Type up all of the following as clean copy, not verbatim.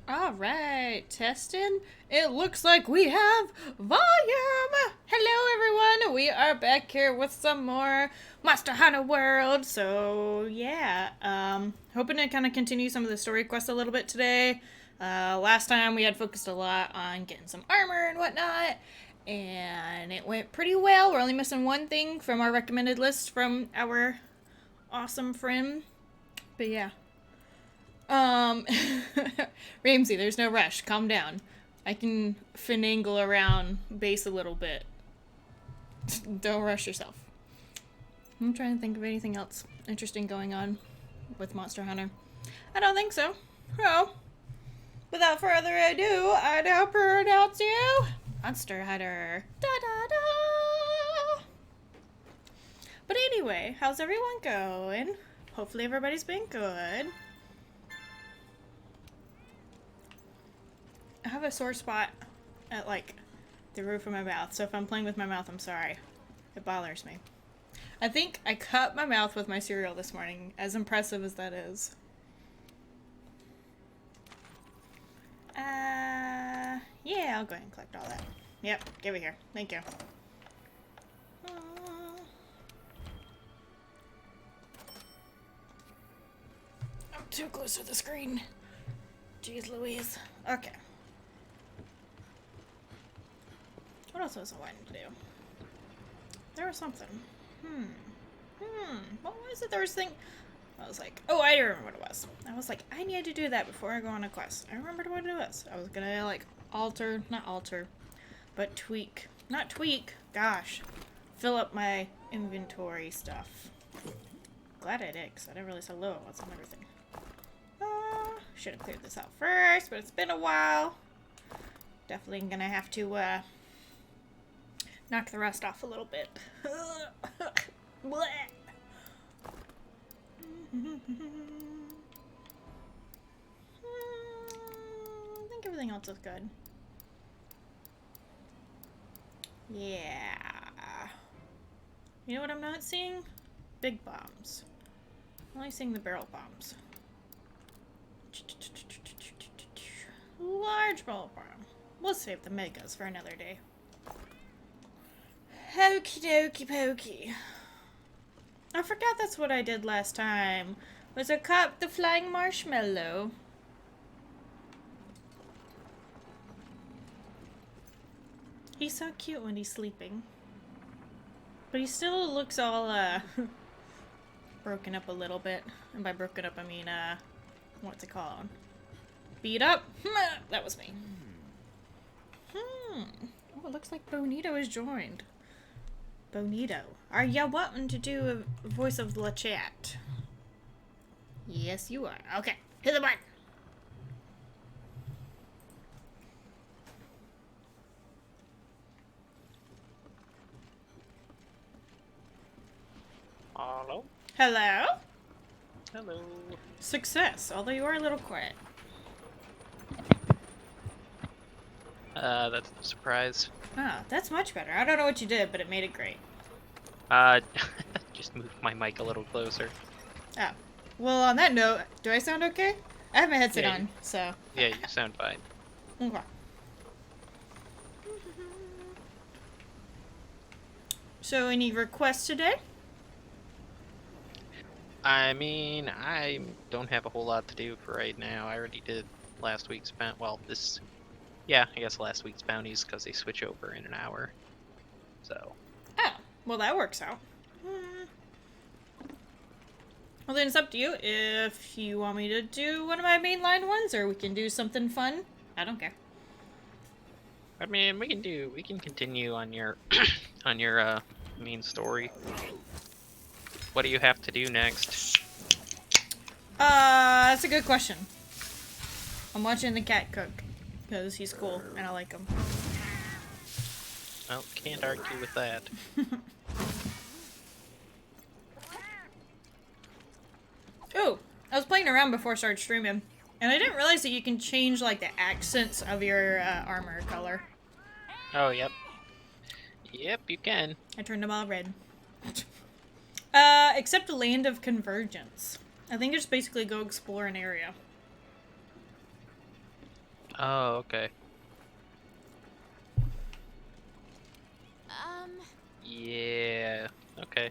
All right, testing. It looks like we have volume. Hello, everyone. We are back here with some more Monster Hunter World. So yeah, hoping to kind of continue some of the story quests a little bit today. Last time we had focused a lot on getting some armor and whatnot, and it went pretty well. We're only missing one thing from our recommended list from our awesome friend. But yeah. Um, Ramsey, there's no rush. Calm down. I can finagle around base a little bit. Don't rush yourself. I'm trying to think of anything else interesting going on with Monster Hunter. I don't think so. Well, without further ado, I now pronounce you Monster Hunter. Da da da! But anyway, how's everyone going? Hopefully everybody's been good. I have a sore spot at, like, the roof of my mouth, so if I'm playing with my mouth, I'm sorry. It bothers me. I think I cut my mouth with my cereal this morning, as impressive as that is. Yeah, I'll go ahead and collect all that. Yep, give it here. Thank you. I'm too close to the screen. Jeez Louise. Okay. What else was I wanting to do? There was something. What was it? There was thing. I was like, oh, I remember what it was. I was like, I need to do that before I go on a quest. I remembered what it was. I was gonna, like, not alter, but tweak. Not tweak. Gosh. Fill up my inventory stuff. Glad I did, because I didn't realize how low it was on everything. Should have cleared this out first, but it's been a while. Definitely gonna have to, knock the rust off a little bit. I think everything else is good. Yeah. You know what I'm not seeing? Big bombs. I'm only seeing the barrel bombs. Large barrel bomb. We'll save the megas for another day. Okie dokie pokey. I forgot that's what I did last time. Was I caught the flying marshmallow? He's so cute when he's sleeping. But he still looks all, broken up a little bit. And by broken up, I mean, what's it called? Beat up? That was me. Oh, it looks like Bonito is joined. Bonito, are ya wanting to do a voice of the chat? Yes, you are. Okay, hit the button. Hello? Hello? Hello. Success, although you are a little quiet. That's a surprise. Ah, that's much better. I don't know what you did, but it made it great. Just moved my mic a little closer. Oh. Well, on that note, do I sound okay? I have my headset Yeah, on, so. Yeah, you sound fine. Okay. So, any requests today? I mean, I don't have a whole lot to do for right now. I already did last week's I guess last week's bounties because they switch over in an hour. So. Oh, well, that works out. Well, then it's up to you if you want me to do one of my mainline ones, or we can do something fun. I don't care. I mean, we can continue on your, on your, main story. What do you have to do next? That's a good question. I'm watching the cat cook, because he's cool, and I like him. Well, can't argue with that. Ooh, I was playing around before I started streaming, and I didn't realize that you can change, like, the accents of your armor color. Oh, yep. Yep, you can. I turned them all red. Except Land of Convergence. I think it's basically go explore an area. Oh, okay. Yeah. Okay.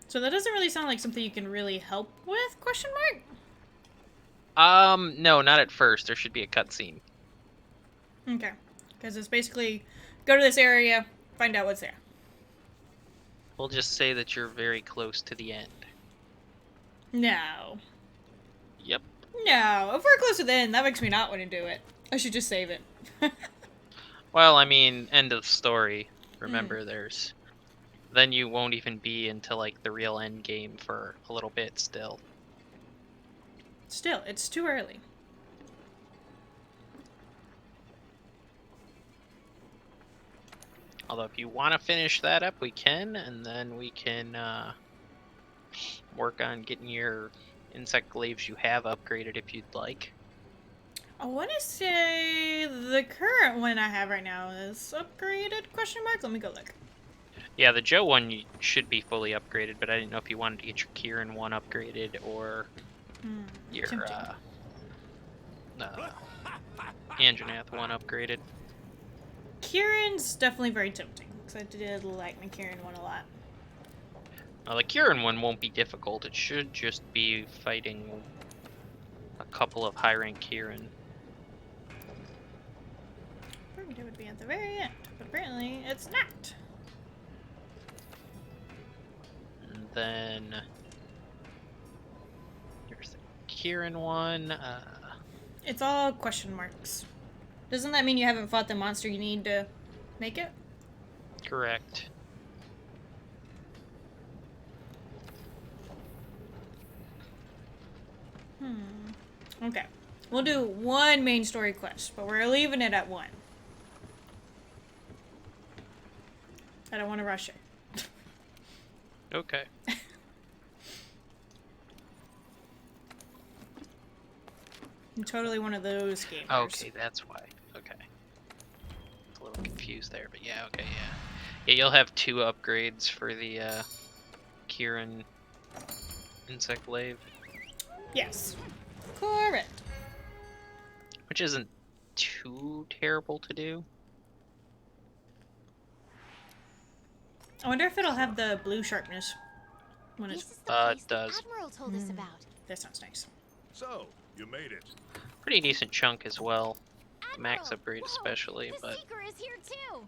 So that doesn't really sound like something you can really help with, question mark? No, not at first. There should be a cutscene. Okay. Because it's basically, go to this area, find out what's there. We'll just say that you're very close to the end. No. Yep. No. If we're close to the end, that makes me not want to do it. I should just save it. Well, I mean, end of story. Remember, there's... Then you won't even be into, like, the real end game for a little bit still. Still, it's too early. Although, if you want to finish that up, we can, and then we can work on getting your insect glaives you have upgraded if you'd like. I want to say the current one I have right now is upgraded, question mark? Let me go look. Yeah, the Joe one should be fully upgraded, but I didn't know if you wanted to get your Kieran one upgraded or your Anjanath one upgraded. Kieran's definitely very tempting, because I did like my Kieran one a lot. Now, the Kieran one won't be difficult. It should just be fighting a couple of high-rank Kieran. It would be at the very end, but apparently it's not. And then there's the Kieran one. It's all question marks. Doesn't that mean you haven't fought the monster you need to make it? Correct. Okay. We'll do one main story quest, but we're leaving it at one. I don't want to rush it. Okay. I'm totally one of those gamers. Okay, that's why. Okay. A little confused there, but yeah, okay, yeah. Yeah, you'll have 2 upgrades for the Kieran insect glaive. Yes. Correct. Which isn't too terrible to do. I wonder if it'll have the blue sharpness when it's... It does. Admiral told us about. That sounds nice. So, you made it. Pretty decent chunk as well. Admiral, Max upgrade whoa, especially, the but... Seeker is here too.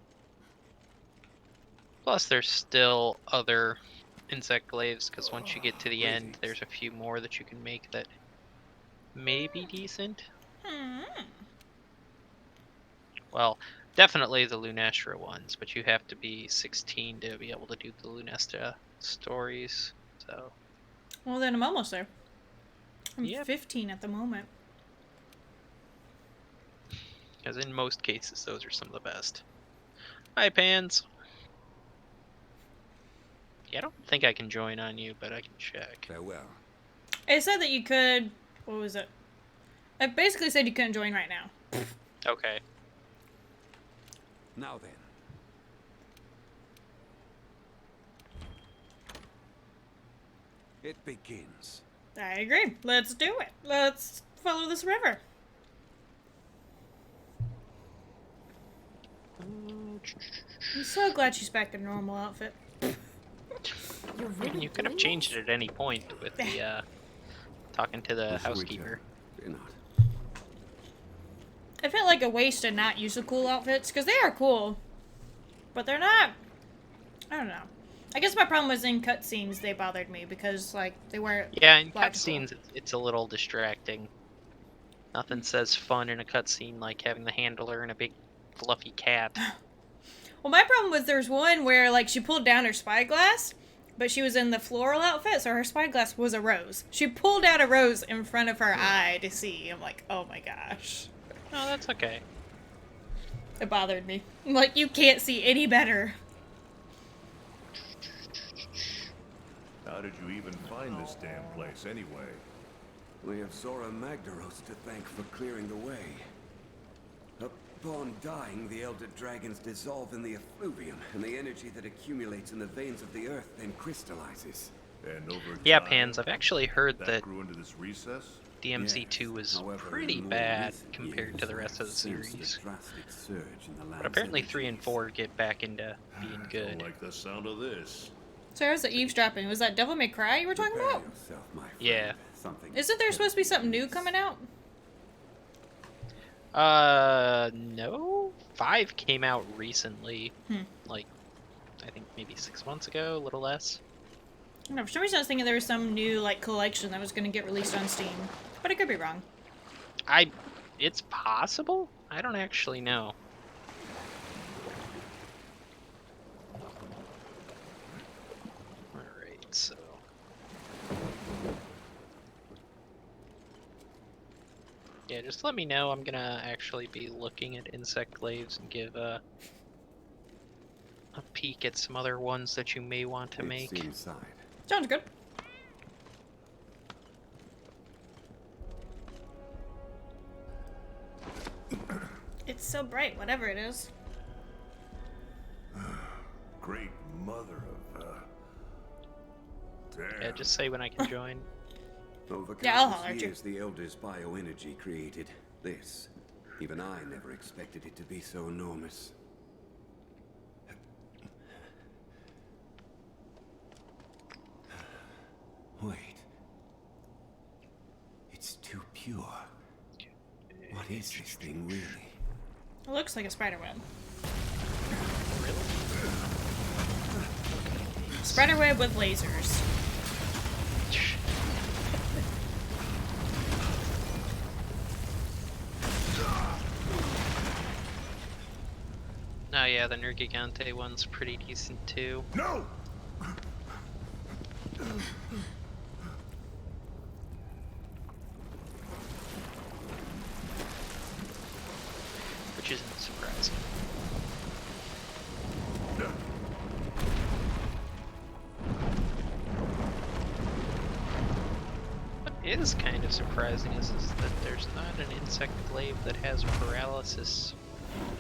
Plus there's still other insect glaives, because once you get to the end, there's a few more that you can make that may be decent. Well, definitely the Lunastra ones, but you have to be 16 to be able to do the Lunesta stories, so... Well, then I'm almost there. I'm Yep. 15 at the moment. Because in most cases, those are some of the best. Hi, Pans! Yeah, I don't think I can join on you, but I can check. Farewell. It said that you could... What was it? It basically said you couldn't join right now. Okay. Now then. It begins. I agree. Let's do it. Let's follow this river. I'm so glad she's back in normal outfit. You're really You could have doing changed this? it at any point with the, talking to the This housekeeper. weekend, fear not. I felt like a waste to not use the cool outfits, because they are cool. But they're not... I don't know. I guess my problem was in cutscenes they bothered me, because, like, they weren't... Yeah, in logical. cutscenes, it's a little distracting. Nothing says fun in a cutscene like having the handler and a big fluffy cat. Well, my problem was there's one where, like, she pulled down her spyglass, but she was in the floral outfit, so her spyglass was a rose. She pulled out a rose in front of her eye to see. I'm like, oh my gosh. No, that's okay. It bothered me. I'm like, you can't see any better. How did you even find this damn place anyway? We have Zora Magdaros to thank for clearing the way. Upon dying, the Elder Dragons dissolve in the effluvium, and the energy that accumulates in the veins of the earth then crystallizes. And over Yeah, time, Pans, I've actually heard that grew into this recess? DMC2 was However, in pretty more bad recent compared years, to the I rest have of the sensed series. a drastic surge in the But land's apparently 3 and energies. 4 get back into being Don't good. like the sound of this. So how's the eavesdropping? Was that Devil May Cry you were talking Prepare about? yourself, my friend. Yeah. Something Isn't there supposed to be something new coming out? No. 5 came out recently. Like, I think maybe 6 months ago, a little less. I don't know, for some reason I was thinking there was some new, like, collection that was gonna get released on Steam. But I could be wrong. It's possible? I don't actually know. Alright, so... Yeah, just let me know. I'm gonna actually be looking at insect glaives and give a peek at some other ones that you may want to make. It's inside. Sounds good. It's so bright, whatever it is. Great mother of, damn. Yeah, just say when I can join. Over Yeah, I'll countless holler at you. years, the Elders' bioenergy created this. Even I never expected it to be so enormous. Wait. It's too pure. What is this thing really? It looks like a spiderweb. Really? Spiderweb with lasers. Oh yeah, the Nergigante one's pretty decent too. No! Which isn't surprising. What is kind of surprising is that there's not an insect glaive that has paralysis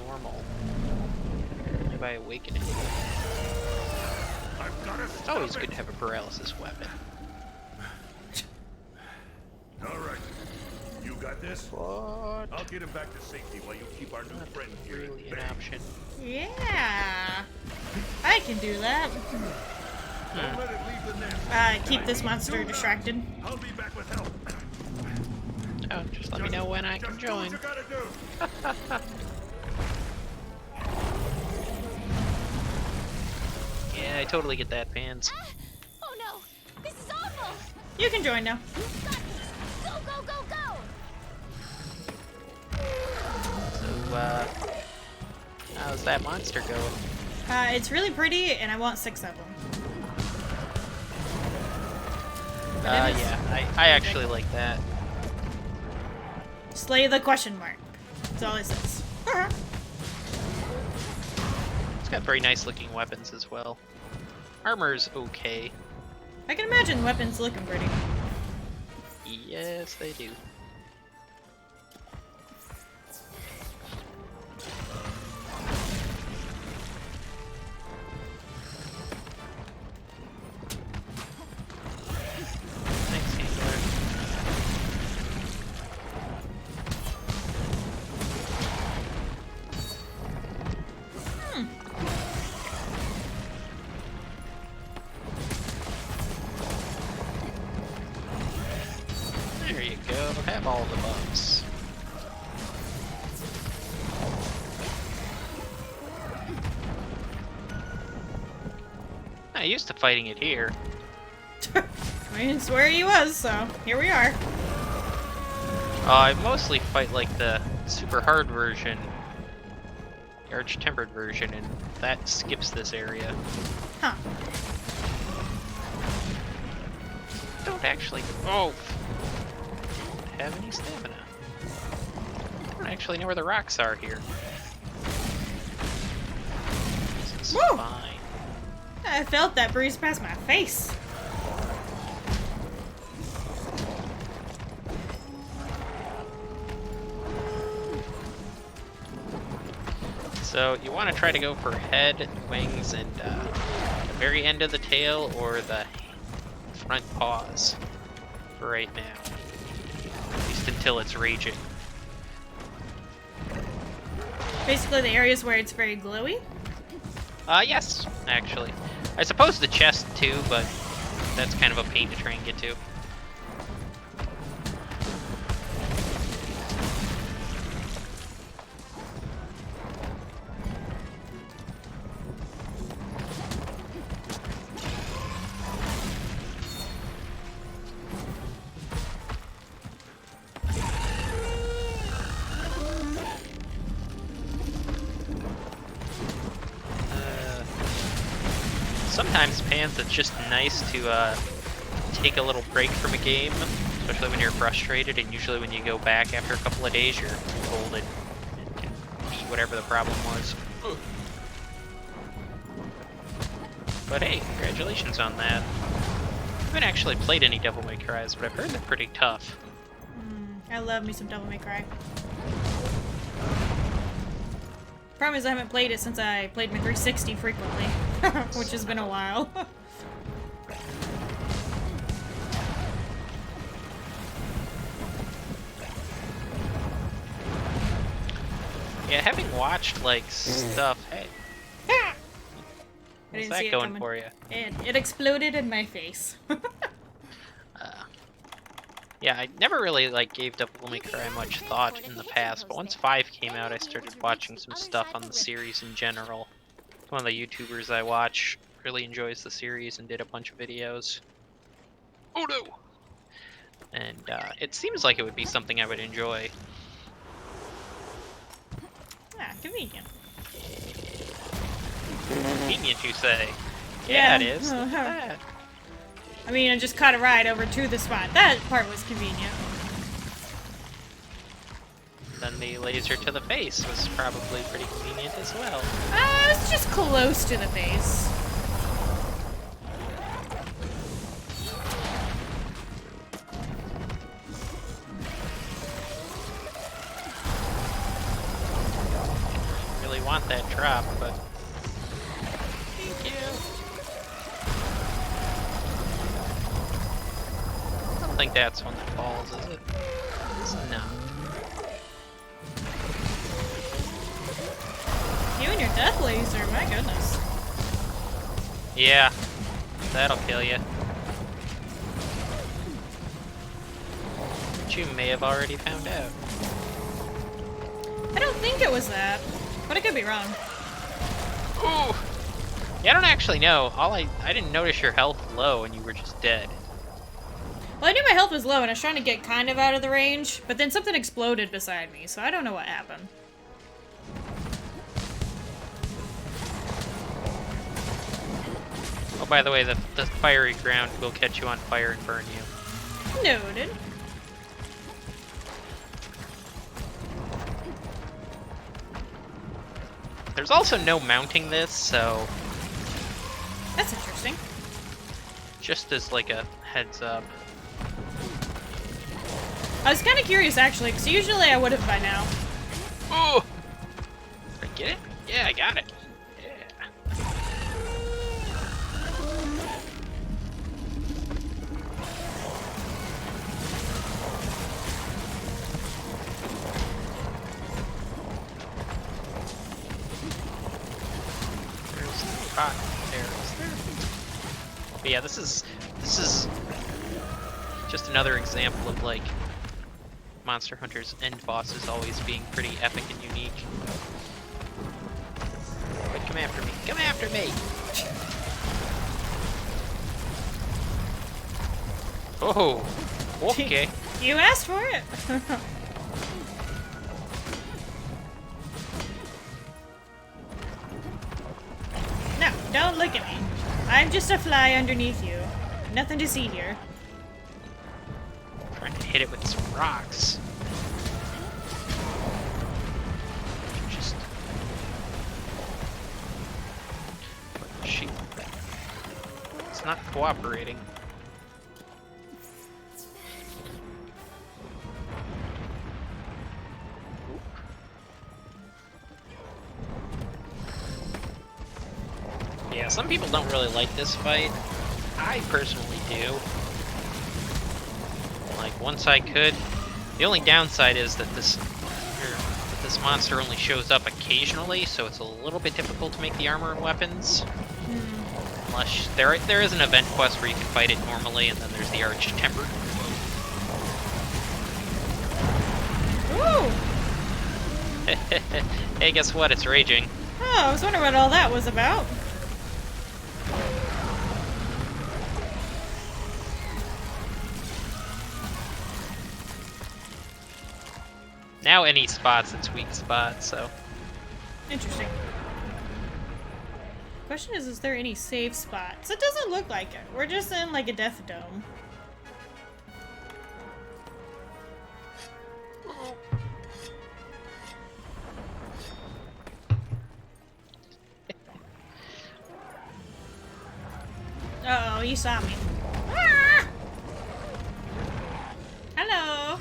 normal. Only by awakening. I've gotta It's stop always it. good to have a paralysis weapon. All right. You got this? What? I'll get him back to safety while you keep our new friend here. at Really an bay. option. Yeah. I can do that. Don't let it leave the nest. Keep this monster distracted. I'll be back with help. Oh, just let me know when I can Just do join. what you gotta do. Yeah, I totally get that, Pans. Oh no! This is awful! You can join now. You've got this! Go, go, go, go! So, how's that monster going? It's really pretty, and I want 6 of them. But it is- Yeah, I actually like that. Slay the question mark. That's all it says. It's got very nice looking weapons as well. Armor's okay. I can imagine weapons looking pretty. Yes, they do. Thanks, handler. There you go. Have all the buffs. Not used to fighting it here. I mean, it's where he was, so here we are. I mostly fight like the super hard version, the arch-tempered version, and that skips this area. Huh. Don't actually. Oh! Don't have any stamina. I don't actually know where the rocks are here. This is Woo! fine. I felt that breeze past my face. So you want to try to go for head, wings, and the very end of the tail or the front paws for right now. until it's raging. Basically, the areas where it's very glowy. Yes, actually. I suppose the chest too, but that's kind of a pain to try and get to. Sometimes, Pants, it's just nice to take a little break from a game, especially when you're frustrated, and usually when you go back after a couple of days, you're golden and can beat whatever the problem was. But hey, congratulations on that. I haven't actually played any Devil May Cry's, but I've heard they're pretty tough. I love me some Devil May Cry. Problem is I haven't played it since I played my 360 frequently, which has been a while. Yeah, having watched, like, stuff... Hey, I how's didn't that see it going coming. for you? It exploded in my face. Yeah, I never really like gave Devil May Cry much thought in the past, but once 5 came out, I started watching some stuff on the series in general. One of the YouTubers I watch really enjoys the series and did a bunch of videos. Oh no! And it seems like it would be something I would enjoy. Ah, convenient. Convenient, you say? Yeah, it is. Look at Uh-huh. that. I mean, I just caught a ride over to the spot. That part was convenient. Then the laser to the face was probably pretty convenient as well. It's just close to the face. Really want that drop, but... Thank you. I don't think that's one that falls, is it? It's not. You and your death laser, my goodness. Yeah, that'll kill you. But you may have already found out. I don't think it was that, but I could be wrong. Ooh! Yeah, I don't actually know. I didn't notice your health low and you were just dead. Well, I knew my health was low and I was trying to get kind of out of the range, but then something exploded beside me, so I don't know what happened. Oh, by the way, the fiery ground will catch you on fire and burn you. Noted. There's also no mounting this, so That's interesting. just as like a heads up. I was kind of curious, actually, because usually I would have by now. Oh! Did I get it? Yeah, I got it. Yeah. There's no rock there, is there? But yeah, this is just another example of like Monster Hunter's end bosses always being pretty epic and unique. But come after me. Come after me! Oh, okay. You asked for it. No, don't look at me. I'm just a fly underneath you. Nothing to see here. Trying to hit it with some rocks. Just put the sheep. It's not cooperating. Yeah, some people don't really like this fight. I personally do. Like, once I could The only downside is that this monster only shows up occasionally, so it's a little bit difficult to make the armor and weapons. Unless there is an event quest where you can fight it normally, and then there's the Arch-Tempered. Ooh! Hey, guess what? It's raging. Oh, I was wondering what all that was about. Now any spot's its weak spot, so... Interesting. Question is there any safe spots? It doesn't look like it. We're just in like a death dome. Uh-oh, you saw me. Ah! Hello.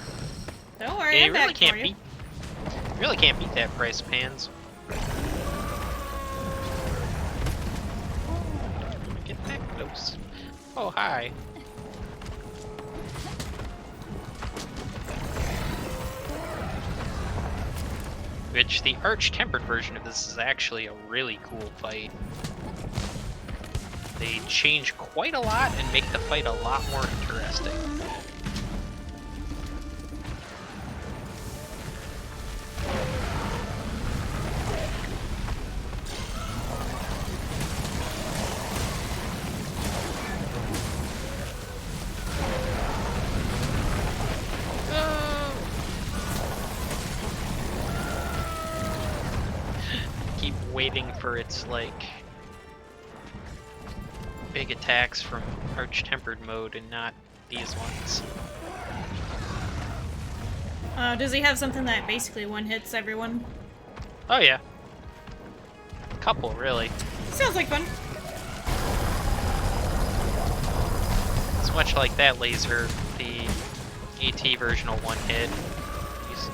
Don't worry, Yeah, I'm back for you. you really can't beat that price, Pans. Get that close. Oh, hi. Which, the Arch-Tempered version of this is actually a really cool fight. They change quite a lot and make the fight a lot more interesting. Keep waiting for its, like, big attacks from Arch-Tempered mode and not these ones. Does he have something that basically one-hits everyone? Oh yeah. A couple, really. Sounds like fun. It's much like that laser, the AT version will one hit. He's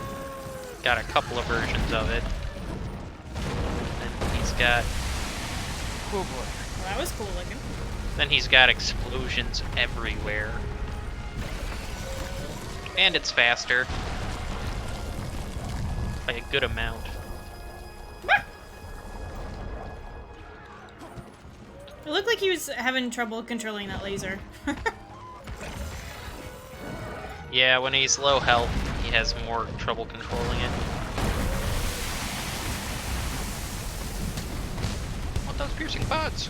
got a couple of versions of it. And he's got... Oh boy. Well, that was cool looking. Then he's got explosions everywhere. And it's faster. By a good amount. It looked like he was having trouble controlling that laser. Yeah, when he's low health, he has more trouble controlling it. What those piercing pods?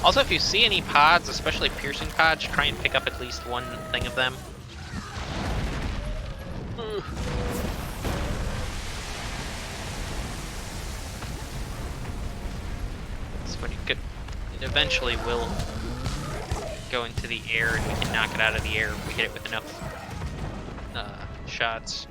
Also, if you see any pods, especially piercing pods, try and pick up at least one thing of them. So when you could, it eventually will go into the air, and we can knock it out of the air if we hit it with enough shots.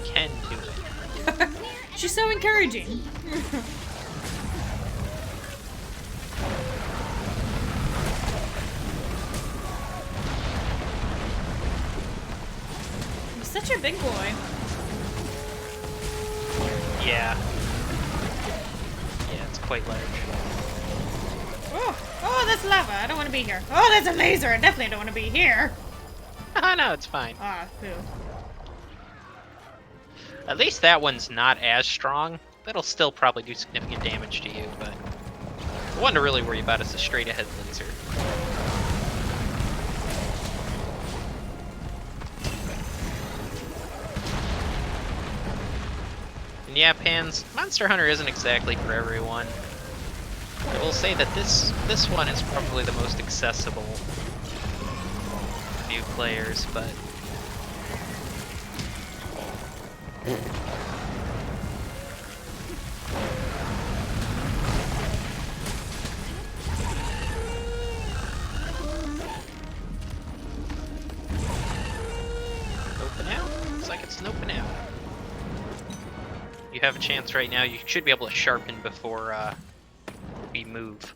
Can do it. She's so encouraging. He's such a big boy. Yeah. Yeah, it's quite large. Oh, that's lava. I don't want to be here. Oh, that's a laser. I definitely don't want to be here. Oh no, it's fine. Ah, poo. At least that one's not as strong. That'll still probably do significant damage to you, but the one to really worry about is the straight ahead laser. And yeah, Pans, Monster Hunter isn't exactly for everyone. I will say that this one is probably the most accessible for new players, but open out? Looks like it's an open out. You have a chance right now. You should be able to sharpen before we move.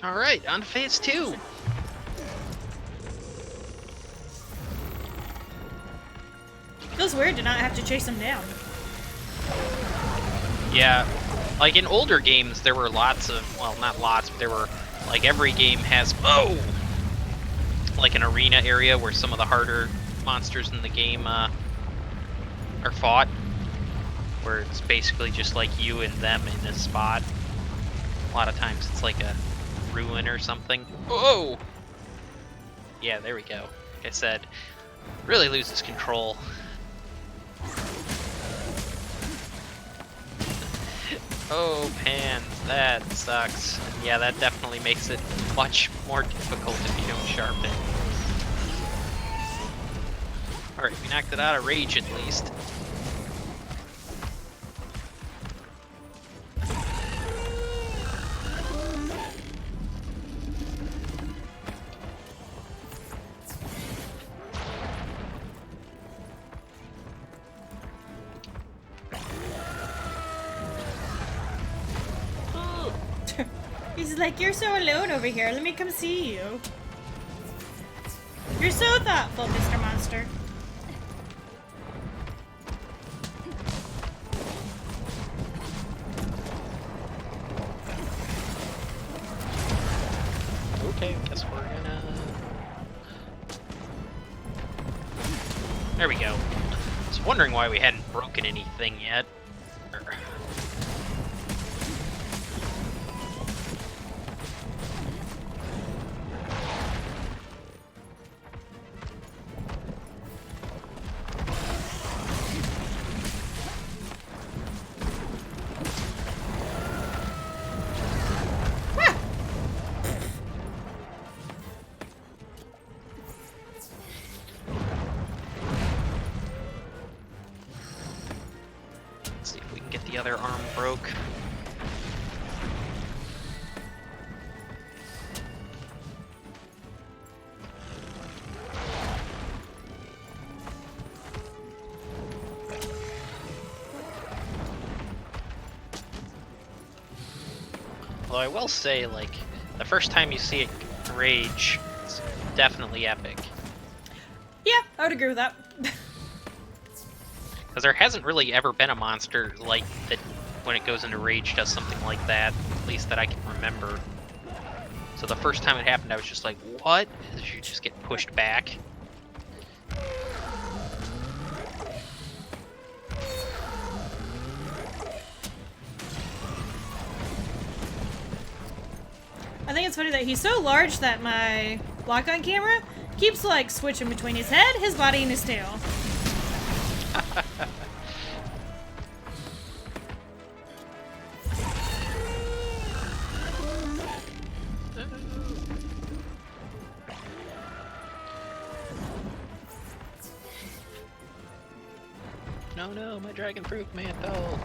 Alright, on to phase 2. was weird to not have to chase him down. Yeah, like in older games, there were lots of, well, not lots, but there were, like, every game has, like an arena area where some of the harder monsters in the game are fought, where it's basically just like you and them in this spot. A lot of times it's like a ruin or something. Oh! Yeah, there we go. Like I said, really loses control. Oh, Pan, that sucks. Yeah, that definitely makes it much more difficult if you don't sharpen. Alright, we knocked it out of rage at least. He's like, you're so alone over here. Let me come see you. You're so thoughtful, Mr. Monster. Okay, guess we're gonna... There we go. I was wondering why we hadn't broken anything yet. Let's see if we can get the other arm broke. Although I will say, like, the first time you see it rage, it's definitely epic. Yeah, I would agree with that. Because there hasn't really ever been a monster like that when it goes into rage does something like that, at least that I can remember. So the first time it happened, I was just like, what? Did you just get pushed back? I think it's funny that he's so large that my lock-on camera keeps like switching between his head, his body, and his tail. No, no, my dragon-proof mantle.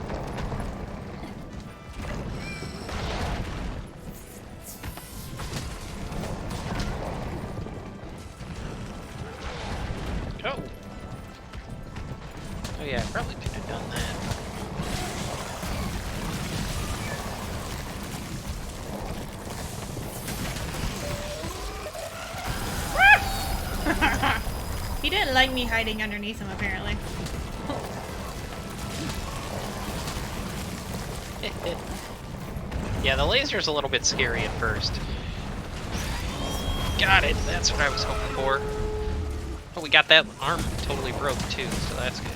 Oh. Oh yeah, I probably could have done that. He didn't like me hiding underneath him, apparently. Yeah, the laser's a little bit scary at first. Got it, that's what I was hoping for. Oh, we got that arm totally broke too, so that's good.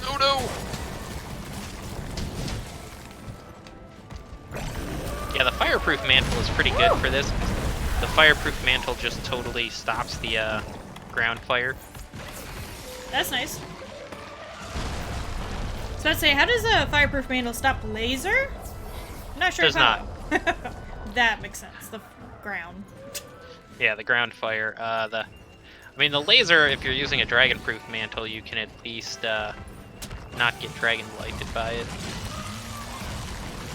Oh no! Yeah, the fireproof mantle is pretty good for this. The fireproof mantle just totally stops the ground fire. That's nice. So I'd say, how does a fireproof mantle stop laser? I'm not sure Does how. That makes sense. The ground. Yeah, the ground fire. I mean, the laser, if you're using a dragon-proof mantle, you can at least not get dragon blighted by it.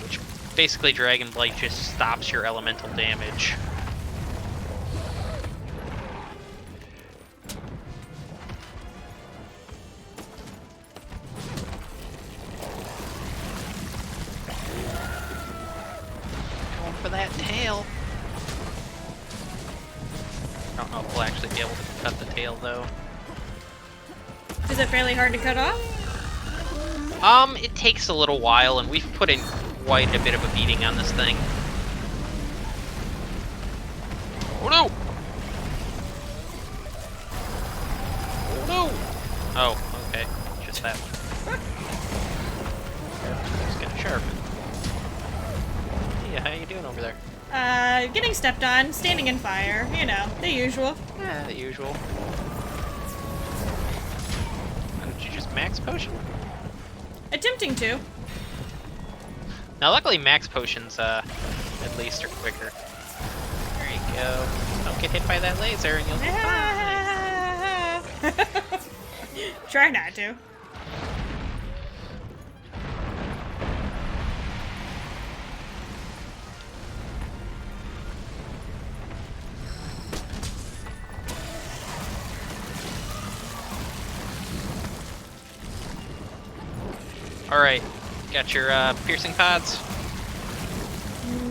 Which basically, dragon blight just stops your elemental damage. Going for that tail. I don't know if we'll actually be able to cut the tail, though. Is it fairly hard to cut off? It takes a little while, and we've put in quite a bit of a beating on this thing. Oh no! Oh no! Oh, okay. Just that one. Just gonna sharpen. Yeah, how you doing over there? Getting stepped on, standing in fire, you know, the usual. Yeah, the usual. Did you just max potion? Attempting to. Now, luckily, max potions, at least are quicker. There you go. Don't get hit by that laser and you'll be fine. Try not to. Alright, got your piercing pods?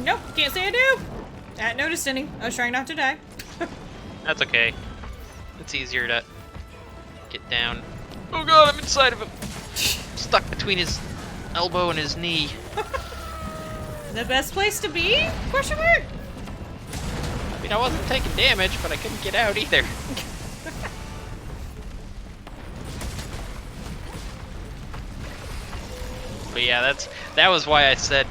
Nope, can't say I do. Hadn't noticed any. I was trying not to die. That's okay. It's easier to get down. Oh god, I'm inside of him! Stuck between his elbow and his knee. The best place to be? Question mark? I mean, I wasn't taking damage, but I couldn't get out either. But yeah, that was why I said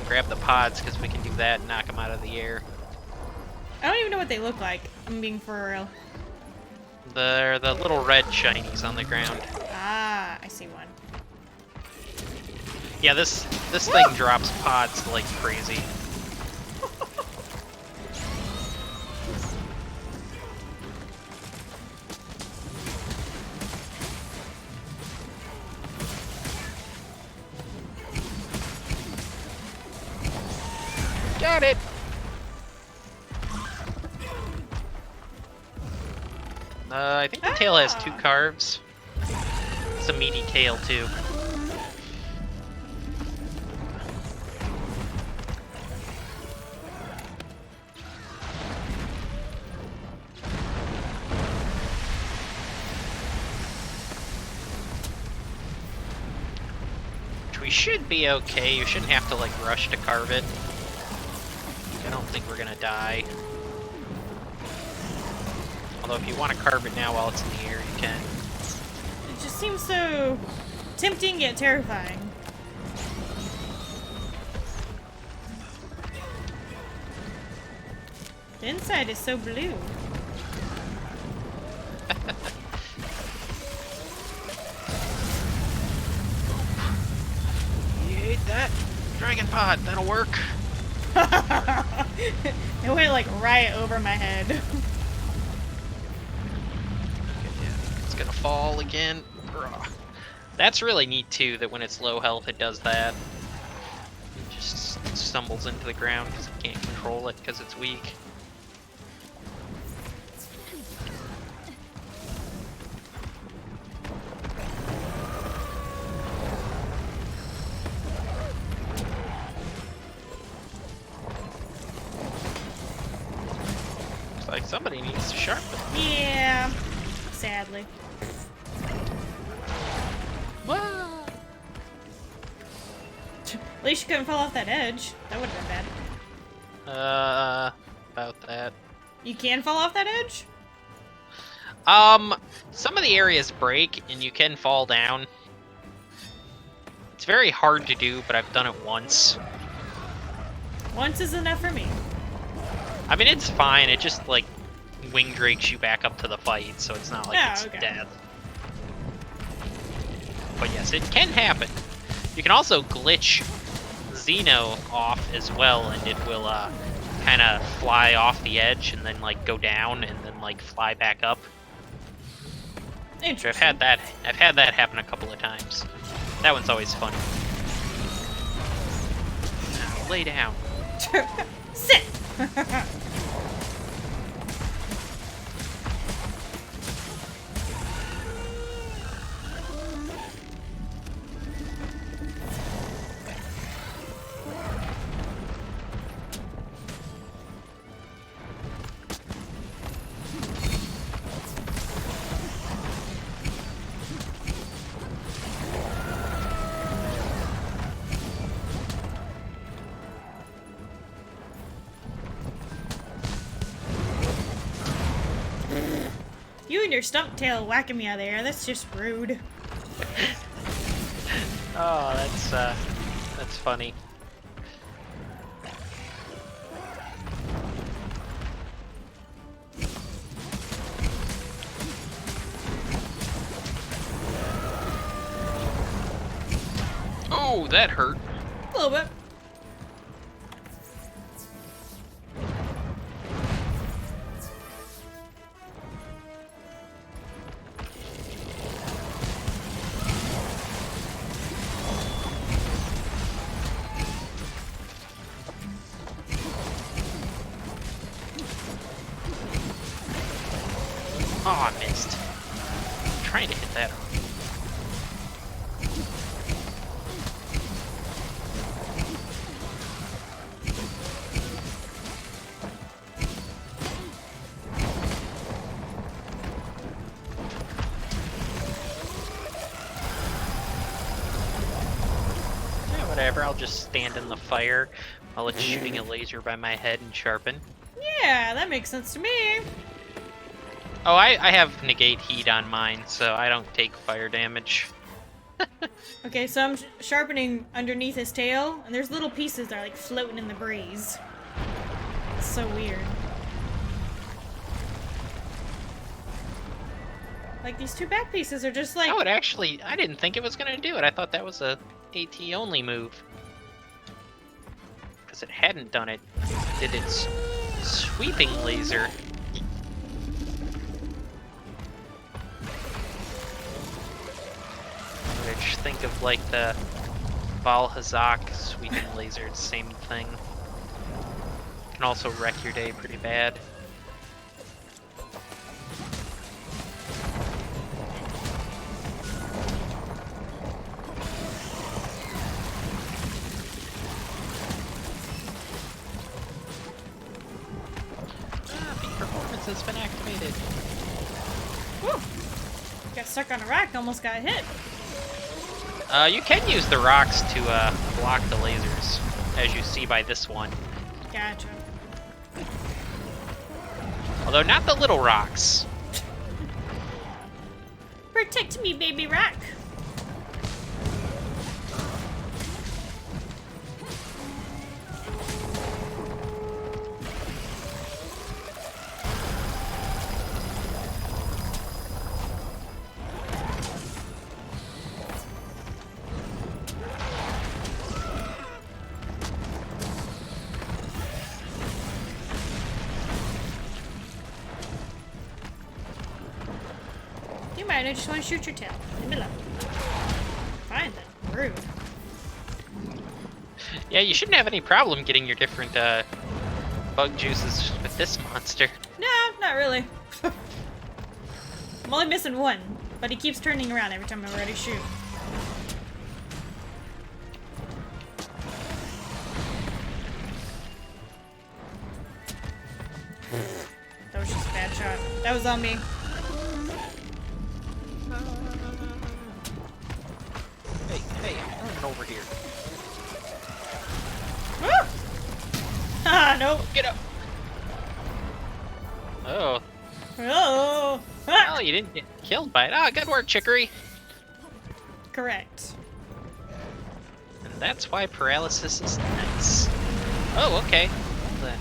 grab the pods, because we can do that and knock them out of the air. I don't even know what they look like. I'm being for real. They're the little red shinies on the ground. Ah, I see one. Yeah, this thing drops pods like crazy. Got it! I think the tail has 2 carves. It's a meaty tail, too. Which we should be okay. You shouldn't have to, like, rush to carve it. I don't think we're gonna die. Although if you want to carve it now while it's in the air, you can. It just seems so tempting yet terrifying. The inside is so blue. You ate that? Dragon pod, that'll work. It went like right over my head. It's gonna fall again. Ugh. That's really neat too, that when it's low health it does that. It just stumbles into the ground because it can't control it because it's weak. Looks like somebody needs to sharpen. Yeah, sadly. At least you couldn't fall off that edge. That would have been bad. About that. You can fall off that edge? Some of the areas break and you can fall down. It's very hard to do, but I've done it once. Once is enough for me. I mean, it's fine. It just, like, wing drakes you back up to the fight, so it's not like it's death. But yes, it can happen. You can also glitch Xeno off as well, and it will kind of fly off the edge and then like go down and then like fly back up. Interesting. I've had that happen a couple of times. That one's always fun. Now, lay down. Sit. your stump tail whacking me out of there. That's just rude. Oh, that's funny. Oh, that hurt. A little bit. Oh, I missed. I'm trying to hit that off. Yeah, whatever, I'll just stand in the fire while it's shooting a laser by my head and sharpen. Yeah, that makes sense to me. Oh, I have negate heat on mine, so I don't take fire damage. Okay, so I'm sharpening underneath his tail, and there's little pieces that are like floating in the breeze. It's so weird. Like these two back pieces are just like. Oh, it actually, I didn't think it was gonna do it. I thought that was a AT only move. Because it hadn't done it. It did its sweeping laser. Which, think of like the Valhazak sweeping laser, same thing. Can also wreck your day pretty bad. Peak performance has been activated. Whew. Got stuck on a rock, almost got hit. You can use the rocks to block the lasers, as you see by this one. Gotcha. Although not the little rocks. Protect me, baby rock. You might, I just want to shoot your tail. Leave me alone. Fine then. Rude. Yeah, you shouldn't have any problem getting your different bug juices with this monster. No, not really. I'm only missing one, but he keeps turning around every time I'm ready to shoot. That was just a bad shot. That was on me. Hey, I'm running over here. Ah! Ah, no. Get up! Oh. Oh. Ah! Well, you didn't get killed by it. Ah, good work, Chicory. Correct. And that's why paralysis is nice. Oh, okay. Well, then.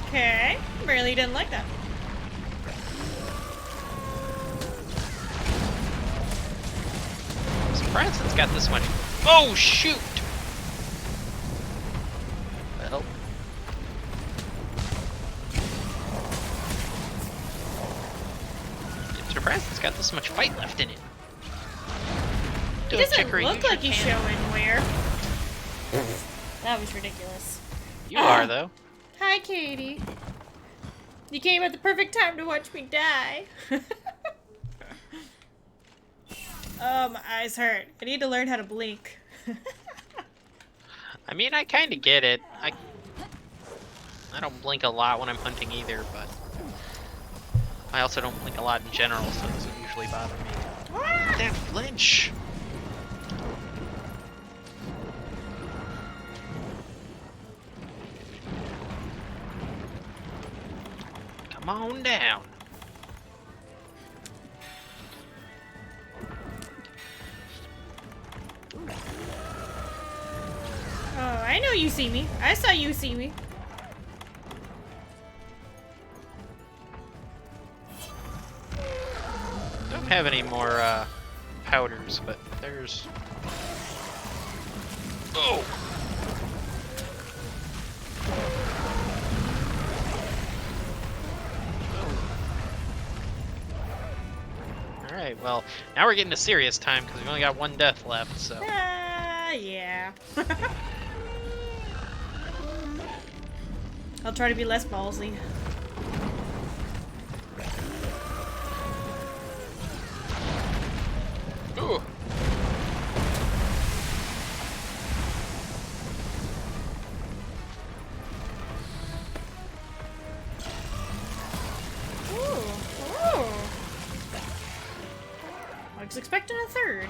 Okay. Really didn't like that. I'm surprised it's got this much. Oh, shoot! Well. I'm surprised it's got this much fight left in it. He Do it, doesn't Chicory, look use like your he's cannon. showing where. That was ridiculous. You are, though. Hi, Katie. You came at the perfect time to watch me die. Oh, my eyes hurt. I need to learn how to blink. I mean, I kind of get it. I don't blink a lot when I'm hunting either, but I also don't blink a lot in general, so it doesn't usually bother me. That flinch! Come on down. I know you see me. I saw you see me. Don't have any more powders, but there's. Oh. Alright, well, now we're getting to serious time because we've only got one death left, so. Yeah. I'll try to be less ballsy. Ooh. Ooh. I was expecting a third.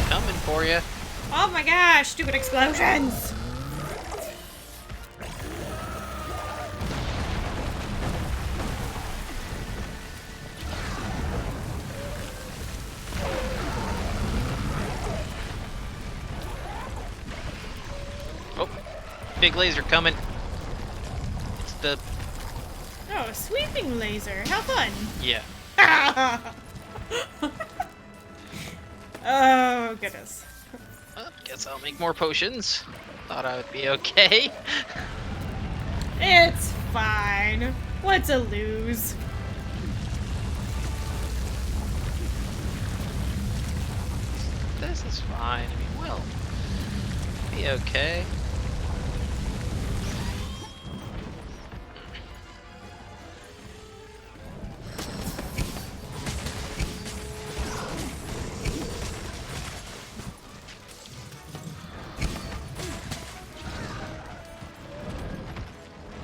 Coming for you. Oh my gosh, stupid explosions! Oh, big laser coming. It's the. Oh, a sweeping laser. How fun! Yeah. Oh, goodness. Well, guess I'll make more potions. Thought I would be okay. It's fine. What's a lose? This is fine. I mean, well, be okay.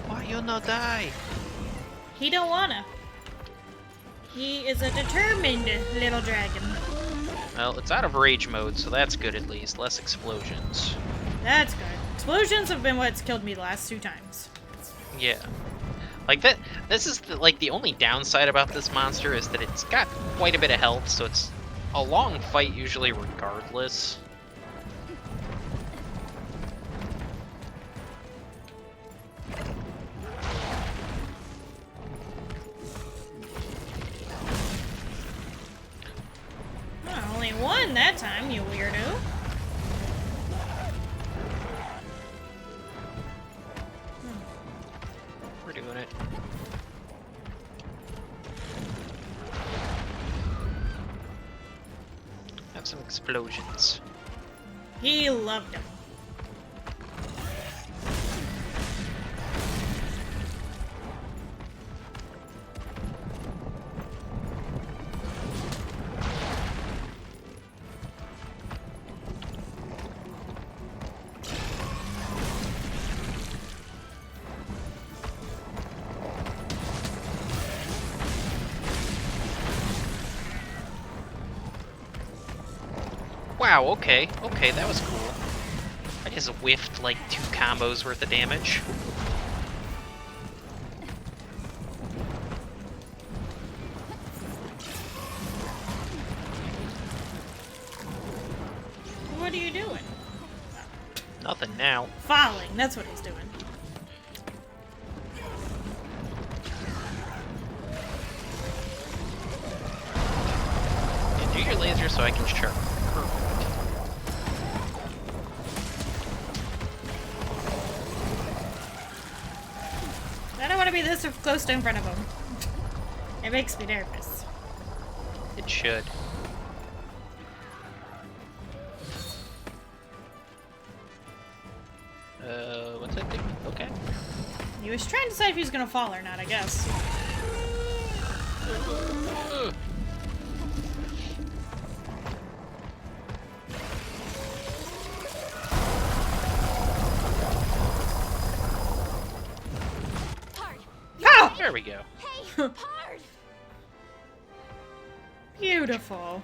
Why you no die? He don't wanna. He is a determined little dragon. Well, it's out of rage mode, so that's good at least. Less explosions. That's good. Explosions have been what's killed me the last 2 times. Yeah. Like that. This is like the only downside about this monster is that it's got quite a bit of health, so it's a long fight usually regardless. Oh, only one that time, you weirdo. We're doing it. Have some explosions. He loved him. Wow, okay, that was cool. I just whiffed like 2 combos worth of damage. What are you doing? Nothing now. Falling, that's what he's doing. Yeah, do your laser so I can chart. Perfect. I don't want to be this close to in front of him. It makes me nervous. It should. What's that thing? Okay. He was trying to decide if he was gonna fall or not, I guess. Ugh. Pard! Oh! There we go. Hey, Pard! Beautiful.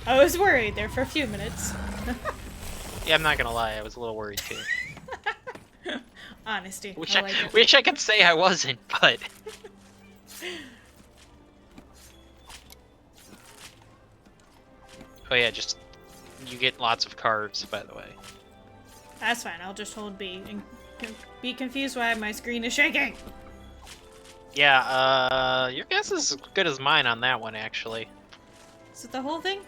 I was worried there for a few minutes. Yeah, I'm not gonna lie, I was a little worried too. Honesty. Wish I I, like it. wish I could say I wasn't, but oh yeah, just you get lots of cards, by the way. That's fine. I'll just hold B and be confused why my screen is shaking. Yeah, your guess is as good as mine on that one, actually. Is it the whole thing?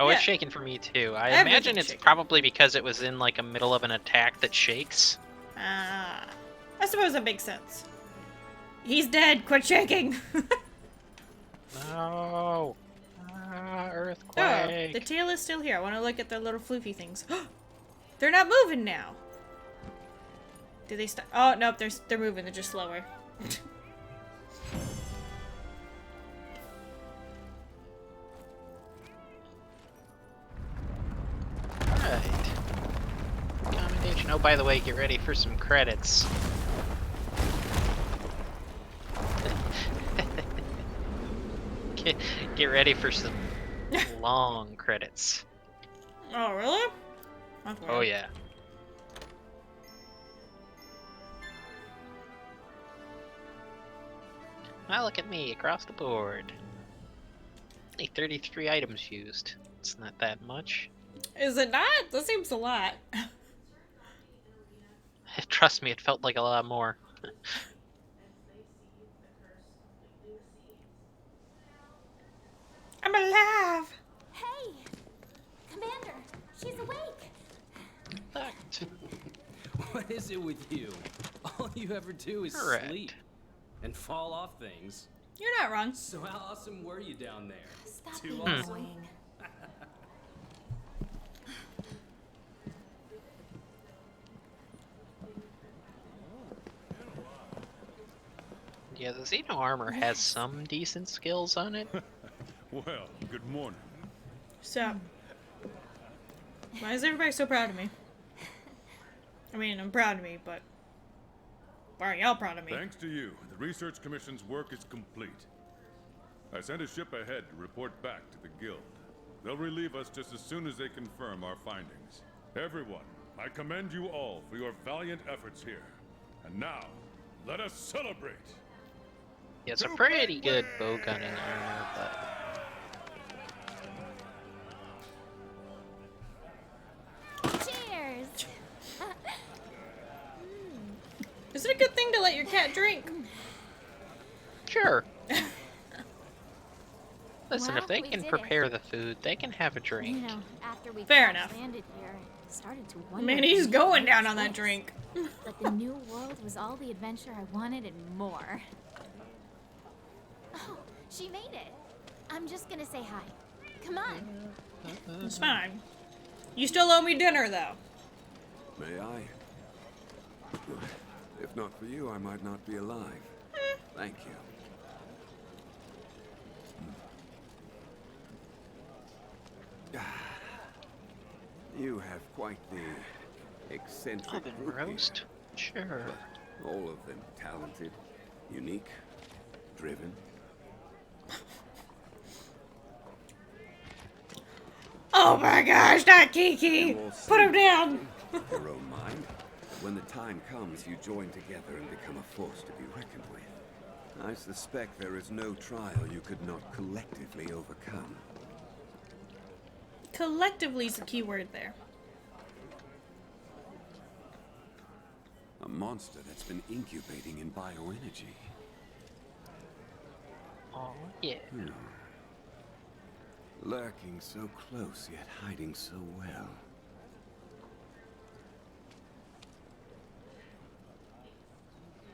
Oh, it's Yeah. shaking for me too. I Everything's imagine it's shaking. probably because it was in like a middle of an attack that shakes. I suppose that makes sense. He's dead. Quit shaking. No. Oh, Earthquake. the tail is still here. I want to look at the little floofy things. They're not moving now. Do they stop? Oh, nope. They're moving. They're just slower. Alright. Commendation. Oh, by the way, get ready for some credits. get ready for some long credits. Oh, really? That's Oh, weird. yeah. Now look at me across the board. Only 33 items used. It's not that much. Is it not? That seems a lot. Trust me, it felt like a lot more. I'm alive. Hey! Commander, she's awake! Fact. What is it with you? All you ever do is Correct. sleep and fall off things. You're not wrong. So how awesome were you down there? Stop Too being awesome. annoying. Yeah, the Xeno armor has some decent skills on it. Well, good morning. So, why is everybody so proud of me? I mean, I'm proud of me, but why are y'all proud of me? Thanks to you, the Research Commission's work is complete. I sent a ship ahead to report back to the Guild. They'll relieve us just as soon as they confirm our findings. Everyone, I commend you all for your valiant efforts here. And now, let us celebrate! He has a pretty good bow gunning armor, but Cheers! Is it a good thing to let your cat drink? sure. Listen, Well, if they we can did it. prepare the food, they can have a drink. You know, after we Fair crash enough. landed here, I started to wonder. Man, if he's the going new down world on that was. drink. That the new world was all the adventure I wanted and more. Oh, she made it. I'm just gonna say hi. Come on. It's fine. You still owe me dinner, though. May I? If not for you, I might not be alive. Thank you. You have quite the eccentric Oven group here. roast? Sure. All of them talented, unique, driven. Oh my gosh, not Kiki! They're all Put him similar down! in your own mind. When the time comes, you join together and become a force to be reckoned with. I suspect there is no trial you could not collectively overcome. Collectively is the key word there. A monster that's been incubating in bioenergy. Oh, yeah. Lurking so close, yet hiding so well.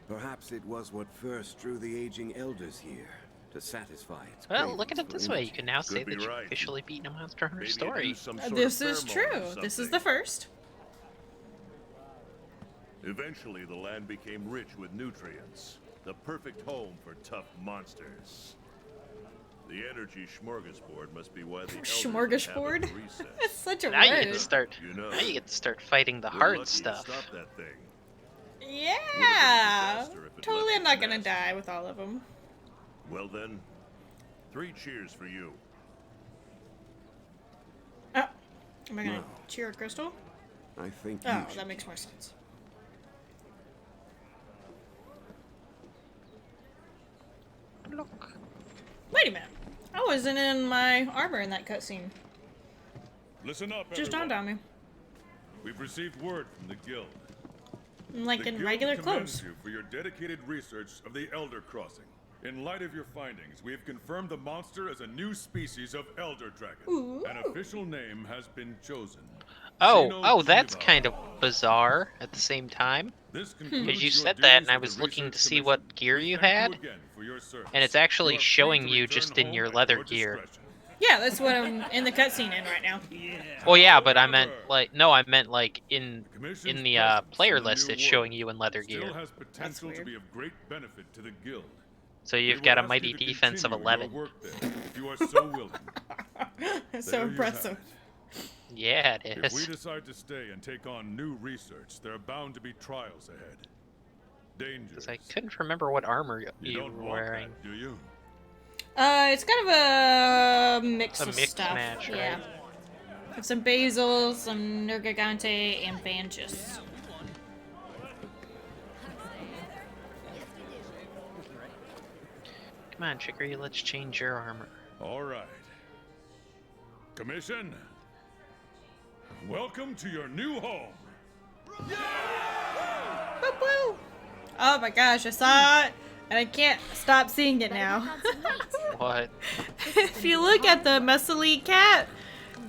Perhaps it was what first drew the aging elders here, to satisfy its Well, look at cravings it this for way. You energy. can now say Could be that you've right. officially beaten a Monster Hunter Maybe it story. used some sort of This is pheromone or true. This is the something. first. Eventually, the land became rich with nutrients. The perfect home for tough monsters. The energy smorgasbord must be why the elders Smorgasbord? inhabit the recess. That's such a Now you word. get to start. You know, Now you get to start fighting the we're hard lucky stuff. It stopped that thing. Yeah. disaster if it Totally, left I'm not its gonna nest. die with all of them. Well then, 3 cheers for you. Oh, am I gonna No. cheer a crystal? I think you Oh, should. that makes more sense. Look. Wait a minute. I wasn't in my armor in that cutscene. Listen up, Just everyone. dawned on me. We've received word from the guild. I'm like The in guild regular commends clothes. you for your dedicated research of the Elder Crossing. In light of your findings, we have confirmed the monster as a new species of Elder Dragon. An official name has been chosen. Oh, that's Xeno'Gleeva. kind of bizarre at the same time. This concludes Because you your said that, and duties I with the was looking to Research see Commission. what gear We you thank had, again for your service. and it's actually You are free showing to you return just in home your at leather your gear. discretion. Yeah, that's what I'm in the cutscene in right now. Well, yeah, but I meant However, like no, I meant like in Commission's the presence player in the list. new It's showing world you in leather still gear. has potential to weird. be of great benefit to the guild. So We you've will got a ask mighty you to defense of continue 11. your work there, if you are so willing. So There you impressive. have it. Yeah, it If we is. decide to stay and take on new research, there are bound to be trials ahead. Dangers. Because I couldn't remember what armor You you don't were want wearing. that, do you? It's kind of a mix A of mixed stuff. match, right? Yeah. Have some basil, some Nergigante, and Vangelis. Come on, Chicory, let's change your armor. All right. Commission, welcome to your new home. Boop, boop. Oh my gosh, I saw it, and I can't stop seeing it now. Had some meat. What? If you look at the Muscly cat,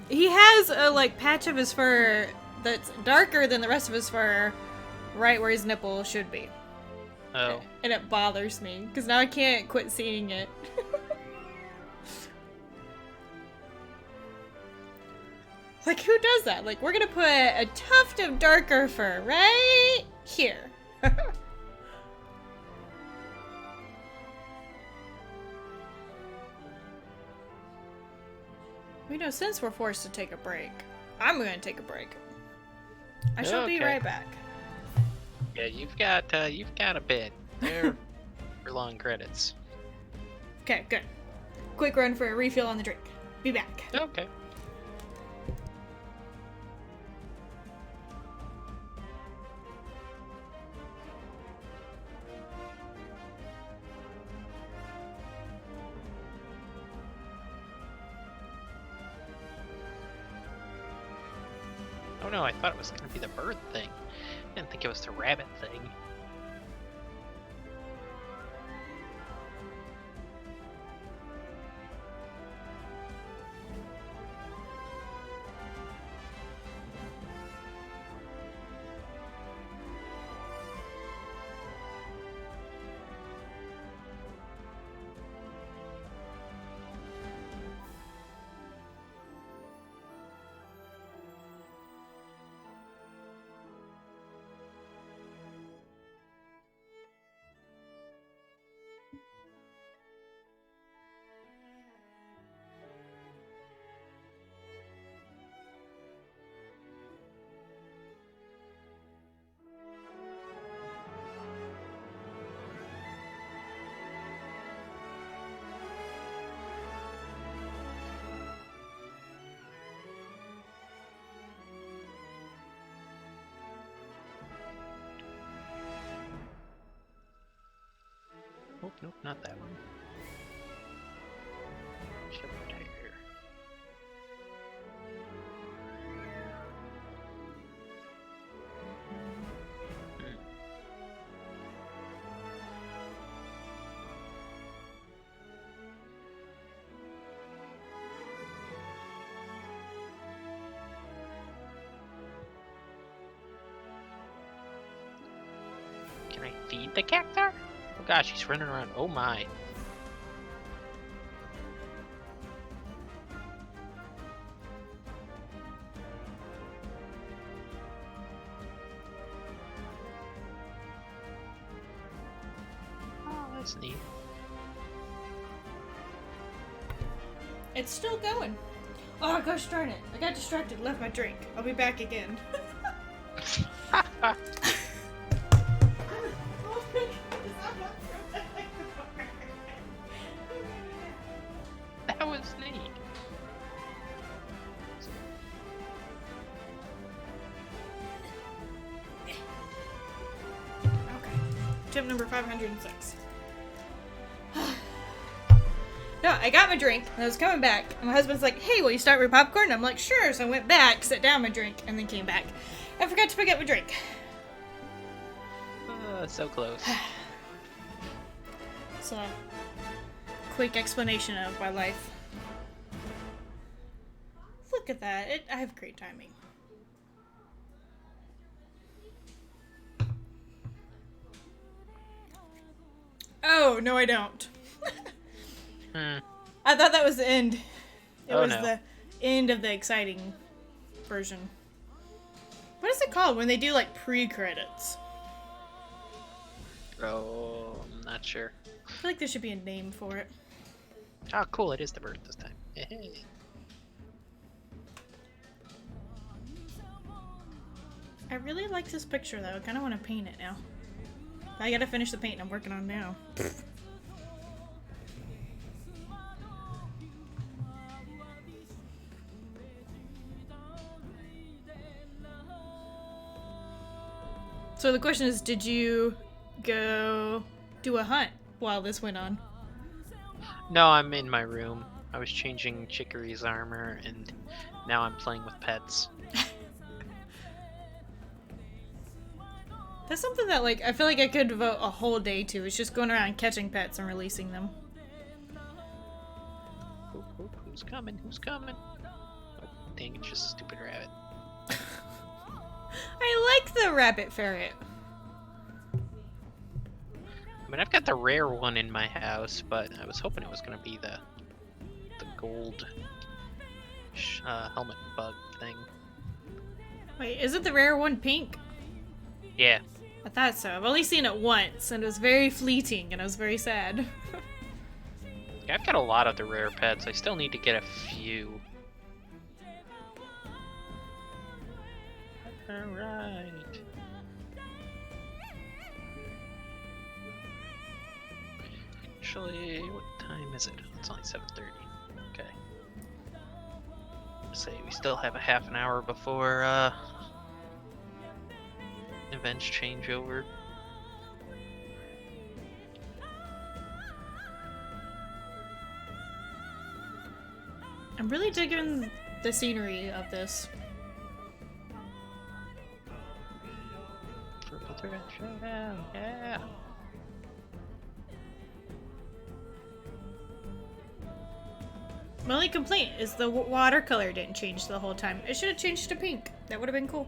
he has a like patch of his fur that's darker than the rest of his fur, right where his nipple should be. Oh, And it bothers me, because now I can't quit seeing it. Like, who does that? Like, we're gonna put a tuft of darker fur right here. You know, since we're forced to take a break, I'm gonna take a break. I shall be Okay. right back. yeah, you've got a bit there for long credits. Okay, good. Quick run for a refill on the drink. Be back. Okay. Oh no, I thought it was gonna be the bird thing. I didn't think it was the rabbit thing. Oh, nope, not that one. Shepherd Tiger. Hmm. Can I feed the cactar? Oh gosh, he's running around. Oh my. was neat. It's still going. Oh gosh darn it. I got distracted, left my drink. I'll be back again. That was neat. Okay. Tip number 506. No, I got my drink, and I was coming back, and my husband's like, hey, will you start with popcorn? I'm like, sure. So I went back, set down my drink, and then came back. I forgot to pick up my drink. So close. So, quick explanation of my life. Look at that. I have great timing. Oh, no I don't. I thought that was the end. It was no. the end of the exciting version. What is it called when they do like pre-credits? Oh, I'm not sure. I feel like there should be a name for it. Oh, cool, it is the bird this time. Hey. I really like this picture though. I kind of want to paint it now. I gotta finish the paint I'm working on now. So the question is, did you go do a hunt while this went on? No, I'm in my room. I was changing Chicory's armor, and now I'm playing with pets. That's something that, like, I feel like I could devote a whole day to. It's just going around catching pets and releasing them. Who's coming? Who's coming? Oh, dang, it's just a stupid rabbit. I like the rabbit ferret. I mean, I've got the rare one in my house, but I was hoping it was going to be the gold helmet bug thing. Wait, isn't the rare one pink? Yeah. I thought so. I've only seen it once, and it was very fleeting, and I was very sad. Yeah, I've got a lot of the rare pets. I still need to get a few. Alright. Actually, what time is it? It's only 7:30. Okay. Say we still have a half an hour before events change over. I'm really digging the scenery of this. Purple Thread Showdown, yeah! My only complaint is the watercolor didn't change the whole time. It should have changed to pink. That would have been cool.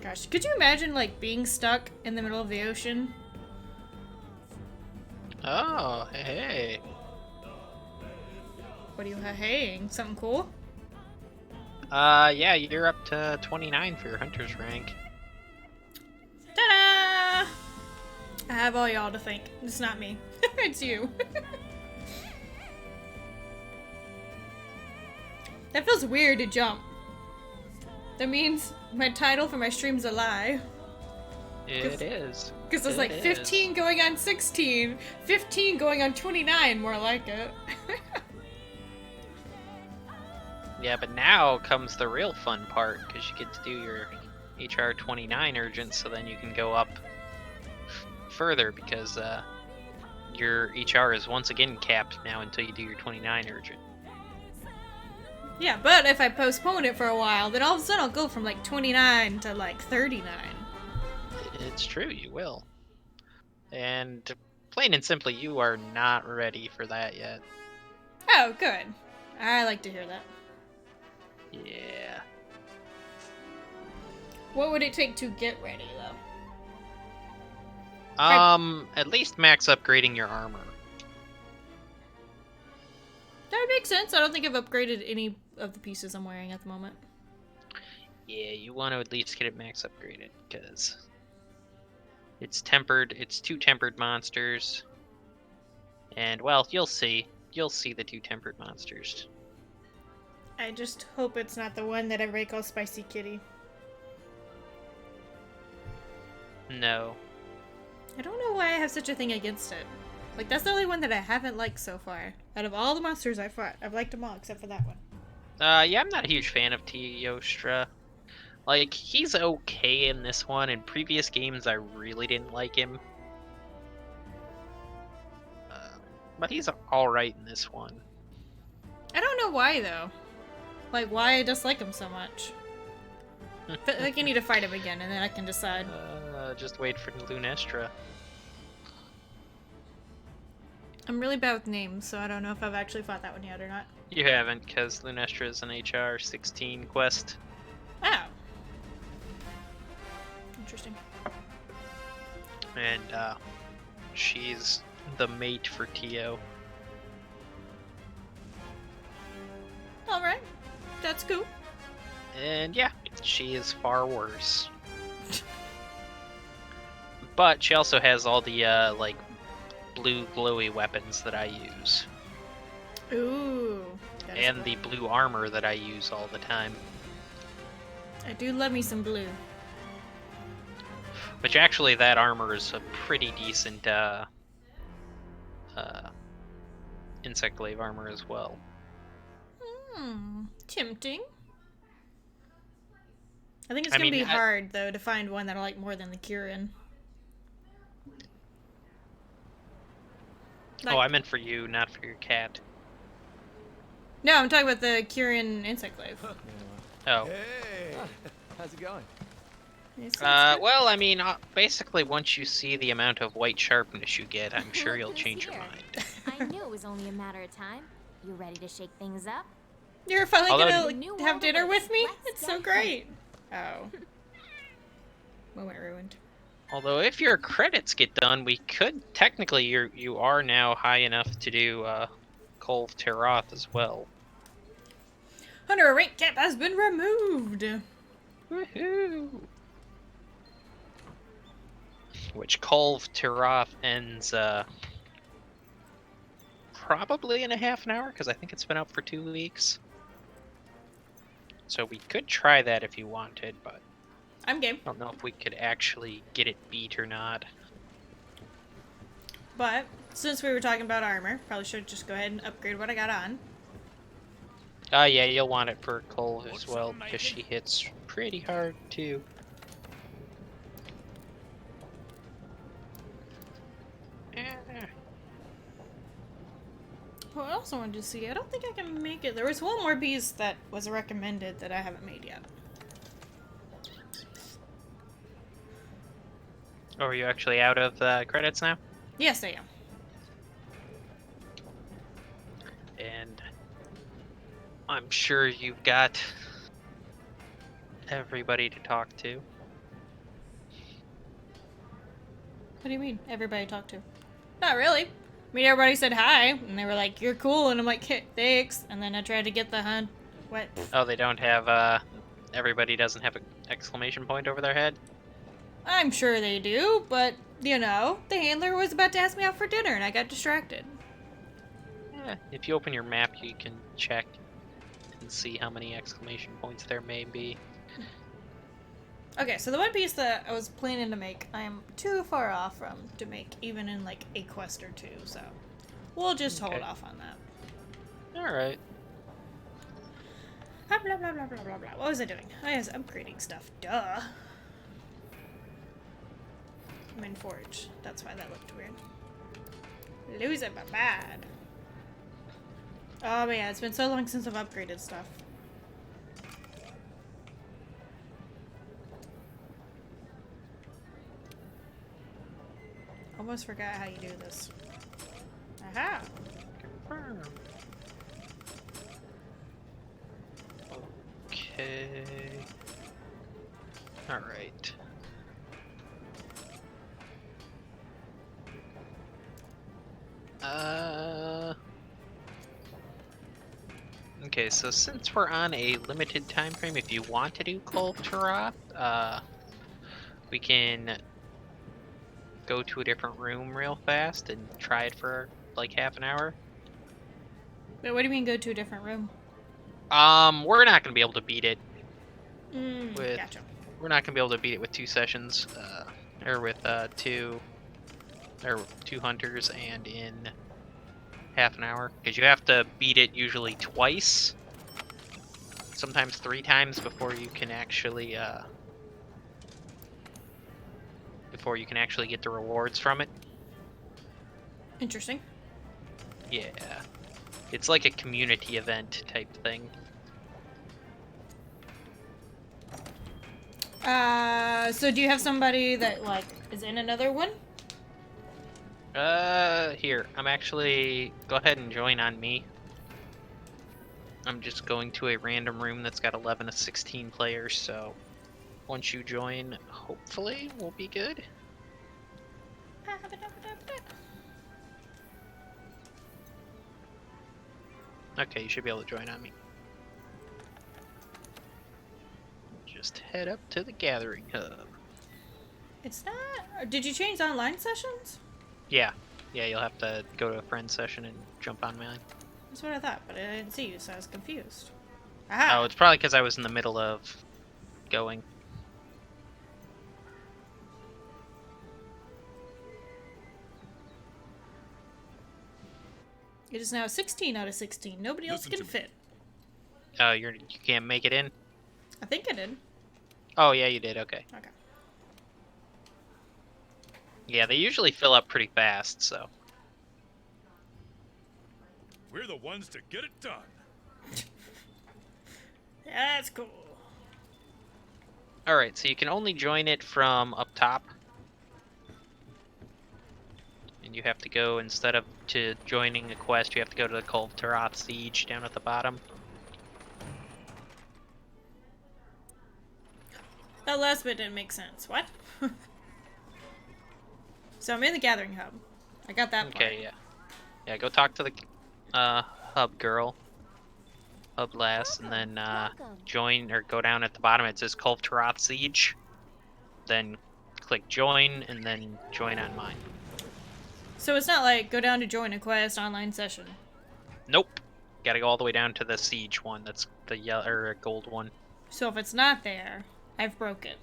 Gosh, could you imagine, like, being stuck in the middle of the ocean? Oh, hey! What are you ha-haying? Something cool? Yeah, you're up to 29 for your hunter's rank. Ta-da! I have all y'all to thank. It's not me. It's you. That feels weird to jump. That means my title for my stream's a lie. It is. Because it's like 15 going on 16, 15 going on 29, more like it. Yeah, but now comes the real fun part, because you get to do your HR 29 urgent, so then you can go up further, because your HR is once again capped now until you do your 29 urgent. Yeah, but if I postpone it for a while, then all of a sudden I'll go from like 29 to like 39. It's true, you will. And plain and simply, you are not ready for that yet. Oh, good. I like to hear that. Yeah. What would it take to get ready, though? At least max upgrading your armor. That would make sense. I don't think I've upgraded any of the pieces I'm wearing at the moment. Yeah, you want to at least get it max upgraded, because it's tempered. It's 2 tempered monsters. And, well, you'll see. You'll see the 2 tempered monsters. I just hope it's not the one that everybody calls Spicy Kitty. No. I don't know why I have such a thing against it. Like, that's the only one that I haven't liked so far. Out of all the monsters I fought, I've liked them all except for that one. Yeah, I'm not a huge fan of Teostra. Like, he's okay in this one. In previous games, I really didn't like him. But he's alright in this one. I don't know why, though. Like, why I dislike him so much. Feel like I need to fight him again, and then I can decide. Just wait for Lunestra. I'm really bad with names, so I don't know if I've actually fought that one yet or not. You haven't, because Lunestra is an HR 16 quest. Oh. Interesting. And, she's the mate for Tio. Alright. That's cool. And yeah, she is far worse. But she also has all the, like, blue glowy weapons that I use. Ooh. that is And cool. the blue armor that I use all the time. I do love me some blue. Which actually, that armor is a pretty decent, insect glaive armor as well. Tempting. I think it's I gonna mean, be hard, though, to find one that I like more than the Kirin. Like, Oh, I meant for you, not for your cat. no, I'm talking about the Kirin insect glaive. Oh. Hey, how's it going? It's good. Well, I mean, basically, once you see the amount of white sharpness you get, I'm sure Look you'll who's change your here. mind. I knew it was only a matter of time. You ready to shake things up? You're finally Although- gonna New have world dinner awaits. with me? Let's It's so get great. Oh. Moment ruined. Although, if your credits get done, we could technically you are now high enough to do Kolv Teroth as well. Hunter rank cap has been removed. Woohoo! Which Kolv Teroth ends probably in a half an hour, because I think it's been out for 2 weeks. So we could try that if you wanted, but I'm game. I don't know if we could actually get it beat or not. But since we were talking about armor, probably should just go ahead and upgrade what I got on. Yeah, you'll want it for Kolv as well, because she hits pretty hard too. What else I wanted to see? I don't think I can make it. There was one more beast that was recommended that I haven't made yet. Oh, are you actually out of credits now? Yes, I am. And I'm sure you've got everybody to talk to. What do you mean? Everybody talked to? Not really. I mean, everybody said hi, and they were like, "You're cool," and I'm like, "Thanks." And then I tried to get the hunt. What? Oh, they don't have, everybody doesn't have an exclamation point over their head? I'm sure they do, but you know, the handler was about to ask me out for dinner, and I got distracted. Yeah, if you open your map, you can check and see how many exclamation points there may be. Okay, so the one piece that I was planning to make, I am too far off from to make, even in like a quest or two. So we'll just hold Okay. off on that. Alright. Blah blah blah blah blah blah blah. What was I doing? I was upgrading stuff. Duh. I'm in Forge. That's why that looked weird. Losing my bad. Oh man, it's been so long since I've upgraded stuff. Almost forgot how you do this. Aha! Confirm. Okay. Alright. Okay, so since we're on a limited time frame, if you want to do Kul Tirat, we can go to a different room real fast and try it for like half an hour. But what do you mean go to a different room? We're not gonna be able to beat it with. Gotcha. We're not gonna be able to beat it with 2 sessions, or with two hunters and in half an hour, because you have to beat it usually twice, sometimes 3 times before you can actually get the rewards from it. Interesting. Yeah, it's like a community event type thing. So do you have somebody that, like, is in another one? Here, I'm actually... Go ahead and join on me. I'm just going to a random room that's got 11 to 16 players, so... Once you join, hopefully, we'll be good. Okay, you should be able to join on me. Just head up to the gathering hub. It's not... Did you change online sessions? Yeah, you'll have to go to a friend session and jump on mine. That's what I thought, but I didn't see you, so I was confused. Aha! Oh, it's probably because I was in the middle of going. It is now 16 out of 16. Nobody else Listen can to me. fit. Oh, you can't make it in? I think I did. Oh, yeah, you did. Okay. Okay. Yeah, they usually fill up pretty fast, so. We're the ones to get it done. That's cool. Alright, so you can only join it from up top. And you have to go, instead of to joining a quest, you have to go to the Kul Tirat Siege down at the bottom. That last bit didn't make sense. What? So I'm in the gathering hub. I got that part. Okay, yeah. Yeah, go talk to the hub girl. Hub lass, and then join, or go down at the bottom. It says Kul Tirat Siege. Then click join, and then join on mine. So it's not like go down to join a quest online session. Nope. Gotta go all the way down to the siege one. That's the yellow or gold one. So if it's not there, I've broke it.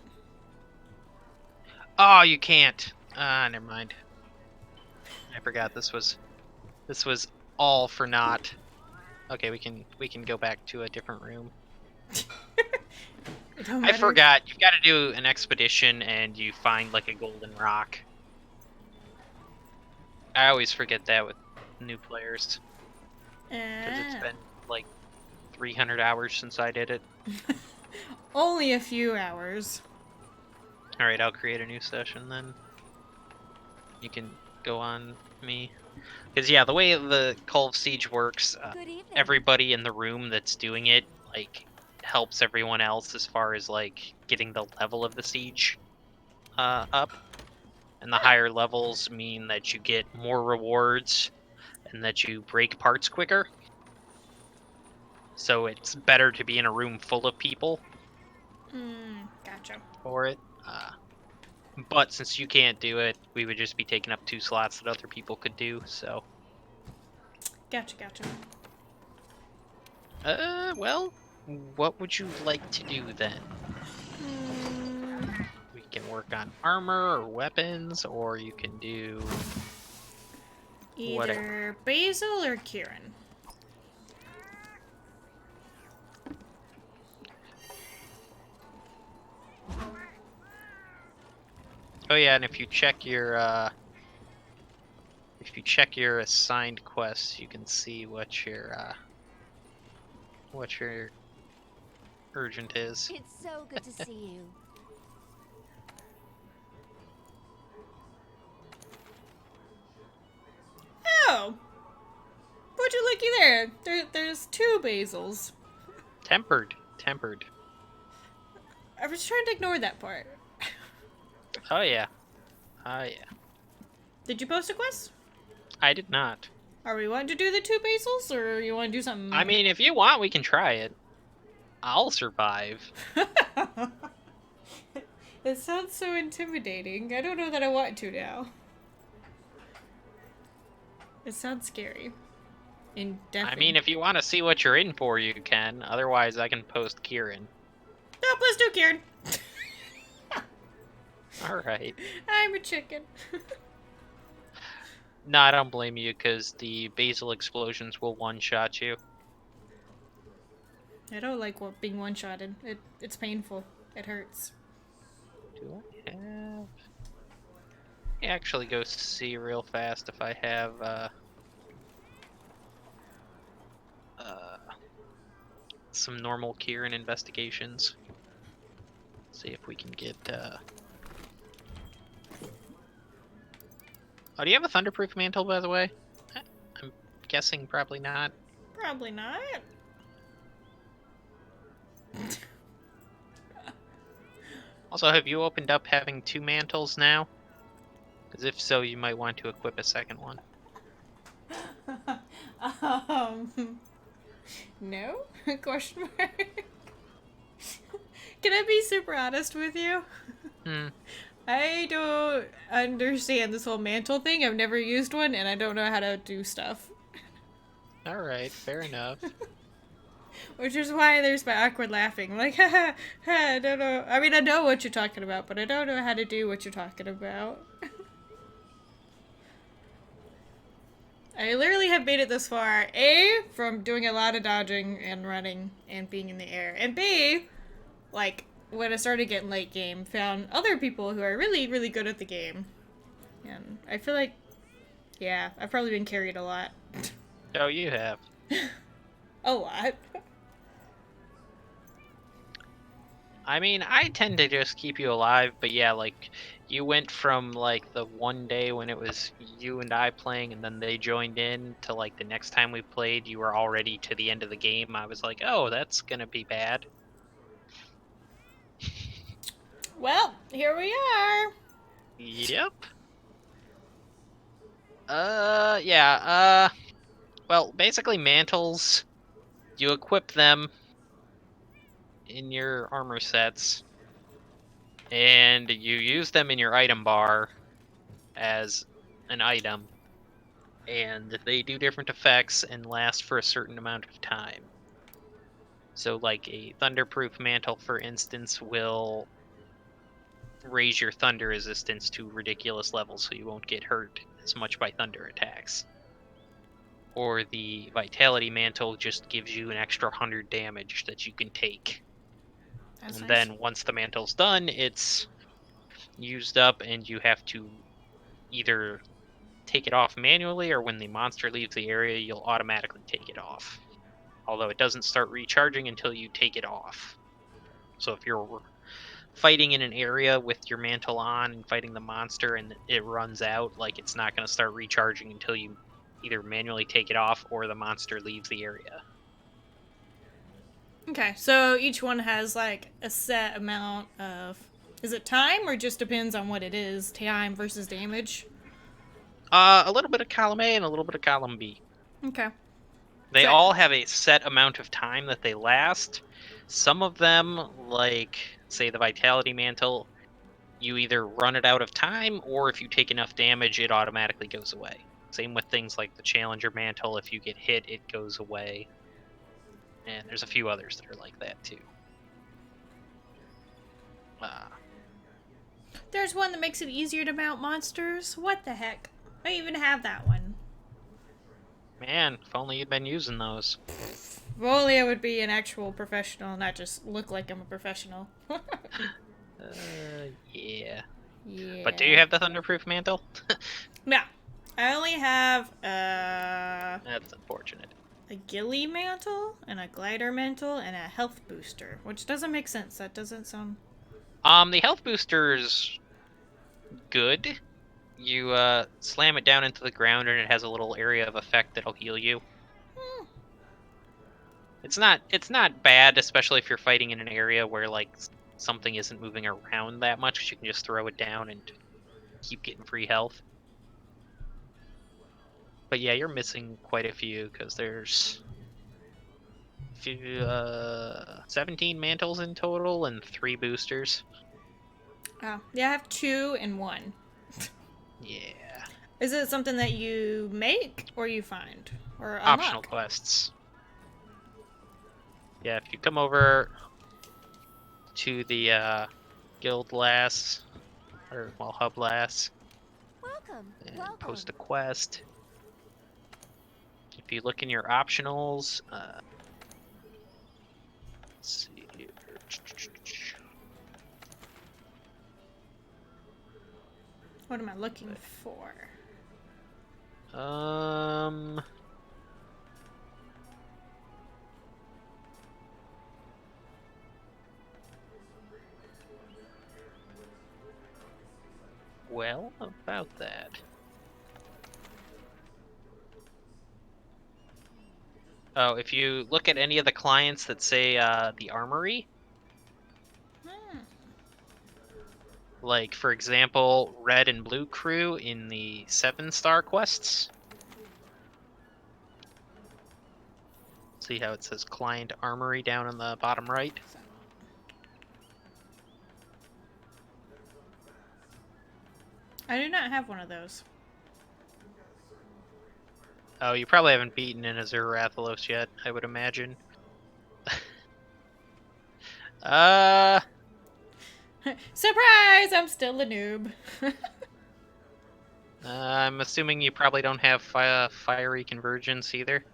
Oh, you can't. Ah, never mind. I forgot this was all for naught. Okay, we can go back to a different room. It don't I matter. forgot. You've got to do an expedition and you find like a golden rock. I always forget that with new players because it's been like 300 hours since I did it. Only a few hours. All right, I'll create a new session then. You can go on me. Because yeah, the way the Kul Siege works, Good evening. everybody in the room that's doing it like helps everyone else as far as like getting the level of the siege up. And the higher levels mean that you get more rewards and that you break parts quicker. So it's better to be in a room full of people Gotcha. for it. But since you can't do it, we would just be taking up 2 slots that other people could do, so. Gotcha. Well, what would you like to do then? We can work on armor or weapons, or you can do Either whatever. Basil or Kieran. Oh yeah, and if you check your assigned quests, you can see what your urgent is. It's so good to see you. Oh! Would you looky there? There's 2 Basils. Tempered. I was trying to ignore that part. Oh yeah. Did you post a quest? I did not. Are we wanting to do the 2 basils, or you want to do something? I mean, if you want, we can try it. I'll survive. It sounds so intimidating. I don't know that I want to now. It sounds scary. I mean, if you want to see what you're in for, you can. Otherwise, I can post Kieran. Nope, let's do Kieran. Alright. I'm a chicken. No, I don't blame you, because the basil explosions will one-shot you. I don't like being one-shotted. It's painful. It hurts. Do I have... Actually, go see real fast if I have, some normal Kieran investigations. See if we can get, Oh, do you have a Thunderproof Mantle, by the way? I'm guessing probably not. Probably not. Also, have you opened up having 2 mantles now? Because if so, you might want to equip a second one. No? Question mark? Can I be super honest with you? I don't understand this whole mantle thing. I've never used one, and I don't know how to do stuff. Alright, fair enough. Which is why there's my awkward laughing. Like, haha, I don't know. I mean, I know what you're talking about, but I don't know how to do what you're talking about. I literally have made it this far. A, from doing a lot of dodging and running and being in the air. And B, like, when I started getting late game, found other people who are really, really good at the game. And I feel like, yeah, I've probably been carried a lot. Oh, you have. A lot. I mean, I tend to just keep you alive, but yeah, like, you went from, like, the one day when it was you and I playing, and then they joined in, to, like, the next time we played, you were already to the end of the game. I was like, oh, that's gonna be bad. Well, here we are. Yep. Yeah, well, basically mantles, you equip them in your armor sets, and you use them in your item bar as an item, and they do different effects and last for a certain amount of time. So like a Thunderproof Mantle, for instance, will raise your thunder resistance to ridiculous levels so you won't get hurt as much by thunder attacks. Or the Vitality Mantle just gives you an extra 100 damage that you can take. That's And nice. then once the mantle's done, it's used up and you have to either take it off manually, or when the monster leaves the area, you'll automatically take it off. Although it doesn't start recharging until you take it off. So if you're fighting in an area with your mantle on and fighting the monster and it runs out, like, it's not going to start recharging until you either manually take it off or the monster leaves the area. Okay, so each one has like a set amount of... Is it time, or just depends on what it is? Time versus damage? A little bit of column A and a little bit of column B. Okay. They So- all have a set amount of time that they last. Some of them, like, say the Vitality Mantle, you either run it out of time, or if you take enough damage, it automatically goes away. Same with things like the Challenger Mantle. If you get hit, it goes away. And there's a few others that are like that, too. There's one that makes it easier to mount monsters. What the heck? I even have that one. Man, if only you'd been using those. If only I would be an actual professional, not just look like I'm a professional. Yeah. Yeah. But do you have the Thunderproof Mantle? No. I only have, That's unfortunate. a ghillie mantle, and a glider mantle, and a health booster. Which doesn't make sense. That doesn't sound... The health booster's good. You, slam it down into the ground and it has a little area of effect that'll heal you. It's not bad, especially if you're fighting in an area where, like, something isn't moving around that much, 'cause you can just throw it down and keep getting free health. But yeah, you're missing quite a few because there's 17 mantles in total and 3 boosters. Oh, yeah, I have 2 and 1. Yeah. Is it something that you make or you find or Optional unlock? quests. Yeah, if you come over to the guild lass, or well, hub lass, Welcome. and Welcome. post a quest. If you look in your optionals, let's see here. What am I looking for? Well, about that. Oh, if you look at any of the clients that say the armory, like for example, red and blue crew in the 7-star quests. See how it says client armory down in the bottom right? I do not have one of those. Oh, you probably haven't beaten in Azure Rathalos yet, I would imagine. Surprise! I'm still a noob. I'm assuming you probably don't have fiery convergence either.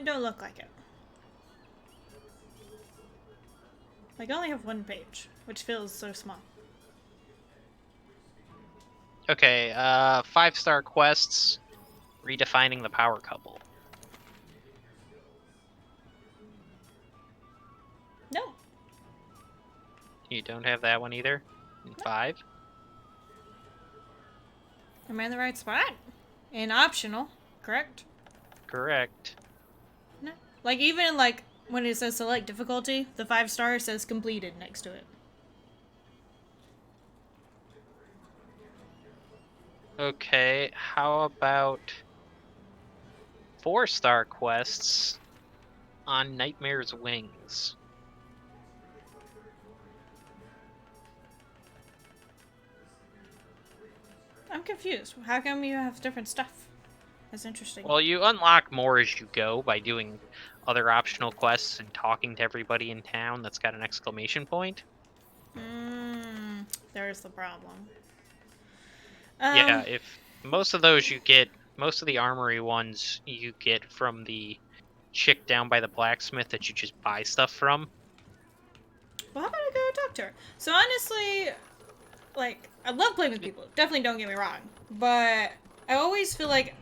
Don't look like it. Like, I only have 1 page, which feels so small. Okay, 5-star quests, redefining the power couple. No. You don't have that one either? In 5? Am I in the right spot? And optional, correct? Correct. No. Like, even, like, when it says select difficulty, the 5-star says completed next to it. Okay, how about 4-star quests on Nightmare's Wings? I'm confused. How come you have different stuff? That's interesting. Well, you unlock more as you go by doing other optional quests and talking to everybody in town that's got an exclamation point. There's the problem. Yeah, if most of those you get, most of the armory ones you get from the chick down by the blacksmith that you just buy stuff from. Well, how about I go talk to her? So honestly, like, I love playing with people. Definitely don't get me wrong. But I always feel like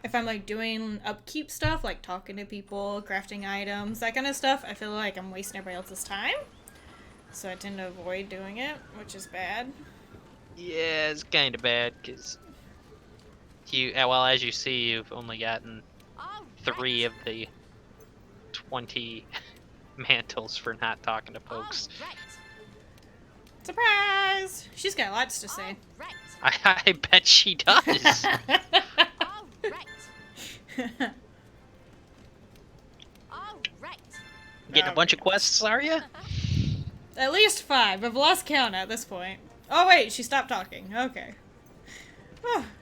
if I'm, like, doing upkeep stuff, like talking to people, crafting items, that kind of stuff, I feel like I'm wasting everybody else's time. So I tend to avoid doing it, which is bad. Yeah, it's kind of bad, because you, well, as you see, you've only gotten 3 of the 20 mantles for not talking to folks. Surprise! She's got lots to say. I bet she does. Getting a bunch of quests, are you? At least 5. I've lost count at this point. Oh wait, she stopped talking. Okay.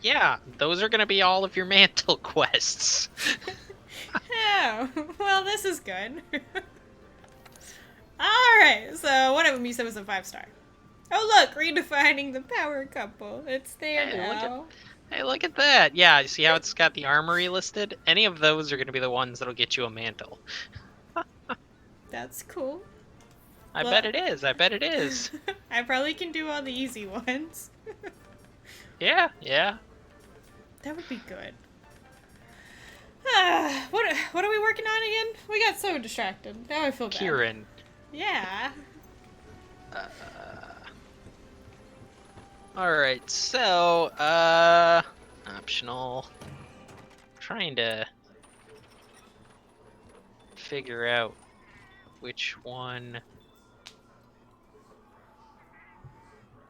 Yeah, those are gonna be all of your mantle quests. Oh, well, this is good. Alright, so one of them you said was a 5-star. Oh look, redefining the power couple. It's there Hey, now. Hey, look at that. Yeah, you see how it's got the armory listed? Any of those are gonna be the ones that'll get you a mantle. That's cool. I bet it is. I bet it is. I probably can do all the easy ones. Yeah, yeah. That would be good. What are we working on again? We got so distracted. Now I feel bad. Kieran. Yeah. Alright, so, optional. Trying to figure out which one.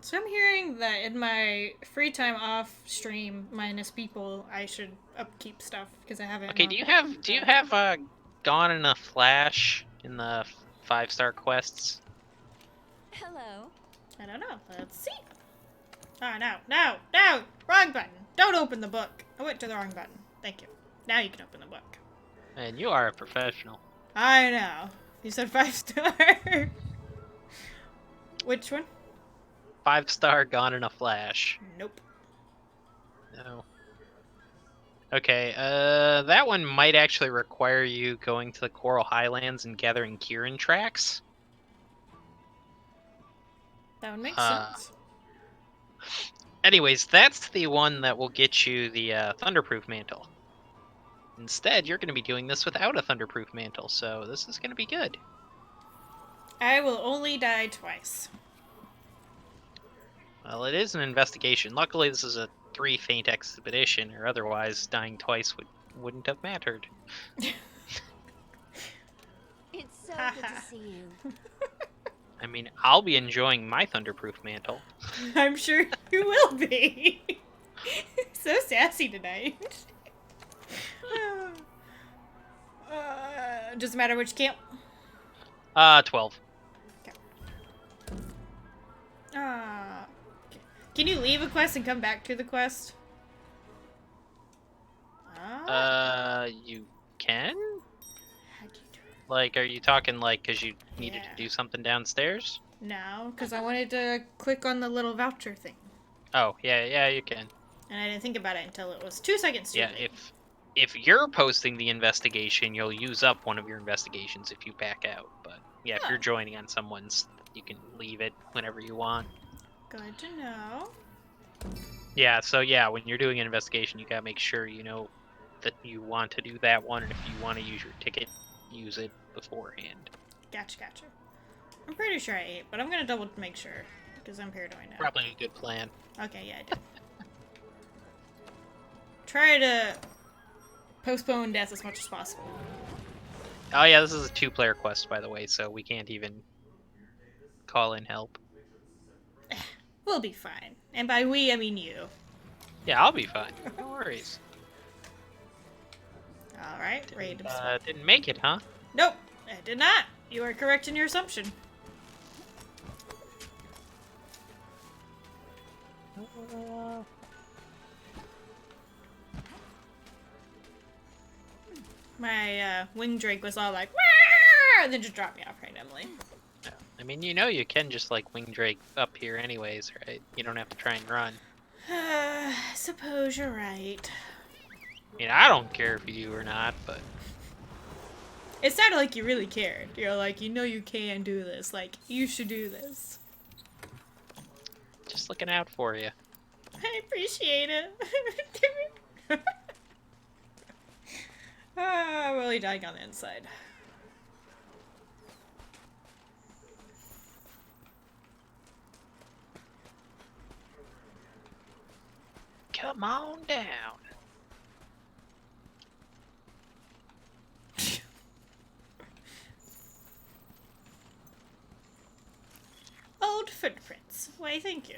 So I'm hearing that in my free time off stream minus people, I should upkeep stuff because I haven't. Okay, do you have Gone in a Flash in the 5-star quests? Hello. I don't know. Let's see. Oh, no! Wrong button. Don't open the book. I went to the wrong button. Thank you. Now you can open the book. Man, you are a professional. I know. You said 5-star. Which one? 5-star Gone in a Flash. Nope. No. Okay, that one might actually require you going to the Coral Highlands and gathering Kieran tracks. That would make Uh, sense. Anyways, that's the one that will get you the Thunderproof Mantle. Instead, you're going to be doing this without a Thunderproof Mantle, so this is going to be good. I will only die twice. Well, it is an investigation. Luckily, this is a 3 feint expedition, or otherwise dying twice wouldn't have mattered. It's so good to see you. I mean, I'll be enjoying my Thunderproof Mantle. I'm sure you will be. So sassy tonight. Doesn't matter which camp. 12. Can you leave a quest and come back to the quest? You can? How'd you do it? Like, are you talking like because you needed Yeah. to do something downstairs? No, because I wanted to click on the little voucher thing. Oh, yeah, you can. And I didn't think about it until it was 2 seconds too Yeah, late. if you're posting the investigation, you'll use up one of your investigations if you back out. But yeah, if you're Oh. joining on someone's, you can leave it whenever you want. Good to know. Yeah, so yeah, when you're doing an investigation, you gotta make sure you know that you want to do that one, and if you want to use your ticket, use it beforehand. Gotcha. I'm pretty sure I ate, but I'm gonna double make sure because I'm paranoid now. Probably a good plan. Okay, yeah, I did. Try to postpone death as much as possible. Oh yeah, this is a 2-player quest, by the way, so we can't even call in help. We'll be fine. And by we, I mean you. Yeah, I'll be fine. No worries. Alright, ready to Didn't make it, huh? Nope, I did not. You are correct in your assumption. My wing drake was all like, "Wah!" and then just dropped me off randomly. Yeah. I mean, you know you can just like wing drake up here anyways, right? You don't have to try and run. Suppose you're right. I mean, I don't care if you do or not, but It sounded like you really cared. You're like, you know you can do this. Like, you should do this. just looking out for you. I appreciate it. I'm really dying on the inside. Come on down. Old footprints. Why, thank you.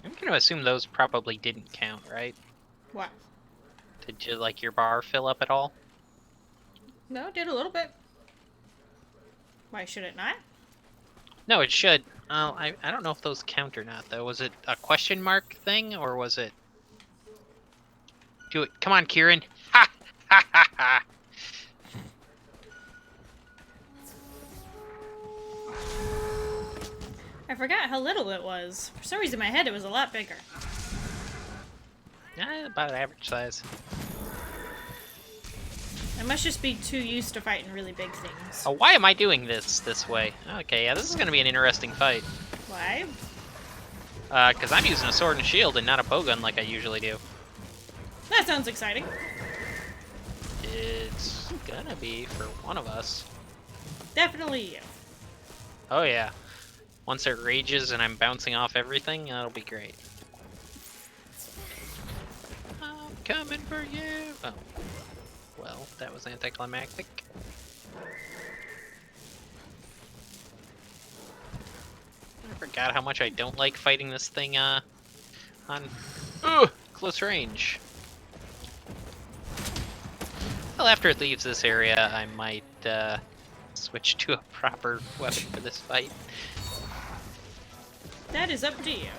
I'm gonna assume those probably didn't count, right? What? Did you like your bar fill up at all? No, did a little bit. Why should it not? No, it should. I don't know if those count or not, though. Was it a question mark thing, or was it... Do it. Come on, Kieran. Ha! Ha ha ha! I forgot how little it was. For some reason in my head it was a lot bigger. About average size. I must just be too used to fighting really big things. Oh, why am I doing this way? Okay, yeah, this is gonna be an interesting fight. Why? Because I'm using a sword and shield and not a bowgun like I usually do. That sounds exciting. It's gonna be for one of us. Definitely you. Oh yeah. Once it rages and I'm bouncing off everything, that'll be great. I'm coming for you! Oh. Well, that was anticlimactic. I forgot how much I don't like fighting this thing on close range. Well, after it leaves this area, I might switch to a proper weapon for this fight. That is up to you.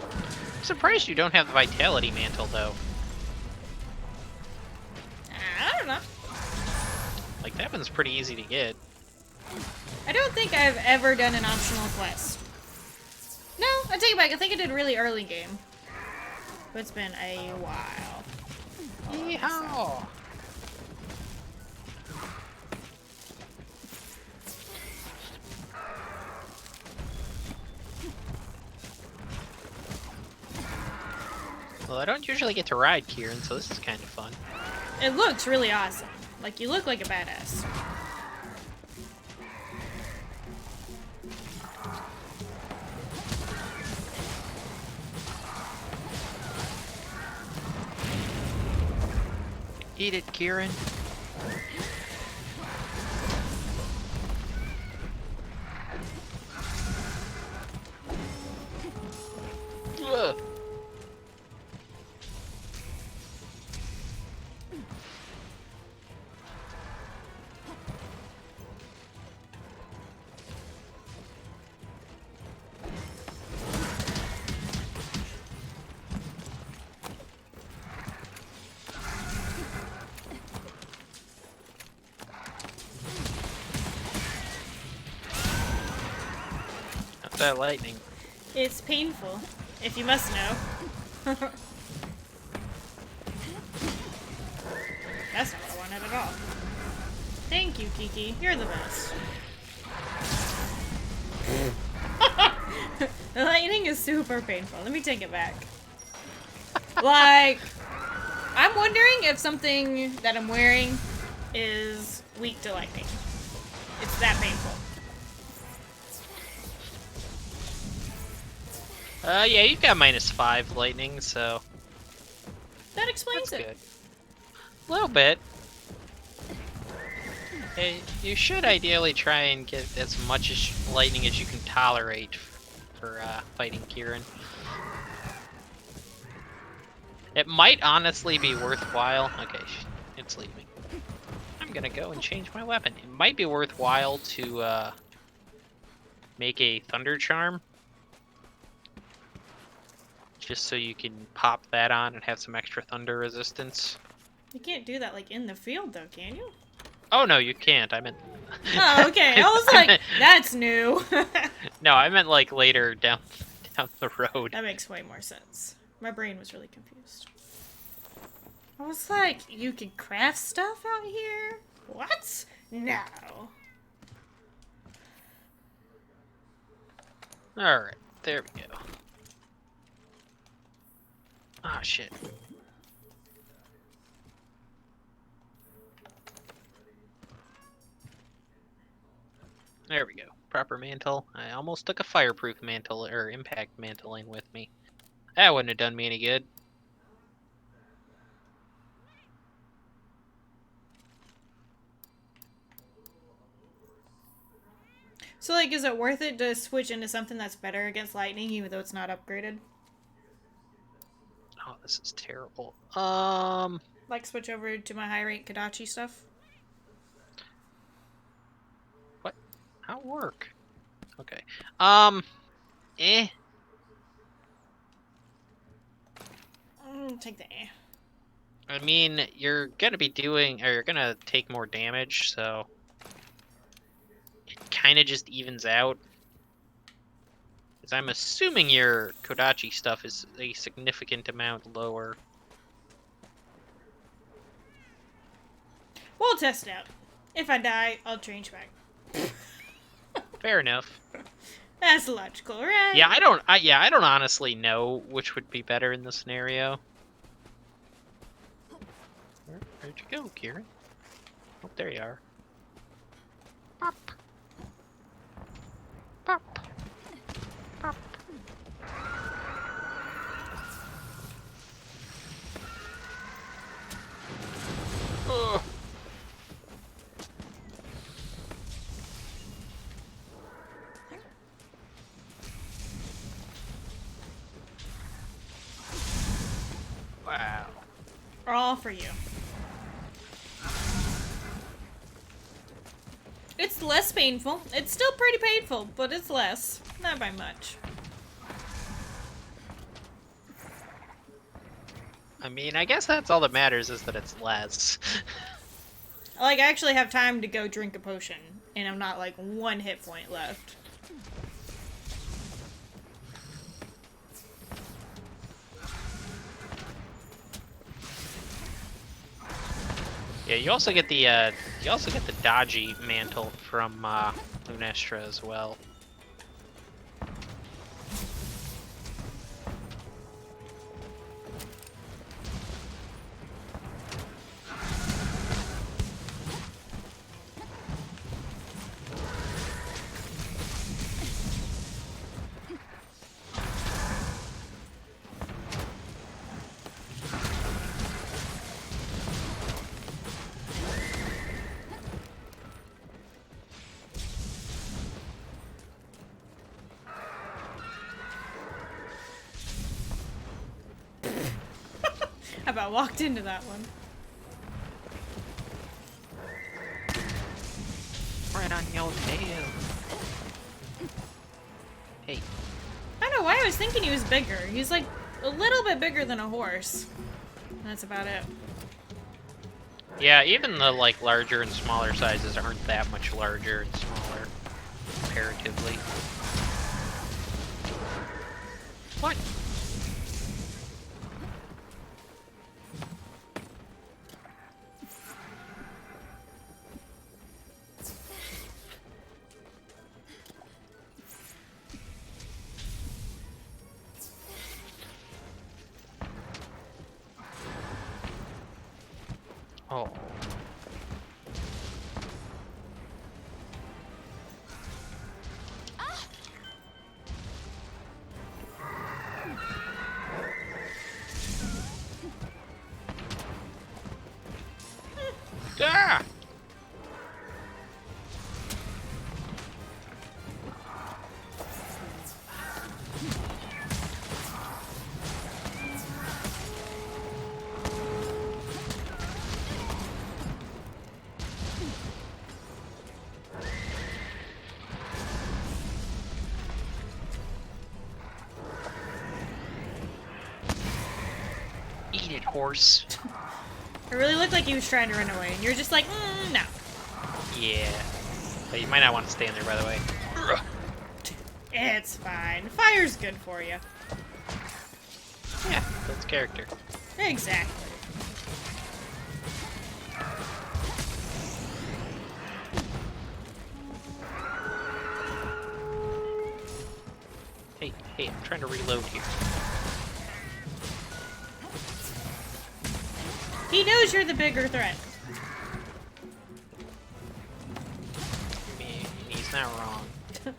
I'm surprised you don't have the Vitality Mantle, though. I don't know. Like, that one's pretty easy to get. I don't think I've ever done an optional quest. No, I take it back. I think I did really early game. But it's been a while. Yeehaw! Well, I don't usually get to ride Kieran, so this is kind of fun. It looks really awesome. Like, you look like a badass. Eat it, Kieran. Ugh. How's that lightning? It's painful, if you must know. That's not what I wanted at all. Thank you, Kiki. You're the best. The lightning is super painful. Let me take it back. Like, I'm wondering if something that I'm wearing is weak to lightning. It's that painful. Yeah, you've got -5 lightning, so That explains that's it. good. A little bit. Hey, you should ideally try and get as much lightning as you can tolerate for fighting Kieran. It might honestly be worthwhile. Okay, it's leaving. I'm gonna go and change my weapon. It might be worthwhile to make a Thunder Charm. Just so you can pop that on and have some extra thunder resistance. You can't do that, like, in the field, though, can you? Oh, no, you can't. I meant... Oh, okay. I was like, that's new. No, I meant, like, later down the road. That makes way more sense. My brain was really confused. I was like, you can craft stuff out here? What? No. Alright, there we go. Ah, shit. There we go. Proper mantle. I almost took a fireproof mantle, or impact mantle in with me. That wouldn't have done me any good. So, like, is it worth it to switch into something that's better against lightning, even though it's not upgraded? Oh, this is terrible. Like, switch over to my high rank Kodachi stuff? What? How'd it work? Okay. Eh. Take the eh. I mean, you're gonna be doing, or you're gonna take more damage, so it kind of just evens out. Because I'm assuming your Kodachi stuff is a significant amount lower. We'll test it out. If I die, I'll change back. Fair enough. That's logical, right? Yeah, I don't honestly know which would be better in this scenario. Where'd you go, Kieran? Oh, there you are. Pop. Pop. Pop. Ugh. All for you. It's less painful. It's still pretty painful, but it's less. Not by much. I mean, I guess that's all that matters is that it's less. Like, I actually have time to go drink a potion, and I'm not like 1 hit point left. Yeah, you also get the dodgy mantle from Lunestra as well. I about walked into that one. Right on your tail. Hey. I don't know why I was thinking he was bigger. He's like a little bit bigger than a horse. That's about it. Yeah, even the like larger and smaller sizes aren't that much larger and smaller comparatively. What? Oh. Ah! Eat it, horse. It really looked like he was trying to run away, and you're just like, no. Yeah. But you might not want to stand there, by the way. It's fine. Fire's good for you. Yeah, that's character. Exactly. Hey, I'm trying to reload here. He knows you're the bigger threat. I mean, he's not wrong. Oh,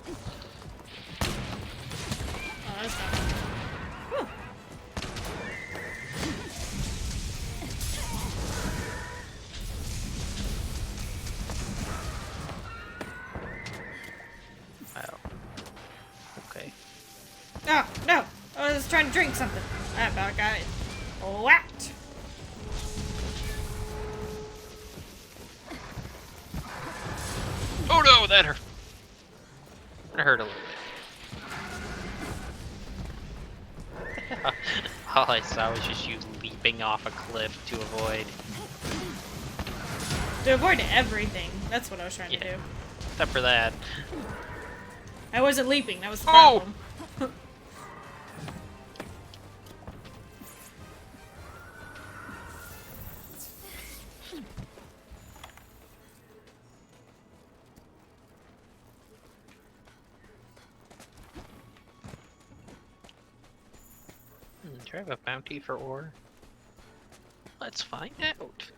that's not. Whew. Wow. Okay. Oh, no. I was trying to drink something. I about got it whacked. Oh no, that hurt. That hurt a little bit. All I saw was just you leaping off a cliff to avoid. To avoid everything. That's what I was trying to Yeah. do. Except for that. I wasn't leaping. That was the Oh! problem. Do I have a bounty for ore? Let's find out.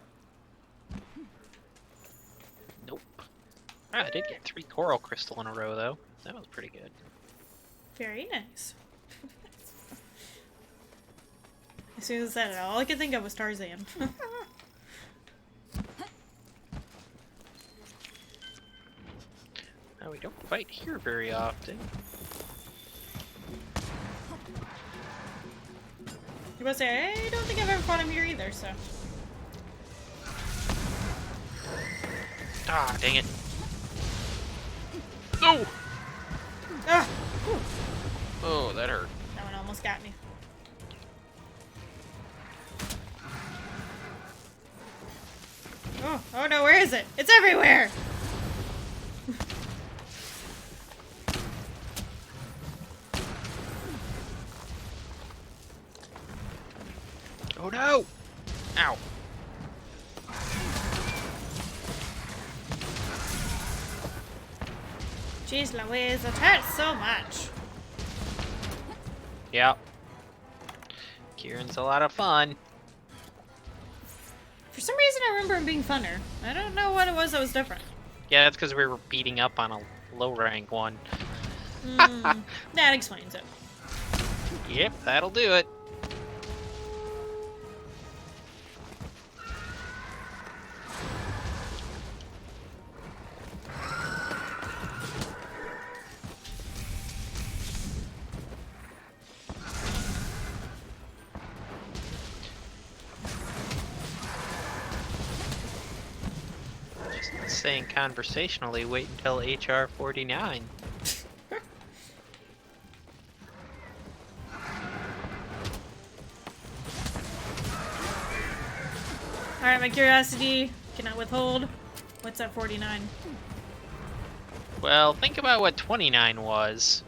Nope. Ah, I did get 3 coral crystal in a row, though. That was pretty good. Very nice. As soon as I said it, all I could think of was Tarzan. Now, we don't fight here very often. You must say, I don't think I've ever fought him here either, so. Ah, dang it. No! Ah! Oh, that hurt. That one almost got me. Oh no, where is it? It's everywhere! Oh no! Ow. Jeez Louise, it hurts so much. Yep. Kieran's a lot of fun. For some reason I remember him being funner. I don't know what it was that was different. Yeah, that's because we were beating up on a low rank one. That explains it. Yep, that'll do it. Just saying conversationally, wait until HR 49. Alright, my curiosity cannot withhold. What's that 49? Well, think about what 29 was.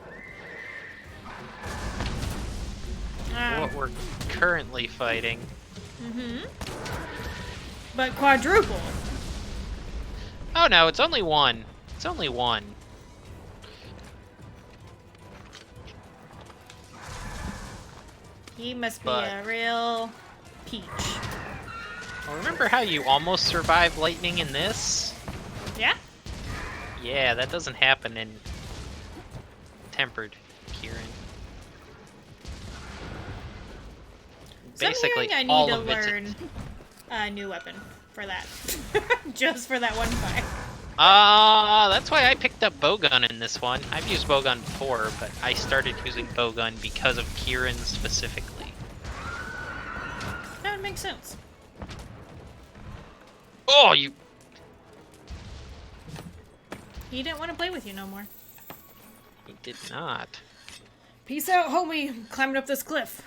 What we're currently fighting. But quadruple. Oh no, it's only one. It's only one. He must be But- a real peach. Well, remember how you almost survived lightning in this? Yeah? Yeah, that doesn't happen in Tempered, Kieran. So I'm Basically, hearing I all need to of it's learn a new weapon for that. Just for that one fight. that's why I picked up bowgun in this one. I've used bowgun before, but I started using bowgun because of Kieran specifically. That would make sense. Oh, you... He didn't want to play with you no more. He did not. Peace out, homie. Climbing up this cliff.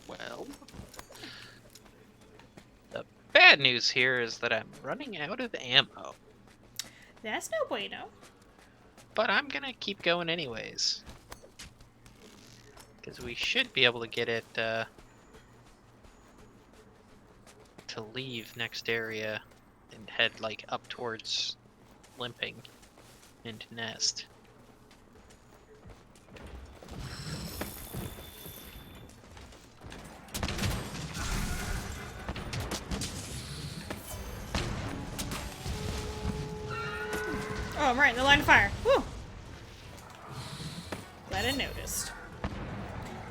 Well... The bad news here is that I'm running out of ammo. That's no bueno. But I'm gonna keep going anyways. Because we should be able to get it, to leave next area and head, like, up towards Limping into Nest. Oh, I'm right in the line of fire. Whew. Glad I noticed.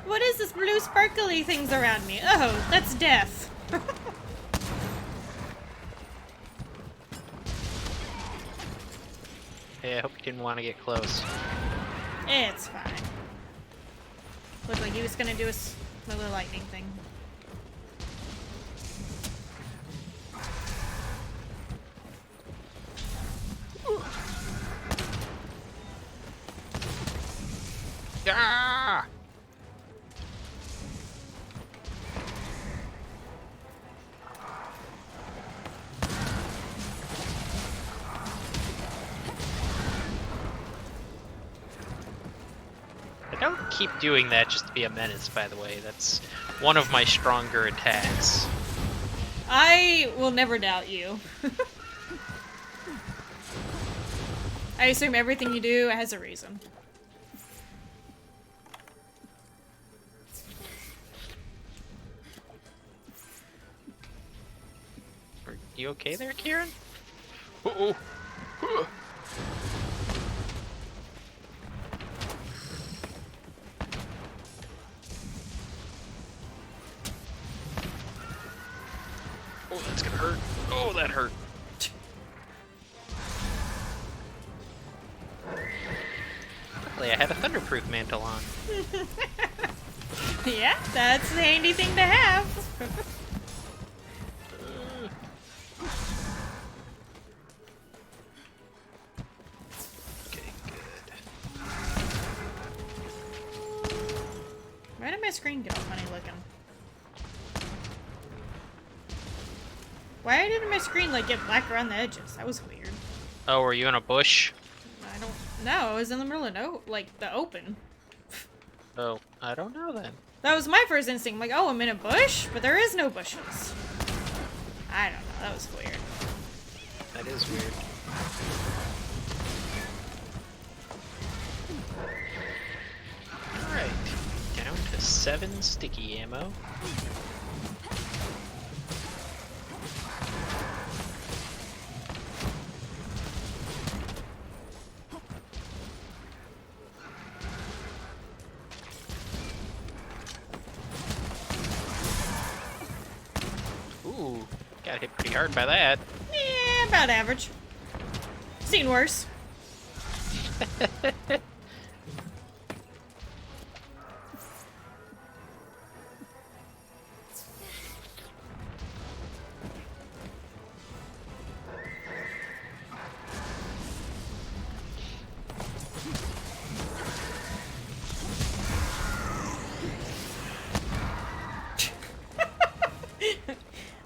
What is this blue sparkly things around me? Oh, that's death. Hey, I hope you didn't want to get close. It's fine. Looked like he was gonna do a little lightning thing. Ah! I don't keep doing that just to be a menace, by the way. That's one of my stronger attacks. I will never doubt you. I assume everything you do has a reason. Are you okay there, Kieran? Uh-oh. Oh, that's gonna hurt. Oh, that hurt. Luckily, I had a thunderproof mantle on. Yeah, that's a handy thing to have. Okay, good. Why did my screen get all funny looking? Why did my screen like get black around the edges? That was weird. Oh, were you in a bush? I don't know. I was in the middle of the open. Oh, I don't know then. That was my first instinct. I'm like, oh, I'm in a bush, but there is no bushes. I don't know. That was weird. That is weird. Alright, down to 7 sticky ammo. Ooh, got hit pretty hard by that. Yeah, about average. Seen worse.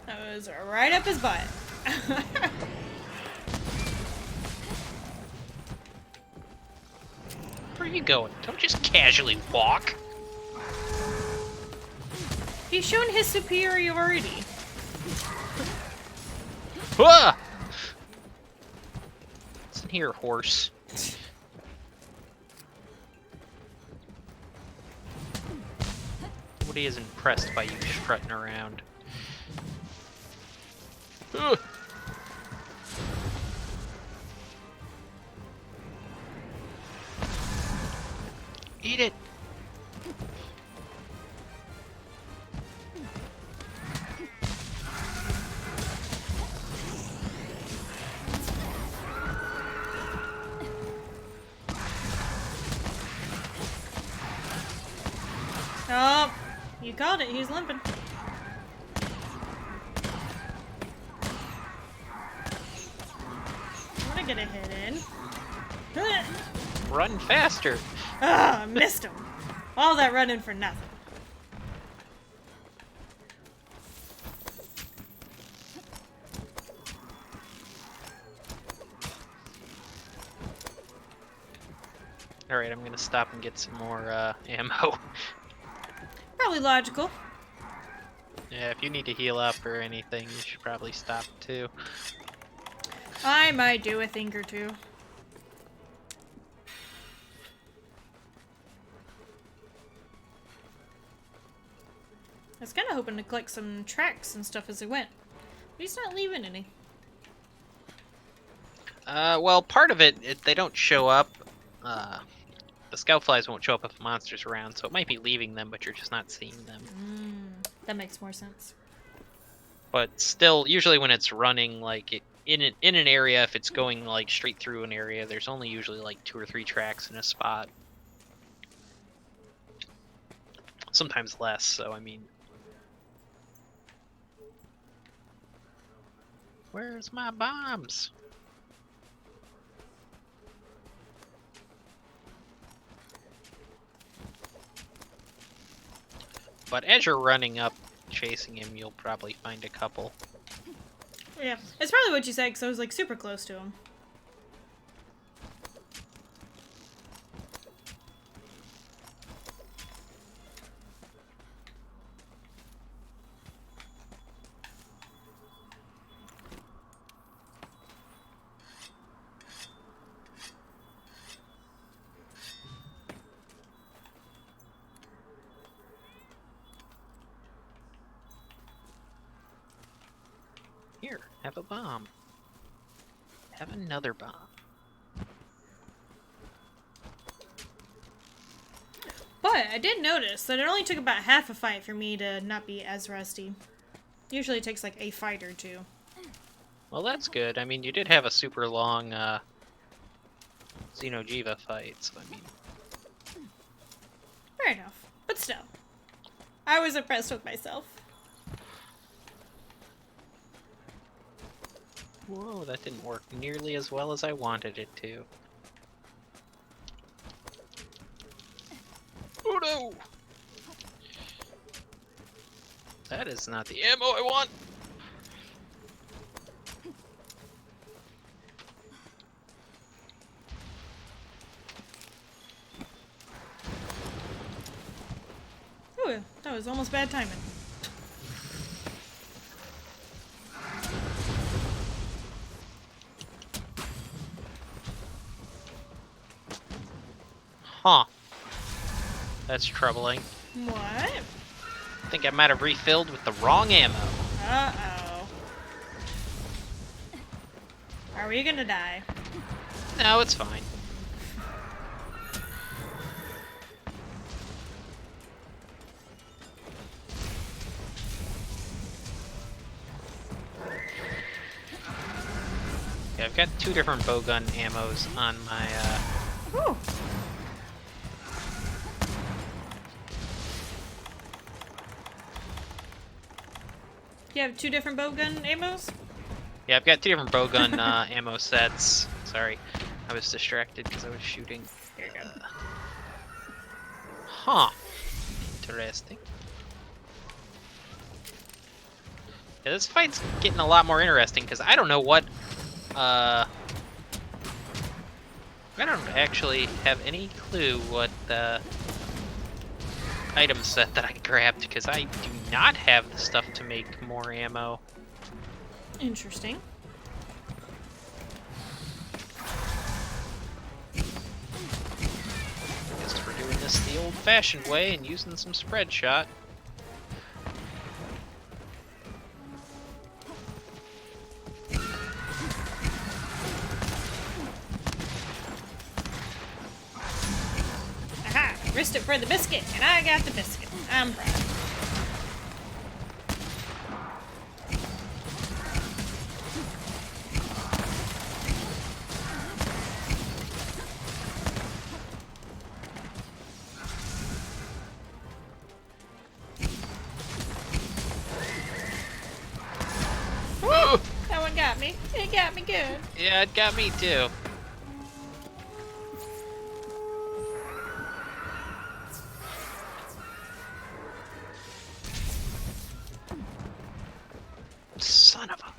That was right up his butt. Where are you going? Don't just casually walk. He's shown his superiority. Ah! Listen here, horse. Nobody is impressed by you strutting around. Ugh. Eat it. Oh, you called it. He's limping. I want to get a hit in. Run faster. Ah, missed him. All that running for nothing. Alright, I'm gonna stop and get some more ammo. Probably logical. Yeah, if you need to heal up or anything, you should probably stop too. I might do a thing or two. I was kind of hoping to collect some tracks and stuff as I went. But he's not leaving any. Well, part of it, they don't show up. The scout flies won't show up if a monster's around, so it might be leaving them, but you're just not seeing them. That makes more sense. But still, usually when it's running, like, in an area, if it's going, like, straight through an area, there's only usually, like, 2 or 3 tracks in a spot. Sometimes less, so, I mean... Where's my bombs? But as you're running up, chasing him, you'll probably find a couple. Yeah, it's probably what you said, because I was like super close to him. Here, have a bomb. Have another bomb. But I did notice that it only took about half a fight for me to not be as rusty. Usually it takes like a fight or two. Well, that's good. I mean, you did have a super long Xeno'jiiva fight, so I mean... Fair enough. But still. I was impressed with myself. Whoa, that didn't work nearly as well as I wanted it to. Oh no! That is not the ammo I want! Ooh, that was almost bad timing. Huh. That's troubling. What? I think I might have refilled with the wrong ammo. Uh-oh. Are we gonna die? No, it's fine. Yeah, I've got 2 different bowgun ammos on my, Whew. You have 2 different bowgun ammos? Yeah, I've got 2 different bowgun ammo sets. Sorry, I was distracted because I was shooting. Here you go. Huh. Interesting. Yeah, this fight's getting a lot more interesting because I don't know what. I don't actually have any clue what item set that I grabbed because I do not have the stuff to make more ammo. Interesting. Guess we're doing this the old-fashioned way and using some spread shot. Aha! Risked it for the biscuit, and I got the biscuit. I'm proud. Woo! That one got me. It got me good. Yeah, it got me too. Son of a...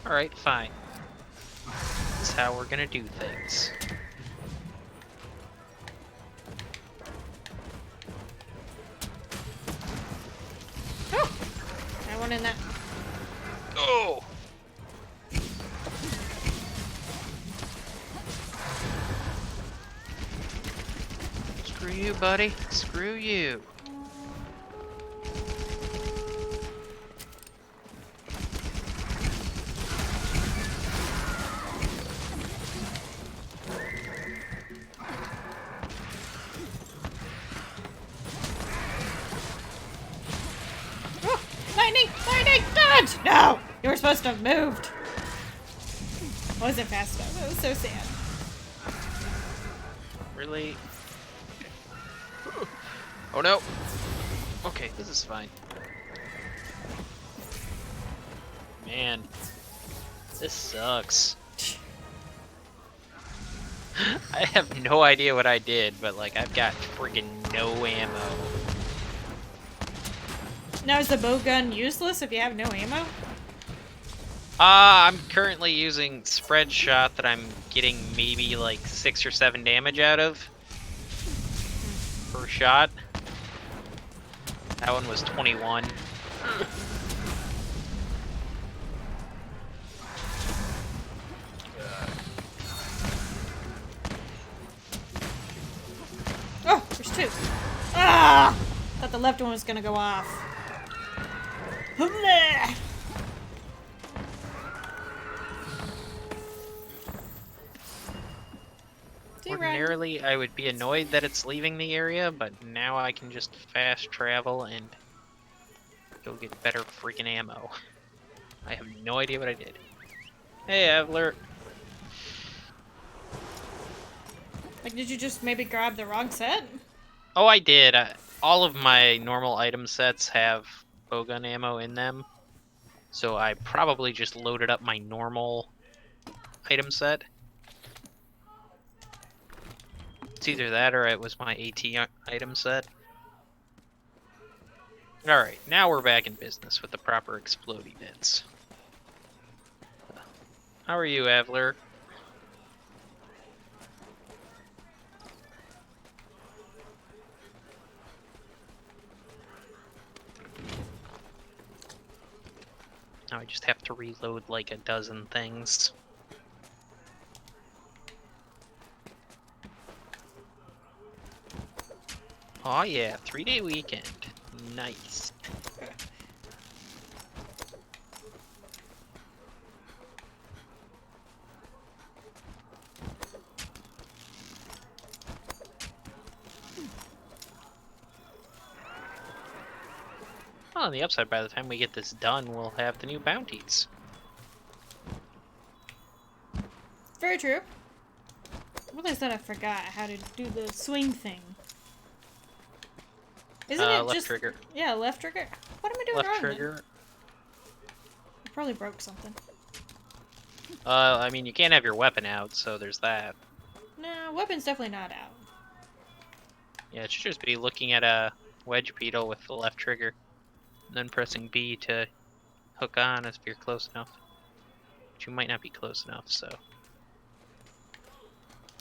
Alright, fine. That's how we're gonna do things. Oh! That one in that. Oh! Screw you, buddy. Screw you. Oh! Lightning! Lightning! Dodge! No! You were supposed to have moved. Wasn't fast enough. That was so sad. Really? Oh no! Okay, this is fine. Man, this sucks. I have no idea what I did, but like I've got friggin' no ammo. Now, is the bowgun useless if you have no ammo? I'm currently using spread shot that I'm getting maybe like 6 or 7 damage out of per shot. That one was 21. Oh, there's 2. Ah! Thought the left one was gonna go off. Bleh. See, Ryan? Ordinarily, I would be annoyed that it's leaving the area, but now I can just fast travel and go get better freaking ammo. I have no idea what I did. Hey, Avler. Like, did you just maybe grab the wrong set? Oh, I did. all of my normal item sets have bowgun ammo in them, so I probably just loaded up my normal item set. It's either that or it was my AT item set. Alright, now we're back in business with the proper explodey bits. How are you, Avler? Now I just have to reload like a dozen things. Oh yeah, 3-day weekend. Nice. Well, on the upside, by the time we get this done, we'll have the new bounties. Very true. I realized that I forgot how to do the swing thing. Isn't it Left just trigger. Yeah, left trigger. What am I doing Left wrong? trigger. Then? I probably broke something. I mean, you can't have your weapon out, so there's that. No, weapon's definitely not out. Yeah, it should just be looking at a wedge beetle with the left trigger, and then pressing B to hook on if you're close enough. But you might not be close enough, so.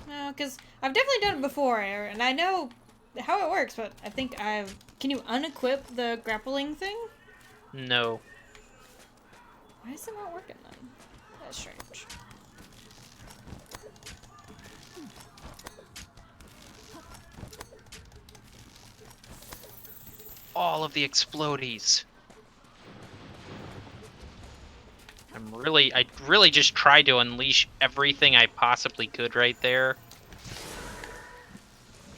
No, because I've definitely done it before, and I know how it works, but I think I've... Can you unequip the grappling thing? No. Why is it not working then? That's strange. All of the explodies. I really just tried to unleash everything I possibly could right there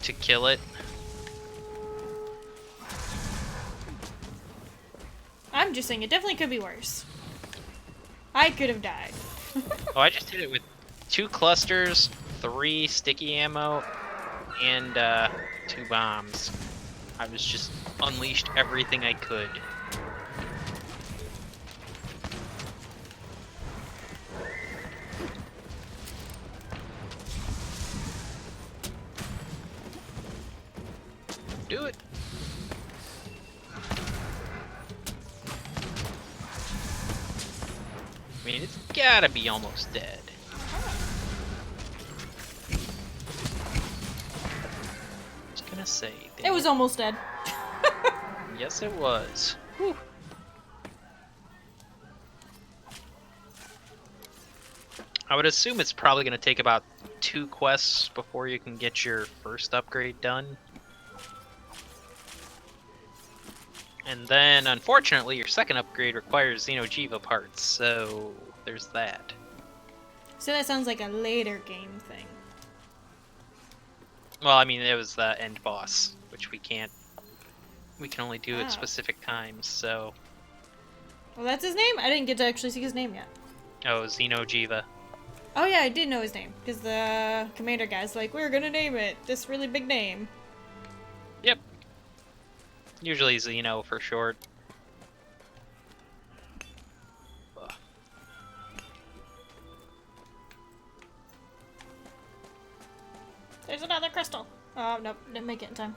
to kill it. I'm just saying, it definitely could be worse. I could have died. Oh, I just did it with 2 clusters, 3 sticky ammo, and 2 bombs. I was just unleashed everything I could. Do it. I mean, it's gotta be almost dead. I was gonna say. It was almost dead. Yes, it was. Whew. I would assume it's probably gonna take about 2 quests before you can get your first upgrade done. And then, unfortunately, your second upgrade requires Xeno'jiiva parts, so there's that. So that sounds like a later game thing. Well, I mean, it was the end boss, which we can only do Oh. at specific times, so... Well, that's his name? I didn't get to actually see his name yet. Oh, Xeno'jiiva. Oh yeah, I did know his name, because the commander guy's like, we're gonna name it this really big name. Yep. Usually Xeno for short. Ugh. There's another crystal. Oh, nope, didn't make it in time.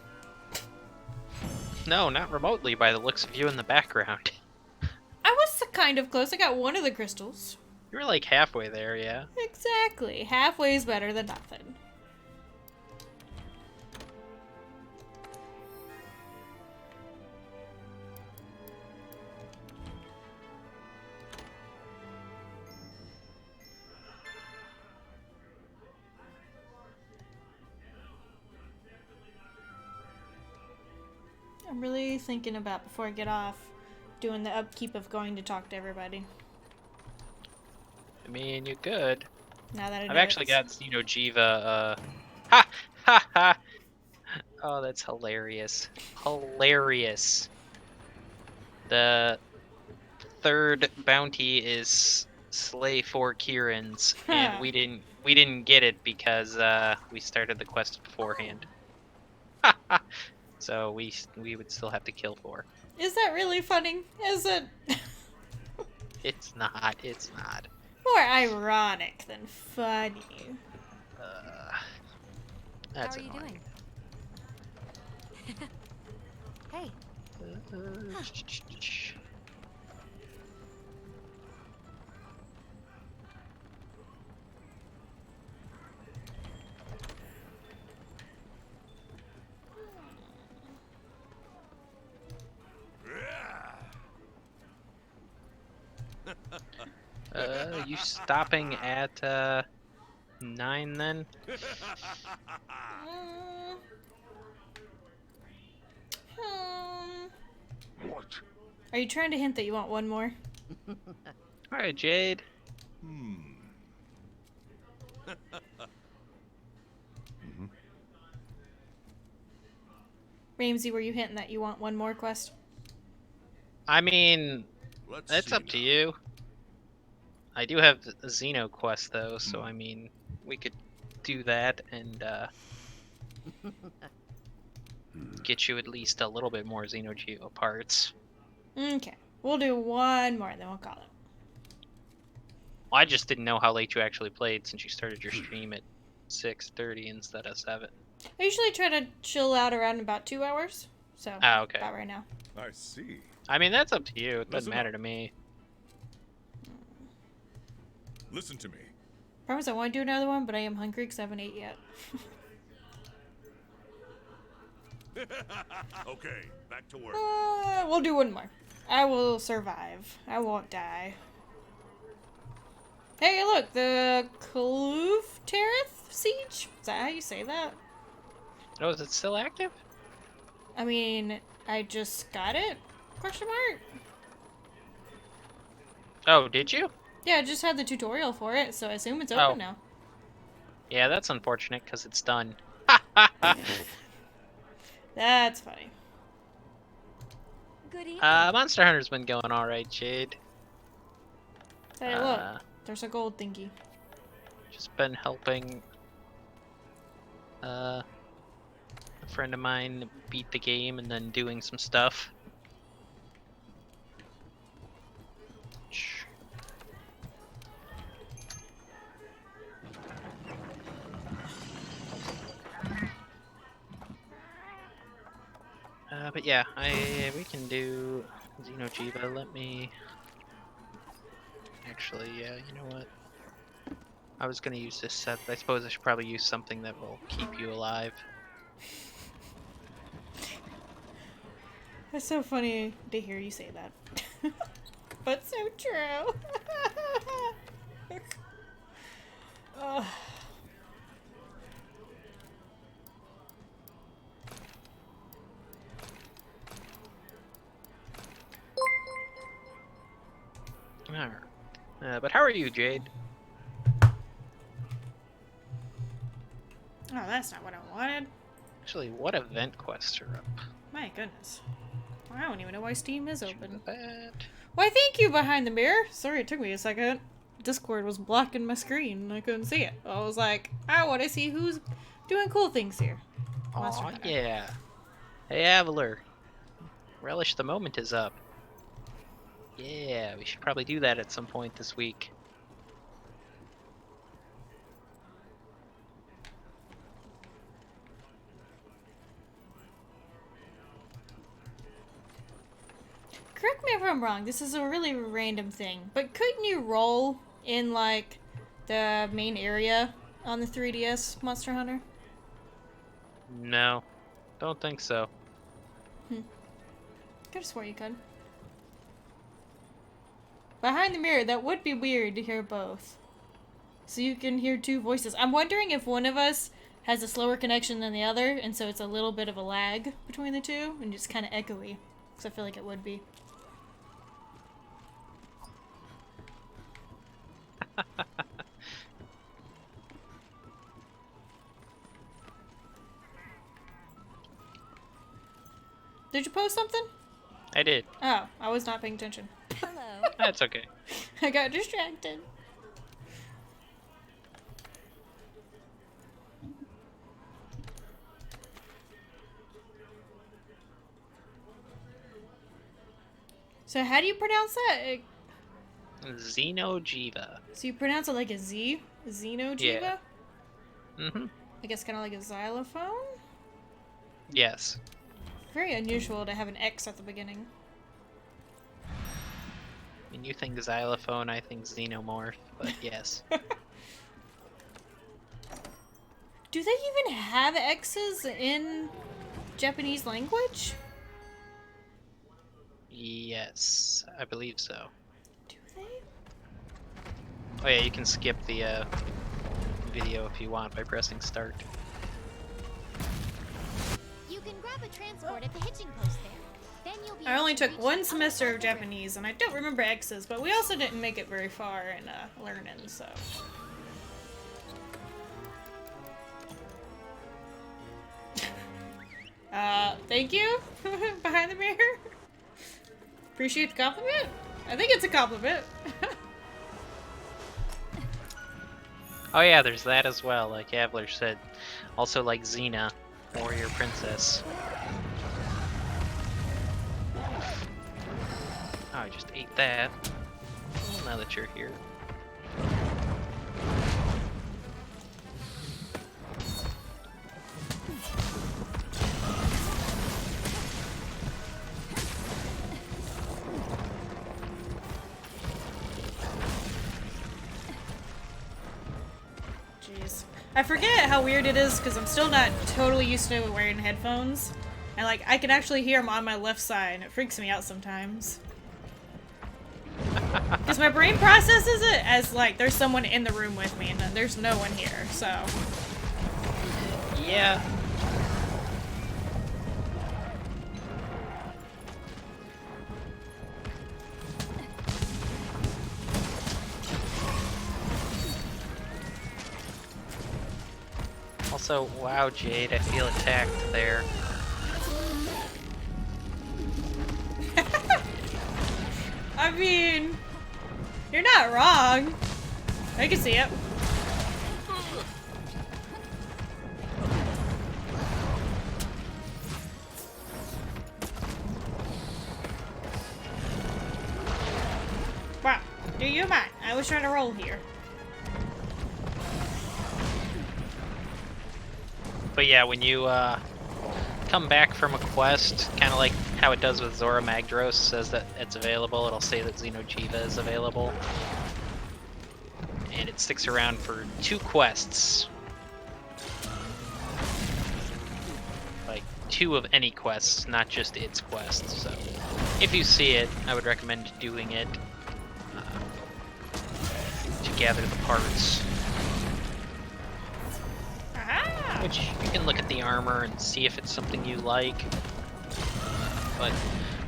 No, not remotely by the looks of you in the background. I was kind of close. I got one of the crystals. You were like halfway there, yeah. Exactly. Halfway is better than nothing. I'm really thinking about, before I get off, doing the upkeep of going to talk to everybody. I mean, you could. Now that I know I've actually it's- got Xeno'jiiva, ha! Ha ha! Oh, that's hilarious. Hilarious. The third bounty is slay 4 Kirins, and we didn't get it because we started the quest beforehand. Ha ha! So we would still have to kill 4. Is that really funny? Is it It's not. It's not. more ironic than funny? That's How are you annoying. doing? Hey, You stopping at 9 then? Mm. Hmm. What? Are you trying to hint that you want one more? Alright, Jade. Ramsey, were you hinting that you want one more quest? I mean, Let's that's see up to now. you. I do have a Xeno quest though, so I mean, we could do that and get you at least a little bit more Xenogeo parts. Okay. We'll do one more, then we'll call it. Well, I just didn't know how late you actually played since you started your stream at 6:30 instead of 7. I usually try to chill out around about 2 hours. So, Ah, okay. about right now. I see. I mean, that's up to you. It doesn't Listen matter up. to me. Listen to me. Promise I want to do another one, but I am hungry because I haven't ate yet. Okay, back to work. We'll do one more. I will survive. I won't die. Hey, look, the Kluvterith Siege? Is that how you say that? Oh, is it still active? I mean, I just got it? Question mark? Oh, did you? Yeah, I just had the tutorial for it, so I assume it's Oh. open now. Yeah, that's unfortunate because it's done. That's funny. good evening. Monster Hunter's been going alright, Jade. Hey, look, there's a gold thingy. Just been helping a friend of mine beat the game and then doing some stuff. Shh. But yeah, we can do Xenojiva. Let me actually, yeah, you know what? I was gonna use this set, but I suppose I should probably use something that will keep you alive. That's so funny to hear you say that. But so true. Ugh. Alright. But how are you, Jade? Oh, that's not what I wanted. Actually, what event quests are up? My goodness. I don't even know why Steam is open. That. Why, thank you, Behind the Mirror. Sorry, it took me a second. Discord was blocking my screen and I couldn't see it. I was like, I want to see who's doing cool things here. Monster Aw, Hunter. yeah. Hey, Aveler. Relish the Moment is up. Yeah, we should probably do that at some point this week. Correct me if I'm wrong, this is a really random thing, but couldn't you roll in, like, the main area on the 3DS Monster Hunter? No, don't think so. Could've swore you could. Behind the Mirror, that would be weird to hear both. So you can hear two voices. I'm wondering if one of us has a slower connection than the other, and so it's a little bit of a lag between the two, and just kind of echoey. Because I feel like it would be. Did you post something? I did. Oh, I was not paying attention. Hello. That's okay. I got distracted. So how do you pronounce that? Xeno'jiiva. So you pronounce it like a Z? Xeno'jiiva? Yeah. Mm-hmm. I guess kind of like a xylophone? Yes. Very unusual to have an X at the beginning. When you think xylophone, I think xenomorph, but yes. Do they even have X's in Japanese language? Yes, I believe so. Do they? Oh yeah, you can skip the video if you want by pressing start. You can grab a transport at the hitching post there. Then you'll be I able only to took reach one the semester other of side the river. Japanese, and I don't remember X's, but we also didn't make it very far in learning, so. Thank you? Behind the mirror? Appreciate the compliment? I think it's a compliment. Oh yeah, there's that as well, like Avler said. Also like Xena, warrior princess. Oh, I just ate that. Well, now that you're here. Jeez. I forget how weird it is because I'm still not totally used to wearing headphones. And like, I can actually hear them on my left side and it freaks me out sometimes. Because my brain processes it as like, there's someone in the room with me and there's no one here, so. Yeah. Also, wow, Jade, I feel attacked there. I mean, you're not wrong. I can see it. Wow, do you mind? I was trying to roll here. But yeah, when you come back from a quest, kind of like how it does with Zora Magdaros, says that it's available, it'll say that Xeno'jiiva is available. And it sticks around for 2 quests. Like, 2 of any quests, not just its quests. So, if you see it, I would recommend doing it to gather the parts. Aha! Which, you can look at the armor and see if it's something you like. But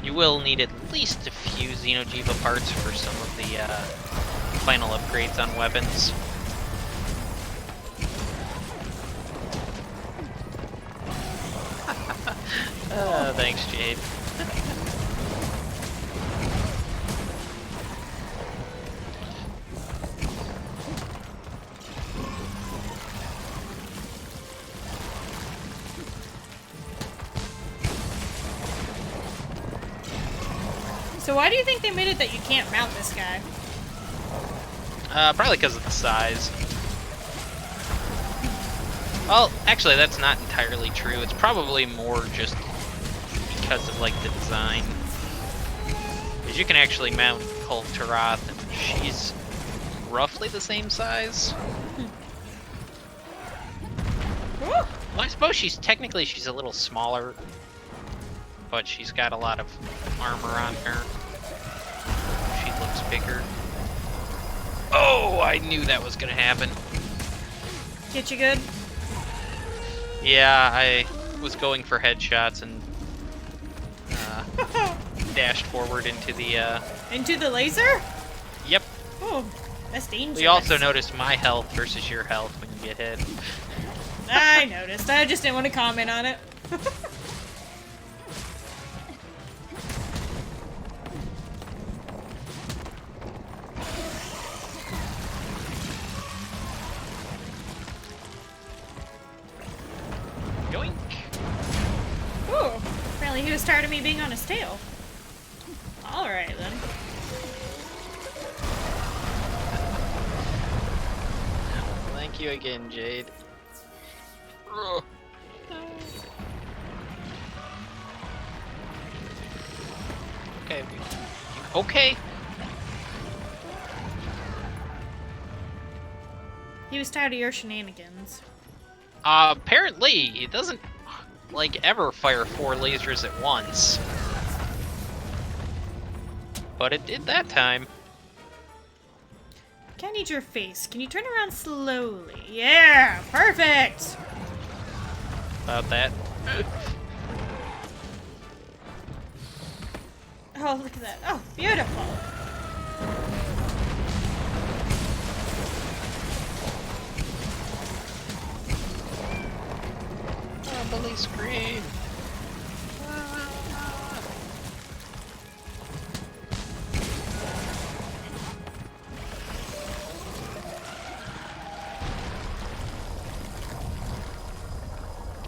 you will need at least a few Xeno'jiiva parts for some of the final upgrades on weapons. Thanks, Jade. So why do you think they made it that you can't mount this guy? Probably because of the size. Well, actually, that's not entirely true. It's probably more just because of, like, the design. Because you can actually mount Kulve Taroth, and she's roughly the same size. Well, I suppose she's a little smaller, but she's got a lot of armor on her. She looks bigger. Oh, I knew that was gonna happen. Get you good? Yeah, I was going for headshots and dashed forward into the, Into the laser? Yep. Oh, that's dangerous. We also noticed my health versus your health when you get hit. I noticed. I just didn't want to comment on it. Yoink. Ooh, apparently he was tired of me being on his tail. Alright then. Thank you again, Jade. Ugh. Okay. Okay. He was tired of your shenanigans. Apparently, it doesn't, like, ever fire 4 lasers at once. But it did that time. Can't need your face. Can you turn around slowly? Yeah! Perfect! About that. Oh, look at that. Oh, beautiful. Oh, bully screen.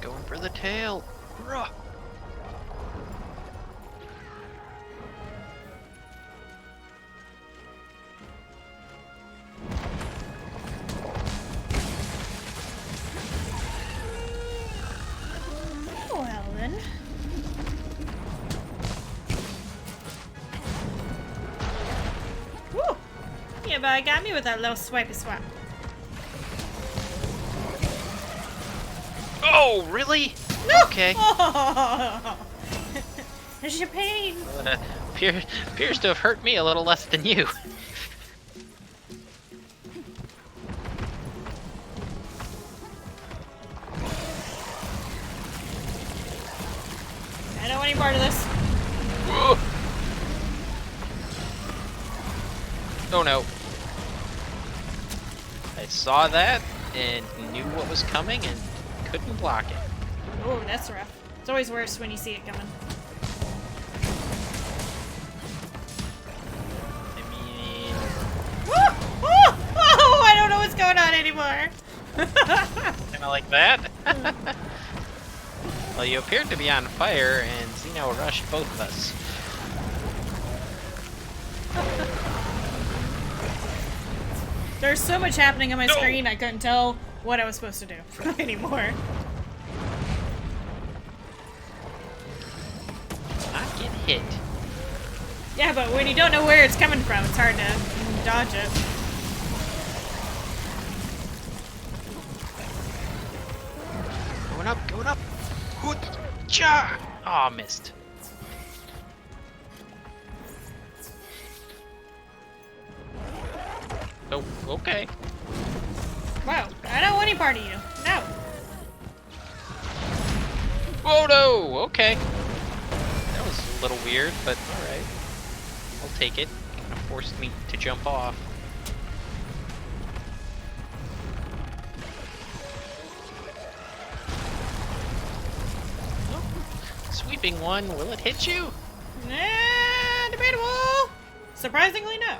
Going for the tail. Ruh. Well then. Woo! Yeah, but I got me with that little swipey swap. Oh, really? No! Okay. Oh. There's your pain. Appears to have hurt me a little less than you. I don't want any part of this. Oh no. I saw that and knew what was coming and couldn't block it. Oh, that's rough. It's always worse when you see it coming. I mean, Oh, oh, oh, I don't know what's going on anymore. kinda like that. Well, you appeared to be on fire and Xeno rushed both of us. There's so much happening on my No. screen, I couldn't tell what I was supposed to do anymore. Not get hit. Yeah, but when you don't know where it's coming from, it's hard to dodge it. Going up, going up. Cha! Aw, missed. Oh, okay. Wow, I don't want any part of you. No. Oh no! Okay. That was a little weird, but alright. I'll take it. Kind of forced me to jump off. Sweeping one, will it hit you? Nah, debatable. Surprisingly, no.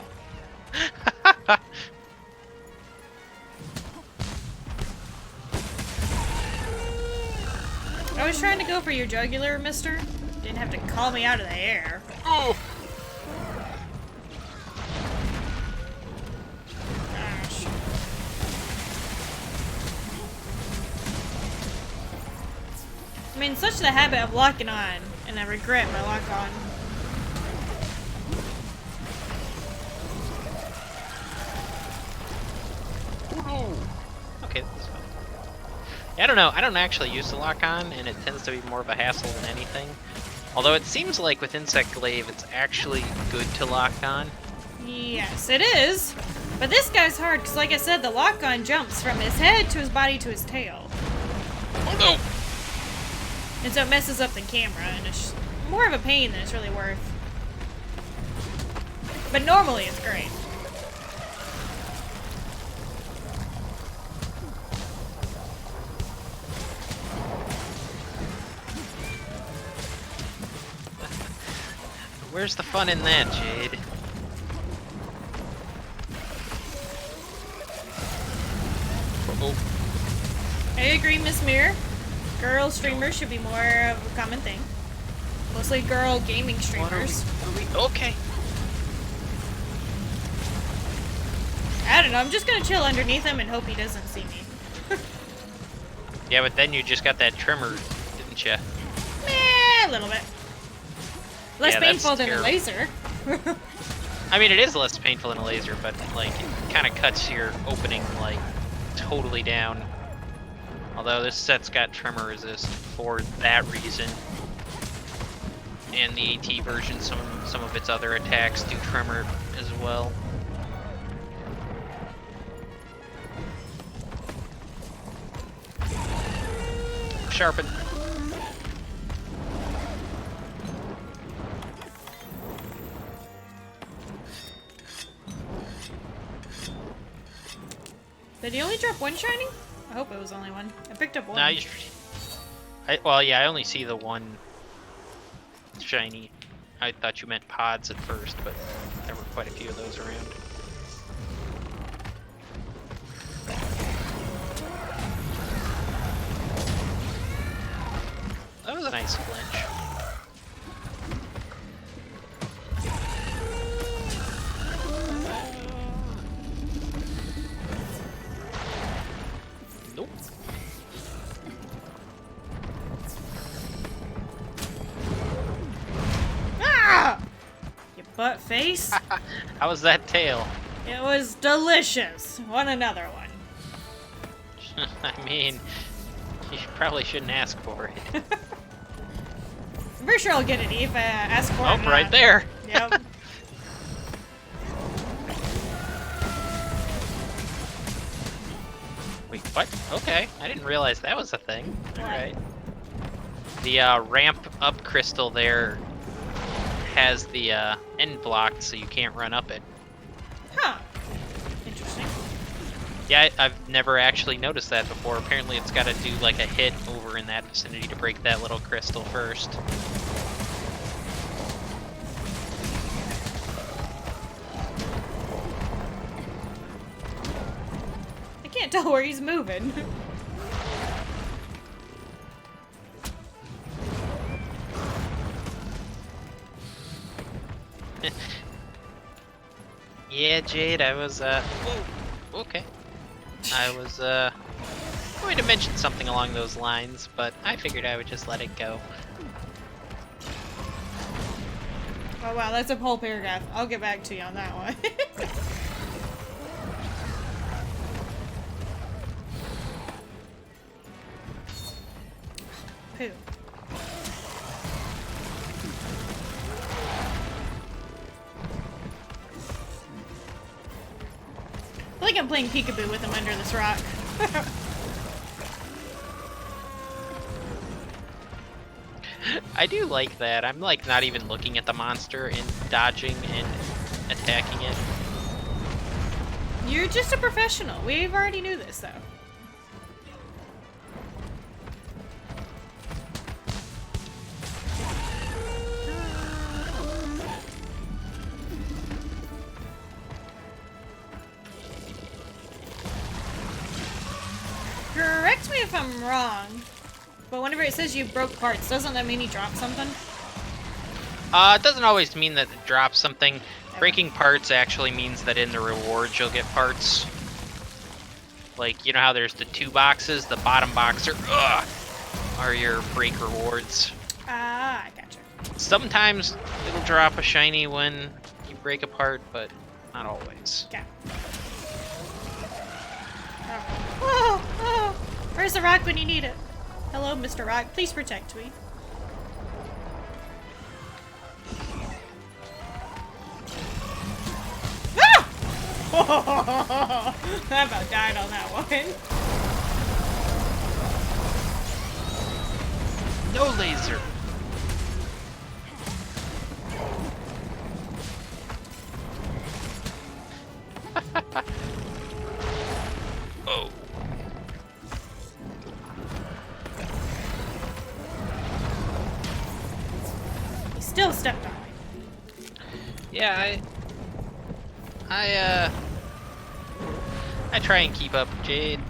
I was trying to go for your jugular, mister. Didn't have to call me out of the air. Oh! Gosh. I'm in such the habit of locking on, and I regret my lock on. Okay, that's fine. Yeah, I don't know. I don't actually use the lock on, and it tends to be more of a hassle than anything. Although it seems like with Insect Glaive, it's actually good to lock on. Yes, it is. But this guy's hard, because like I said, the lock on jumps from his head to his body to his tail. Oh no! And so it messes up the camera, and it's more of a pain than it's really worth. But normally it's great. Where's the fun in that, Jade? Oh, I agree, Miss Mirror. Girl streamers should be more of a common thing. Mostly girl gaming streamers. Okay. I don't know, I'm just gonna chill underneath him and hope he doesn't see me. Yeah, but then you just got that trimmer, didn't you? Meh, a little bit. Less Yeah, that's painful than a terrible. laser. I mean, it is less painful than a laser, but like it kind of cuts your opening like totally down. Although this set's got tremor resist for that reason, and the AT version, some of its other attacks do tremor as well. Sharpen. Did he only drop one shiny? I hope it was only one. I picked up one. No, well, yeah, I only see the one shiny. I thought you meant pods at first, but there were quite a few of those around. That was a nice flinch. Nope. Ah! You butt face. How was that tail? It was delicious. Want another one. I mean, you probably shouldn't ask for it. I'm pretty sure I'll get it if I ask for it. Oh, right there. Yep. Wait, what? Okay, I didn't realize that was a thing. What? Alright. The ramp up crystal there has the end blocked, so you can't run up it. Huh. Interesting. Yeah, I've never actually noticed that before. Apparently it's got to do like a hit over in that vicinity to break that little crystal first. I can't tell where he's moving. Yeah, Jade, I was, whoa, okay. I was, going to mention something along those lines, but I figured I would just let it go. Oh wow, that's a whole paragraph. I'll get back to you on that one. Pooh. I feel like I'm playing peekaboo with him under this rock. I do like that. I'm like not even looking at the monster and dodging and attacking it. You're just a professional. We've already knew this though. Correct me if I'm wrong, but whenever it says you broke parts, doesn't that mean you dropped something? It doesn't always mean that it drops something. Breaking parts actually means that in the rewards you'll get parts. Like, you know how there's the 2 boxes? The bottom box are your break rewards. Ah, I gotcha. Sometimes it'll drop a shiny when you break a part, but not always. Okay. Oh, oh, where's the rock when you need it? Hello, Mr. Rock. Please protect me. Ah! I about died on that one. No laser. Oh. He still stepped on me. Yeah, I try and keep up, Jade.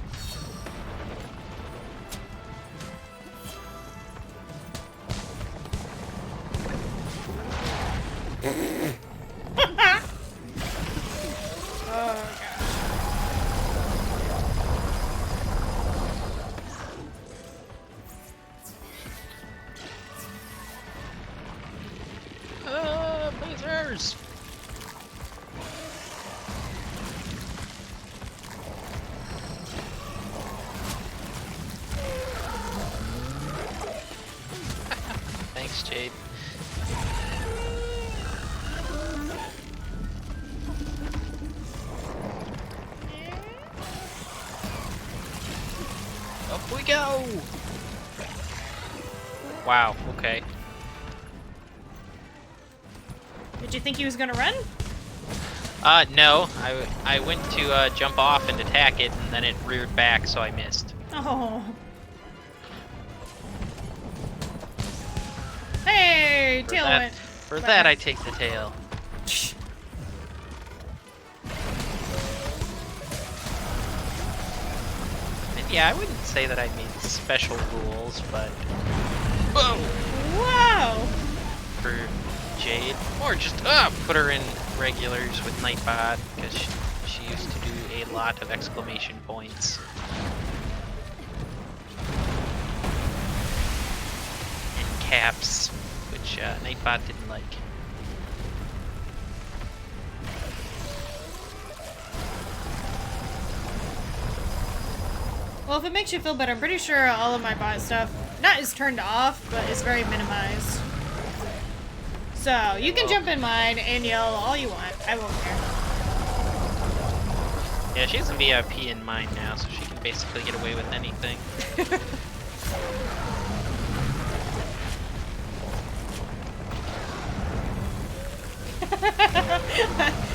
Thanks, Jade. Up we go! Wow, okay. Did you think he was gonna run? No. I went to jump off and attack it, and then it reared back, so I missed. Oh. Hey, For tail that, went. for that, I take the tail. And yeah, I wouldn't say that I made special rules, but boom Wow. for Jade, or just put her in regulars with Nightbot because she used to do a lot of exclamation points. And caps, which Nightbot didn't like. Well, if it makes you feel better, I'm pretty sure all of my bot stuff, not is turned off, but is very minimized. So, you can jump in mine and yell all you want. I won't care. Yeah, she's a VIP in mine now, so she can basically get away with anything.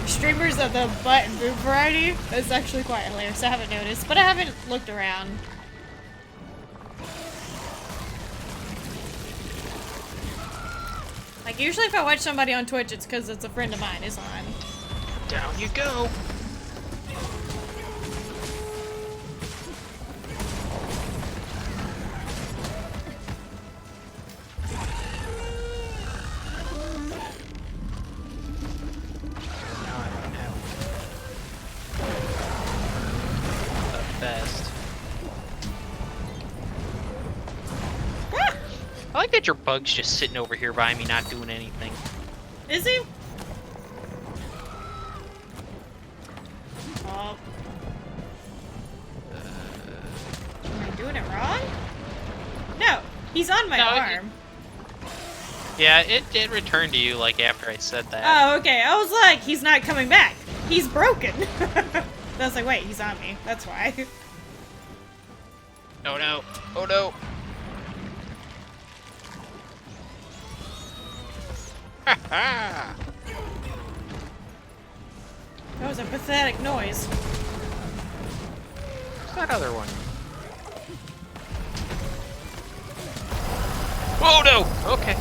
Streamers of the butt and boob variety. That's actually quite hilarious. I haven't noticed, but I haven't looked around. Like, usually if I watch somebody on Twitch, it's because it's a friend of mine is on. Down you go! Now I'm out. The best. I like that your bug's just sitting over here by me, not doing anything. Is he? Oh. Am I doing it wrong? No, he's on my No, arm. Yeah, it returned to you like after I said that. Oh, okay. I was like, he's not coming back. He's broken. I was like, wait, he's on me. That's why. Oh no! Oh no! Ha ha! That was a pathetic noise. What's that other one? Oh no! Okay.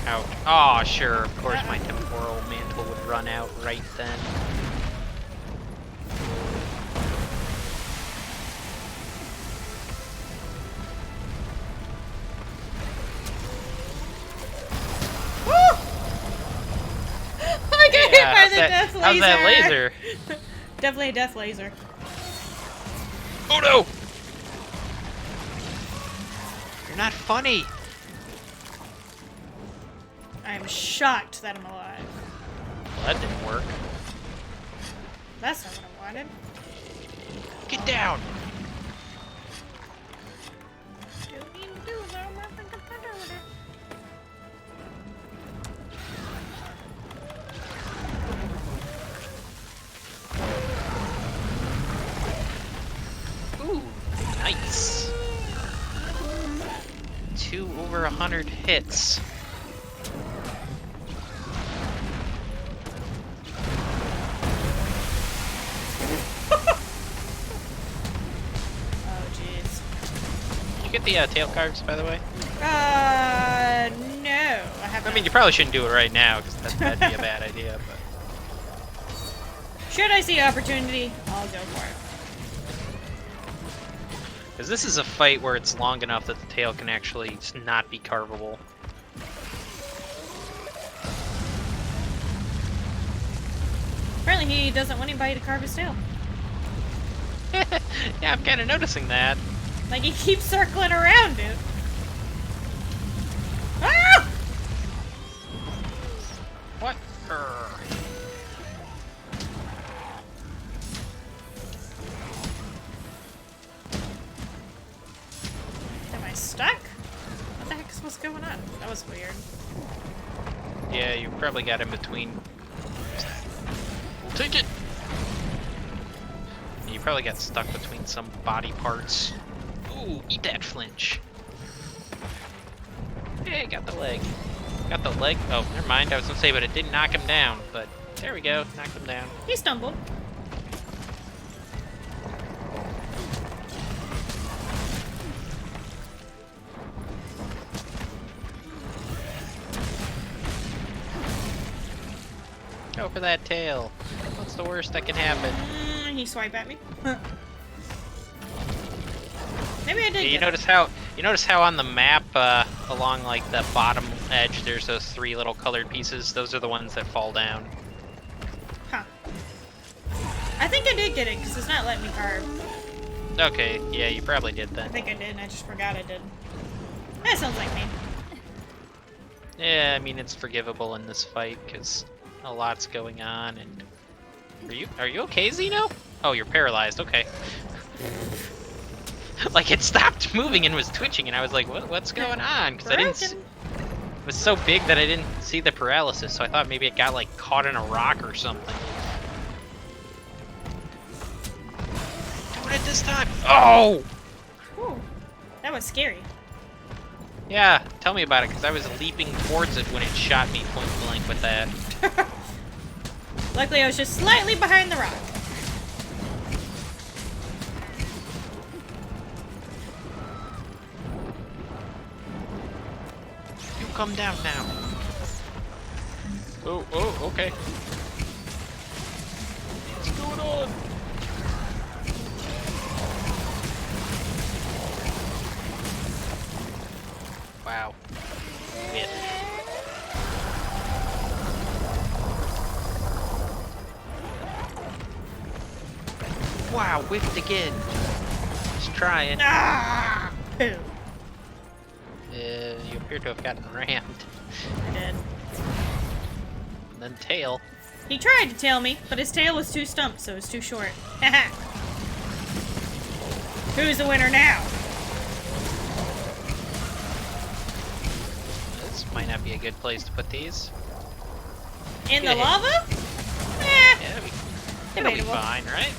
Ouch. Aw, sure, of course my temporal mantle would run out right then. Woo! I got hit by how's the that, death laser. how's that laser? Definitely a death laser. Oh no! You're not funny! I'm shocked that I'm alive. Well, that didn't work. That's not what I wanted. Get down! Ooh, nice. 2 over 100 hits. Oh, jeez. Did you get the tail cards, by the way? No, I haven't. I mean, you probably shouldn't do it right now, because that'd be a bad idea, but... Should I see opportunity, I'll go for it. Because this is a fight where it's long enough that the tail can actually not be carvable. Apparently he doesn't want anybody to carve his tail. Yeah, I'm kind of noticing that. Like, he keeps circling around it. Ah! What? That was weird. Yeah, you probably got in between. We'll take it! You probably got stuck between some body parts. Ooh, eat that flinch. Hey, got the leg. Got the leg. Oh, never mind. I was gonna say, but it didn't knock him down. But there we go. Knocked him down. He stumbled. Go for that tail. What's the worst that can happen? He swiped at me. Maybe I did. You get notice how on the map along like the bottom edge there's those 3 little colored pieces. Those are the ones that fall down. Huh. I think I did get it because it's not letting me carve. Okay, yeah, you probably did I then. think I did, and I just forgot I did. That sounds like me. Yeah, I mean it's forgivable in this fight because a lot's going on. And are you okay, Xeno? Oh, you're paralyzed. Okay. Like it stopped moving and was twitching, and I was like, what's going on? Because I didn't. It was so big that I didn't see the paralysis, so I thought maybe it got like caught in a rock or something. Doing it this time. Oh! Ooh, that was scary. Yeah, tell me about it, because I was leaping towards it when it shot me point blank with that. Luckily, I was just slightly behind the rock. You come down now. Oh, okay. What's going on? Wow. Whiff. Wow, whiffed again. Just trying. Ah! Poo. You appear to have gotten rammed. I did. And then tail. He tried to tail me, but his tail was too stumped, so it was too short. Haha. Who's the winner now? This might not be a good place to put these. In the Yeah. lava? Eh, Yeah, it'll be debatable. fine, right?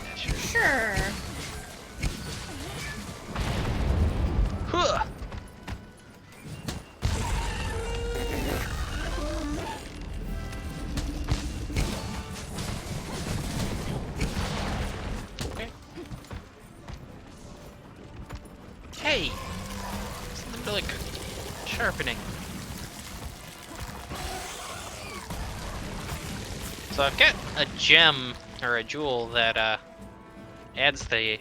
Yeah, sure. Sure. Huh. Okay. Hey! Something to like sharpening. So I've got a gem or a jewel that adds the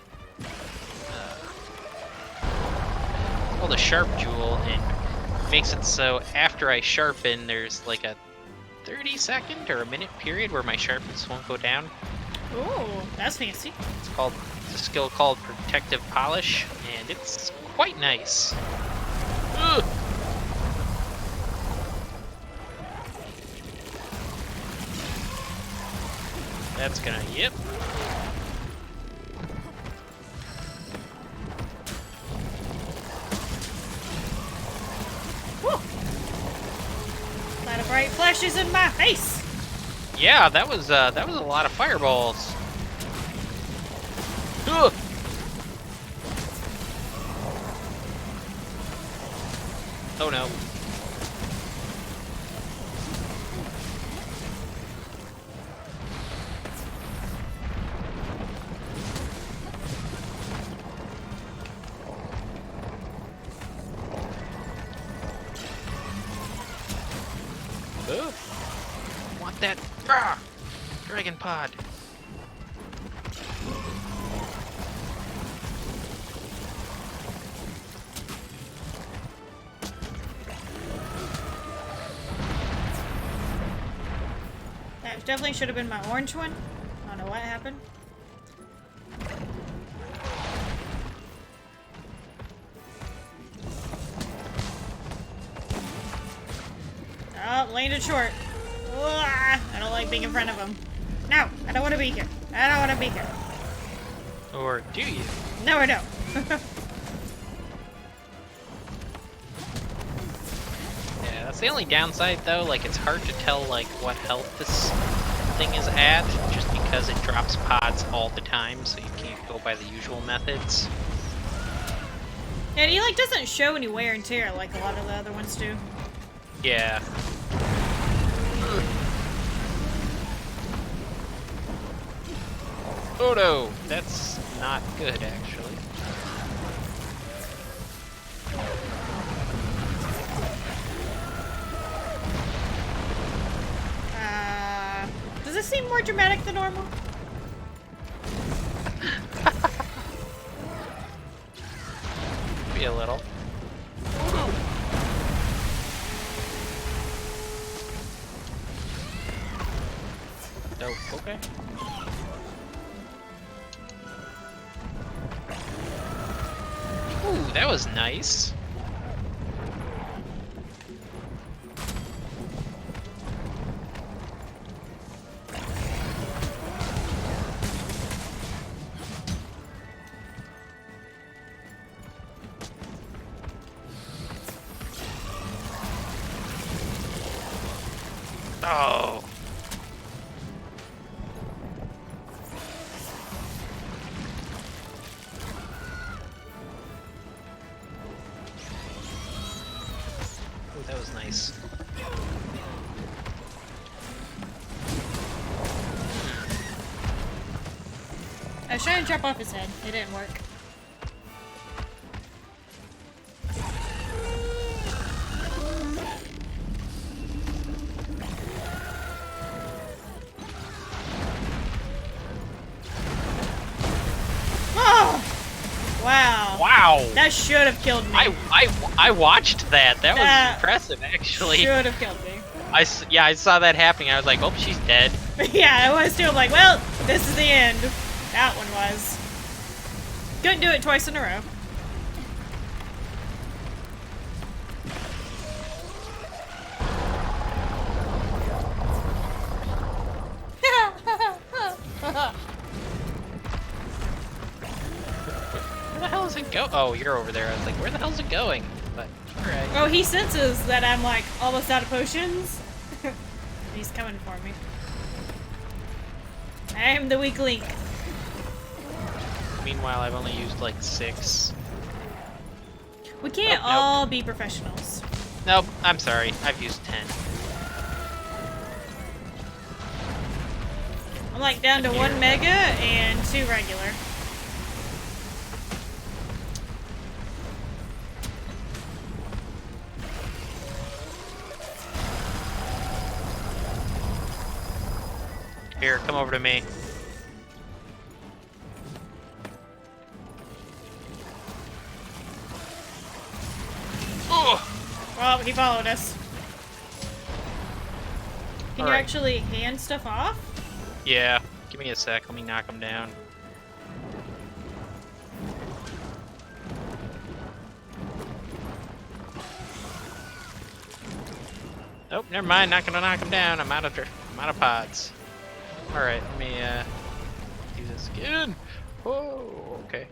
called a sharp jewel, and makes it so after I sharpen, there's like a 30-second or a minute period where my sharpness won't go down. Ooh, that's fancy. It's a skill called Protective Polish, and it's quite nice. Ugh. That's gonna, yep. Woo! A lot of bright flashes in my face. Yeah, that was a lot of fireballs. Ugh. Oh no. Ooh. Want that dragon pod. That definitely should have been my orange one. I don't know what happened. Oh, landed short. Ugh, I don't like being in front of him. No, I don't want to be here. I don't want to be here. Or do you? No, I don't. It's the only downside though, like it's hard to tell like what health this thing is at, just because it drops pods all the time, so you can't go by the usual methods. And he like doesn't show any wear and tear like a lot of the other ones do. Yeah. Oh no, that's not good actually. Does this seem more dramatic than normal? Be a little. Nope, okay. Ooh, that was nice. Oh. Oh, that was nice. I was trying to jump off his head. It didn't work. Oh! Wow. Wow. That should have killed me. I watched that. That was That impressive, actually. should have killed me. Yeah, I saw that happening. I was like, oh, she's dead. Yeah, I was too. I'm like, well, this is the end. That one was. Couldn't do it twice in a row. Where the hell is it go? Oh, you're over there. I was like, where the hell is it going? But alright. Oh, he senses that I'm like almost out of potions. He's coming for me. I am the weak link. Meanwhile, I've only used like 6. We can't Oh, nope. all be professionals. Nope, I'm sorry. I've used 10. I'm like down to 1 mega and 2 regular. Here, come over to me. Oh! Well, he followed us. Can you Alright. actually hand stuff off? Yeah. Give me a sec. Let me knock him down. Nope, never mind. Not gonna knock him down. I'm out of pods. All right, let me do this again. Oh, okay.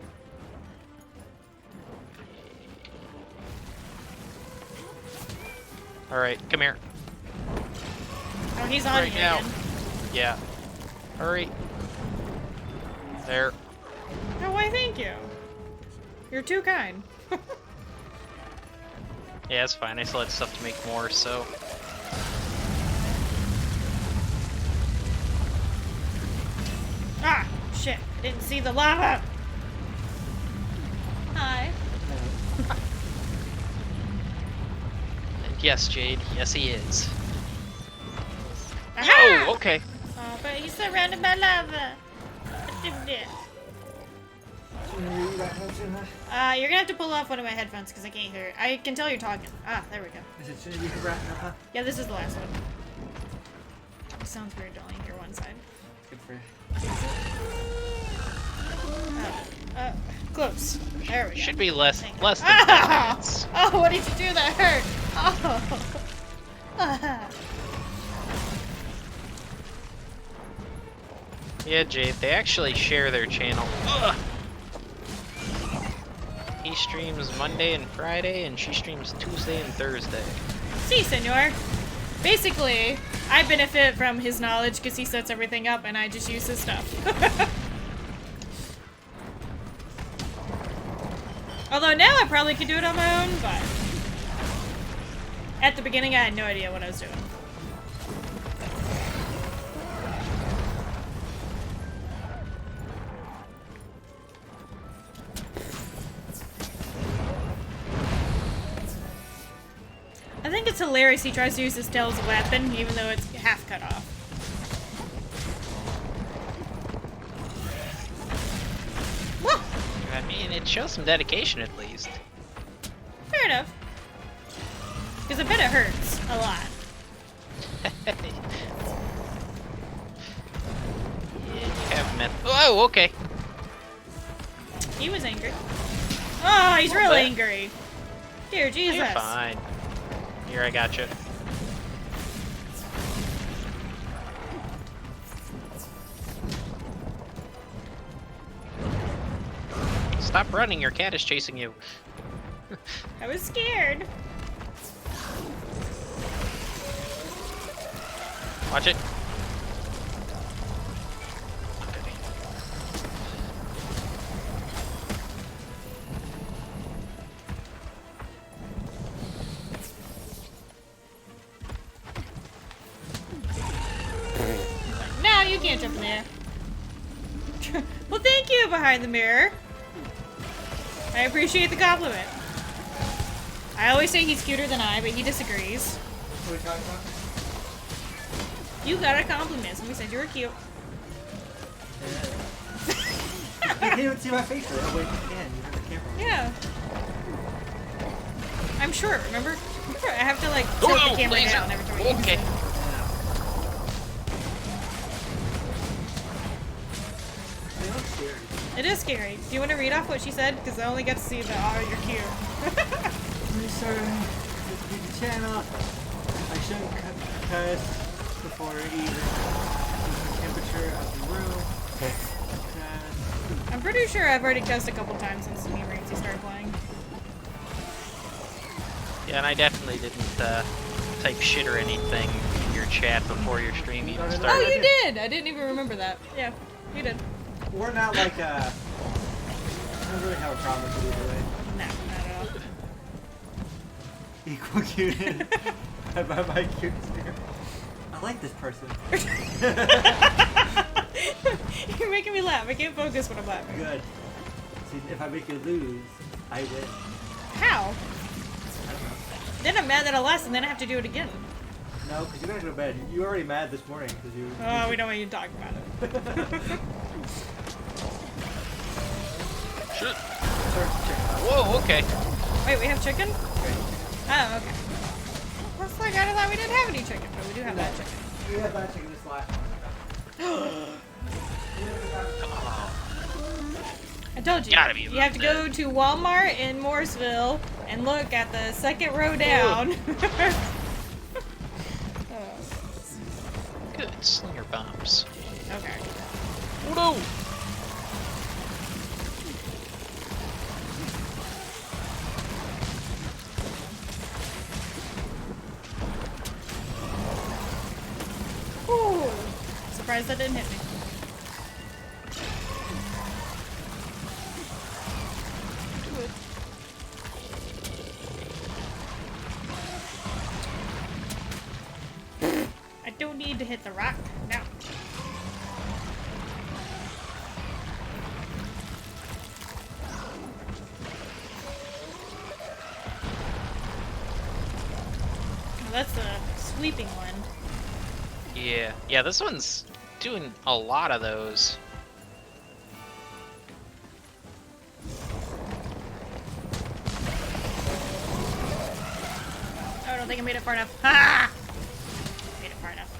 All right, come here. Oh, he's on Right here now. again. Yeah. Hurry. There. Oh, why thank you. You're too kind. Yeah, it's fine. I still had stuff to make more, so. Ah, shit. I didn't see the lava. Hi. And yes, Jade. Yes, he is. Aha! Oh, okay. Oh, but he's surrounded by lava. You're gonna have to pull off one of my headphones because I can't hear it. I can tell you're talking. Ah, there we go. Yeah, this is the last one. It sounds weird to only hear one side. Good for you. Close. There we go. Should be less Thank than 10 Ah! minutes. Oh, what did you do that hurt? Oh. Ah. Yeah, Jade, they actually share their channel. Ugh. He streams Monday and Friday, and she streams Tuesday and Thursday. Si, senor. Basically, I benefit from his knowledge because he sets everything up and I just use his stuff. Although now I probably could do it on my own, but at the beginning I had no idea what I was doing. I think it's hilarious he tries to use his tail as a weapon, even though it's half cut off. Whoa! I mean, it shows some dedication at least. Fair enough. Because I bet it hurts a lot. Yeah, you have met. Oh, okay. He was angry. Oh, he's real bit. angry. Dear Jesus. You're fine. Here, I got you. Stop running, your cat is chasing you. I was scared. Watch it. Now you can't jump in there. Well, thank you, behind the mirror. I appreciate the compliment. I always say he's cuter than I, but he disagrees. What are we talking about? You got a compliment. Somebody said you were cute. You can't even see my face right. Oh, wait, you can. You have the camera. Yeah. I'm sure, remember? I have to, like, tilt the camera laser. down every time I use Okay. it. They look scary. It is scary. Do you want to read off what she said? Because I only got to see the, oh, you're cute. Restarting the channel. I shouldn't cuss before eating. The temperature of the room. I'm pretty sure I've already cussed a couple times since me and Ramsey started playing. Yeah, and I definitely didn't type shit or anything in your chat before your stream even started. Oh, you did! I didn't even remember that. Yeah, you did. We're not like, I don't really have a problem with it either way. No, not at all. Equal cute. About my cute here. I like this person. You're making me laugh. I can't focus when I'm laughing. Good. See, if I make you lose, I win. How? I don't know. Then I'm mad that I lost and then I have to do it again. No, because you're gonna go to bed. You were already mad this morning because you. Oh, we don't want you to talk about it. Shit. Start to check it out. Whoa, okay. Wait, we have chicken? Okay. Oh, okay. Looks like I thought we didn't have any chicken, but we do have that chicken. We had that chicken this last I told you. Gotta be You have to go to Walmart in Morrisville and look at the second row down. Good slinger bombs. Okay. Oh no! Ooh. Surprised that didn't hit me. I don't need to hit the rock now. Oh, that's the sweeping one. Yeah, yeah, this one's doing a lot of those. Oh, I don't think I made it far enough. Ha! Made it far enough.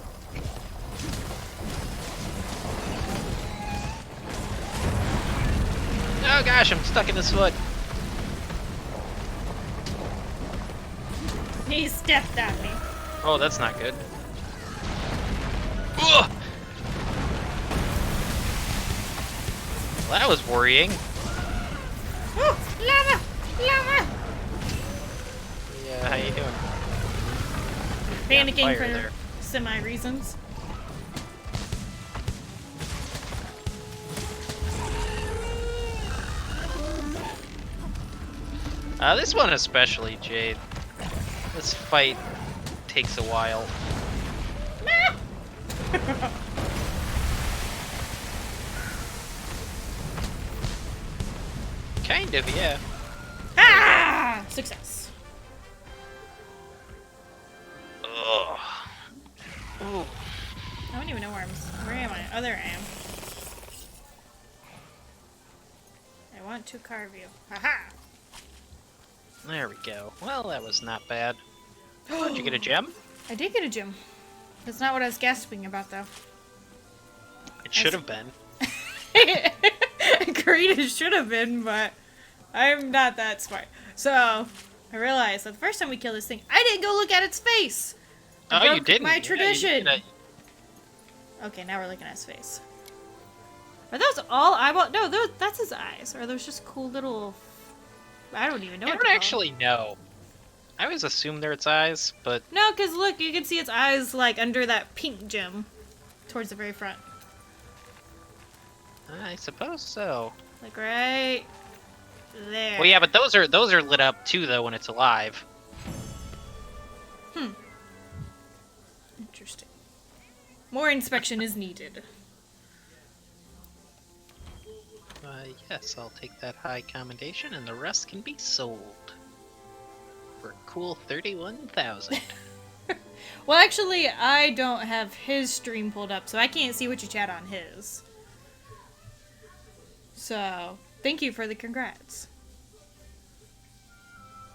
Oh gosh, I'm stuck in this foot. He stepped at me. Oh, that's not good. Ugh! Well, that was worrying. Oh, lava! Lava! Yeah, how you doing? panicking fire for there. semi reasons. This one especially, Jade. This fight takes a while. Kind of, yeah. Ah! Success. Ugh. Ooh. I don't even know where am I? Oh, there I am. I want to carve you. Haha! There we go. Well, that was not bad. Oh, did you get a gem? I did get a gem. That's not what I was gasping about, though. It should have been. Agreed, it should have been, but I'm not that smart. So, I realized that the first time we killed this thing, I didn't go look at its face! I Oh, you broke didn't? my Yeah, you tradition! did. Okay, now we're looking at his face. Are those all eyeball? No, that's his eyes. Or are those just cool little... I don't even know I what to don't call actually know. I always assume they're its eyes, but them. No, because look, you can see its eyes, like, under that pink gem. Towards the very front. I suppose so. Like, right there. Well, yeah, but those are lit up too, though, when it's alive. Interesting. More inspection is needed. Yes, I'll take that high commendation, and the rest can be sold for a cool 31,000. Well, actually, I don't have his stream pulled up, so I can't see what you chat on his. So, thank you for the congrats.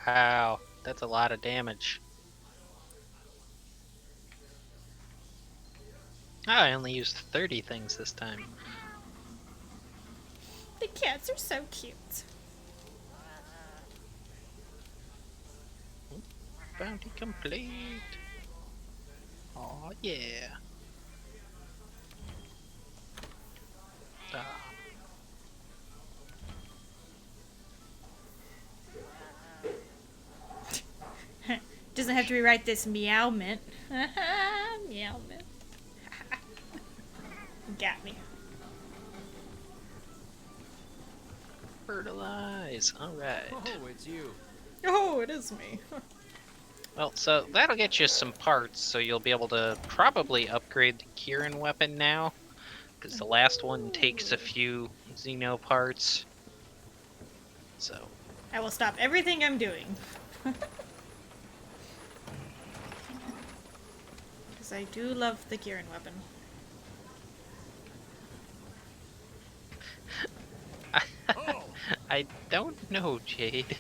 Wow, that's a lot of damage. Oh, I only used 30 things this time. The cats are so cute. Bounty complete. Oh yeah. Ah. Doesn't have to rewrite this meowment. Meowment. Got me. Fertilize. Alright. Oh, it's you. Oh, it is me. Well, so that'll get you some parts, so you'll be able to probably upgrade the Kieran weapon now. Because the last one takes a few Xeno parts. So, I will stop everything I'm doing. Because I do love the Kieran weapon. I don't know, Jade.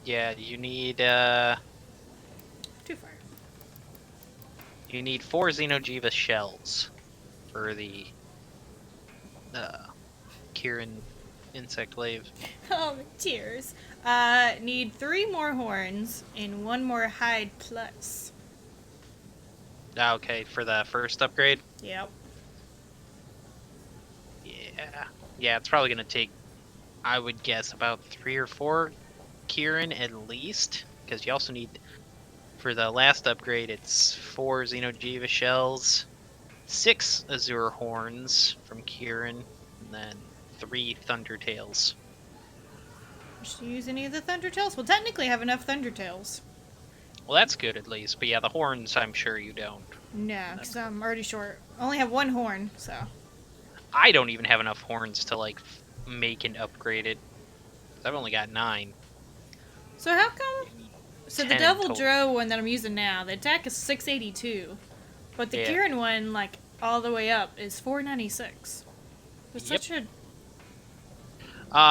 Yeah, you need Too far. you need 4 Xeno'jiiva shells for the Kieran insect glaive. Oh, tears. Need 3 more horns and 1 more hide plus. Ah, okay, for the first upgrade. Yep. Yeah. Yeah, it's probably gonna take, I would guess, about 3 or 4 Kieran at least. Because you also need, for the last upgrade, it's 4 Xeno'jiiva shells, 6 Azure horns from Kieran, and then 3 Thundertails. Should you use any of the Thundertails? Well, technically I have enough Thundertails. Well, that's good at least. But yeah, the horns, I'm sure you don't. No, because I'm already short. I only have 1 horn, so. I don't even have enough horns to, like, make and upgrade it. I've only got 9. So how come? So the 10 Devil total. Dro one that I'm using now, the attack is 682, but the Yeah. Kieran one, like all the way up, is 496. It's Yep. such a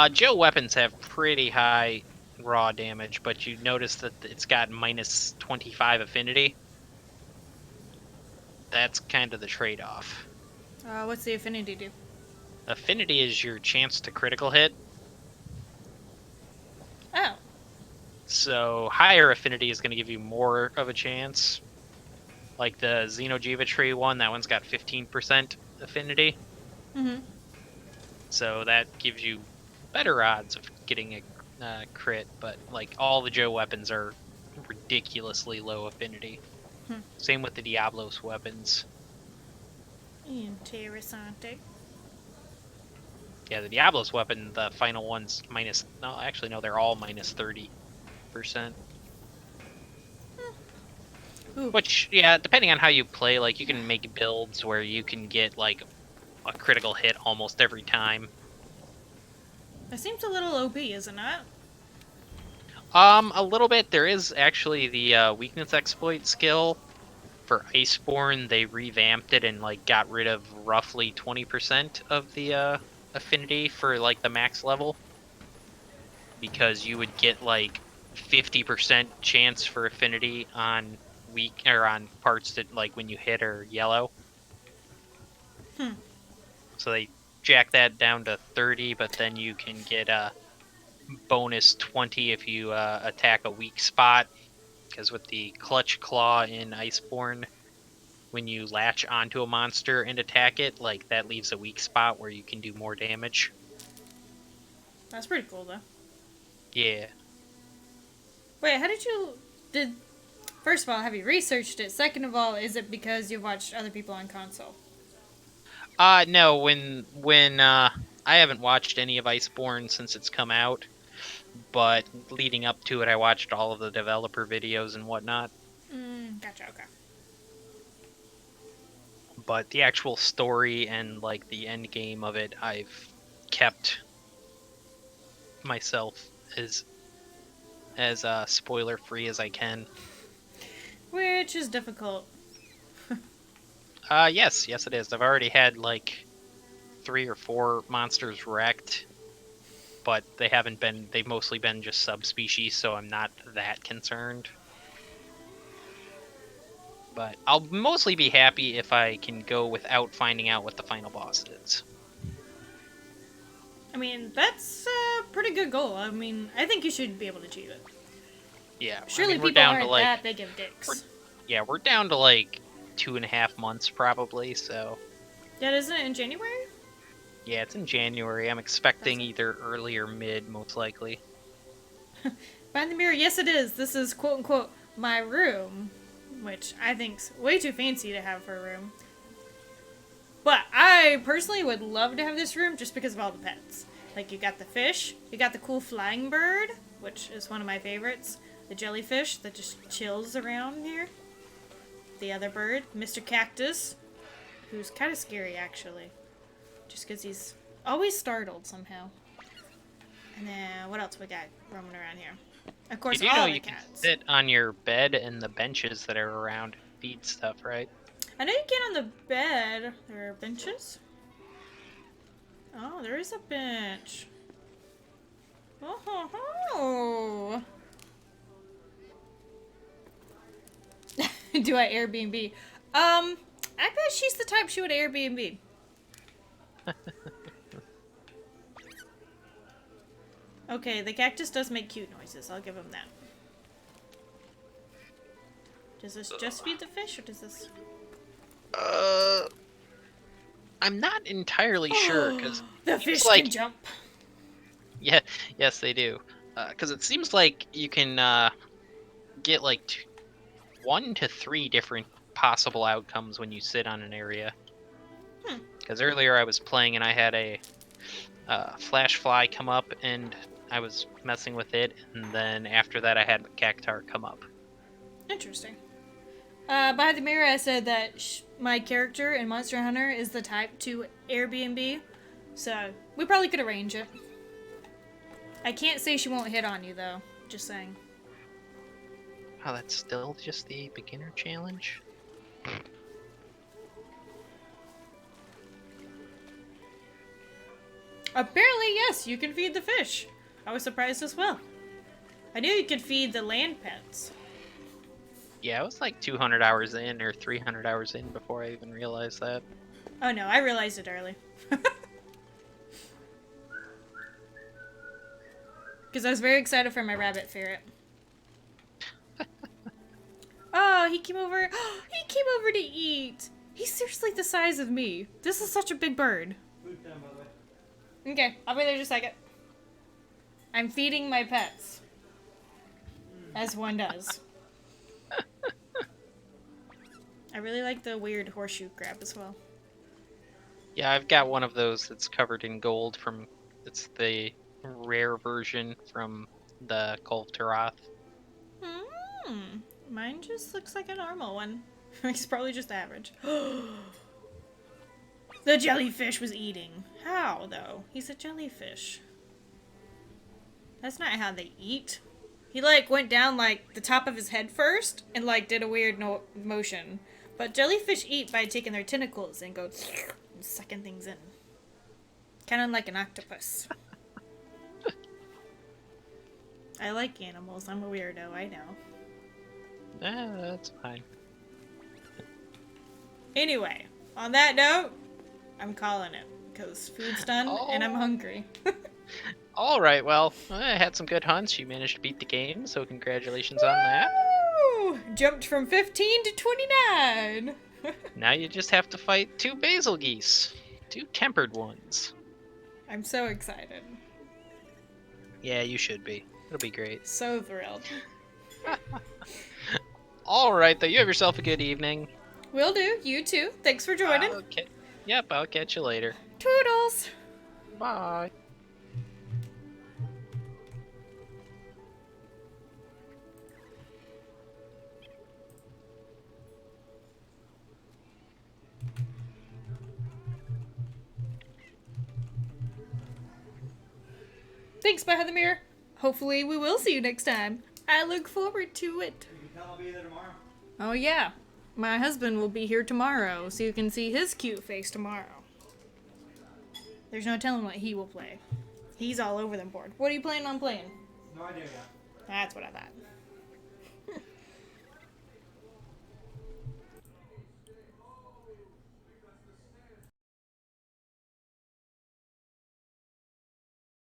Joe weapons have pretty high raw damage, but you notice that it's got minus 25 affinity. That's kind of the trade-off. what's the affinity do? Affinity is your chance to critical hit. Oh, So higher affinity is going to give you more of a chance Like the Xenogeometry one, that one's got 15% affinity. Mm-hmm. So that gives you better odds of getting a crit, but like all the Joe weapons are ridiculously low affinity. Same with the Diablos weapons. Interessante. Yeah, the Diablos weapon, the final one's minus... No, actually, no, they're all minus 30%. Which, yeah, depending on how you play, like, you can make builds where you can get, like, a critical hit almost every time. That seems a little OP, isn't it? A little bit. There is actually the weakness exploit skill for Iceborne. They revamped it and, like, got rid of roughly 20% of the, affinity for like the max level, because you would get like 50% chance for affinity on weak or on parts that like when you hit are yellow. So they jack that down to 30, but then you can get a bonus 20 if you attack a weak spot, because with the clutch claw in Iceborne, when you latch onto a monster and attack it, like that leaves a weak spot where you can do more damage. That's pretty cool, though. Yeah. Wait, how did you... First of all, have you researched it? Second of all, is it because you've watched other people on console? No, when I haven't watched any of Iceborne since it's come out, but leading up to it, I watched all of the developer videos and whatnot. Gotcha, okay. But the actual story and like the end game of it, I've kept myself as spoiler free as I can. Which is difficult. Yes it is. I've already had like 3 or 4 monsters wrecked, but they've mostly been just subspecies, so I'm not that concerned. But I'll mostly be happy if I can go without finding out what the final boss is. I mean, that's a pretty good goal. I mean, I think you should be able to achieve it. Yeah. Surely we're people down aren't to like, that big of dicks. we're down to like 2.5 months probably, so... Yeah, isn't it in January? Yeah, it's in January. I'm expecting either early or mid, most likely. Behind the mirror, yes it is. This is quote-unquote my room, which I think's way too fancy to have for a room. But I personally would love to have this room just because of all the pets. Like, you got the fish, you got the cool flying bird, which is one of my favorites. The jellyfish that just chills around here. The other bird, Mr. Cactus, who's kind of scary actually. Just because he's always startled somehow. And then, what else we got roaming around here? Of course, You do know all the you can cats. sit on your bed and the benches that are around and feed stuff, right? I know you can on the bed. There are benches. Oh, there is a bench. Oh, ho, ho. Do I Airbnb? I bet she's the type she would Airbnb. Okay, the cactus does make cute noises. I'll give him that. Does this just feed the fish, or does this... I'm not entirely sure, because... The fish like... can jump. Yeah, yes, they do. Because it seems like you can get like 1 to 3 different possible outcomes when you sit on an area. Because earlier I was playing and I had a flash fly come up and I was messing with it, and then after that I had Cactuar come up. Interesting. Behind the mirror, I said that my character in Monster Hunter is the type to Airbnb, so we probably could arrange it. I can't say she won't hit on you, though. Just saying. Oh, that's still just the beginner challenge? Apparently, yes, you can feed the fish. I was surprised as well. I knew you could feed the land pets. Yeah, I was like 200 hours in or 300 hours in before I even realized that. Oh no, I realized it early. Because I was very excited for my rabbit ferret. Oh, he came over. He came over to eat. He's seriously the size of me. This is such a big bird. Food time, by the way. Okay, I'll be there just a second. I'm feeding my pets. As one does. I really like the weird horseshoe crab as well. Yeah, I've got one of those that's covered in gold from. It's the rare version from the Call of Tarath. Mine just looks like a normal one. It's probably just average. The jellyfish was eating. How, though? He's a jellyfish. That's not how they eat. He, like, went down, like, the top of his head first and, like, did a weird motion. But jellyfish eat by taking their tentacles and go and sucking things in. Kind of like an octopus. I like animals. I'm a weirdo, I know. That's fine. Anyway, on that note, I'm calling it. Because food's done and I'm hungry. Alright, well, I had some good hunts. You managed to beat the game, so congratulations on that. Woo! Jumped from 15 to 29. Now you just have to fight 2 basil geese. 2 tempered ones. I'm so excited. Yeah, you should be. It'll be great. So thrilled. Alright, though, you have yourself a good evening. Will do. You too. Thanks for joining. Okay. Yep, I'll catch you later. Toodles. Bye. Thanks, Behind the Mirror. Hopefully we will see you next time. I look forward to it. You can tell I'll be there tomorrow. Oh yeah. My husband will be here tomorrow, so you can see his cute face tomorrow. There's no telling what he will play. He's all over the board. What are you planning on playing? No idea yet. That's what I thought.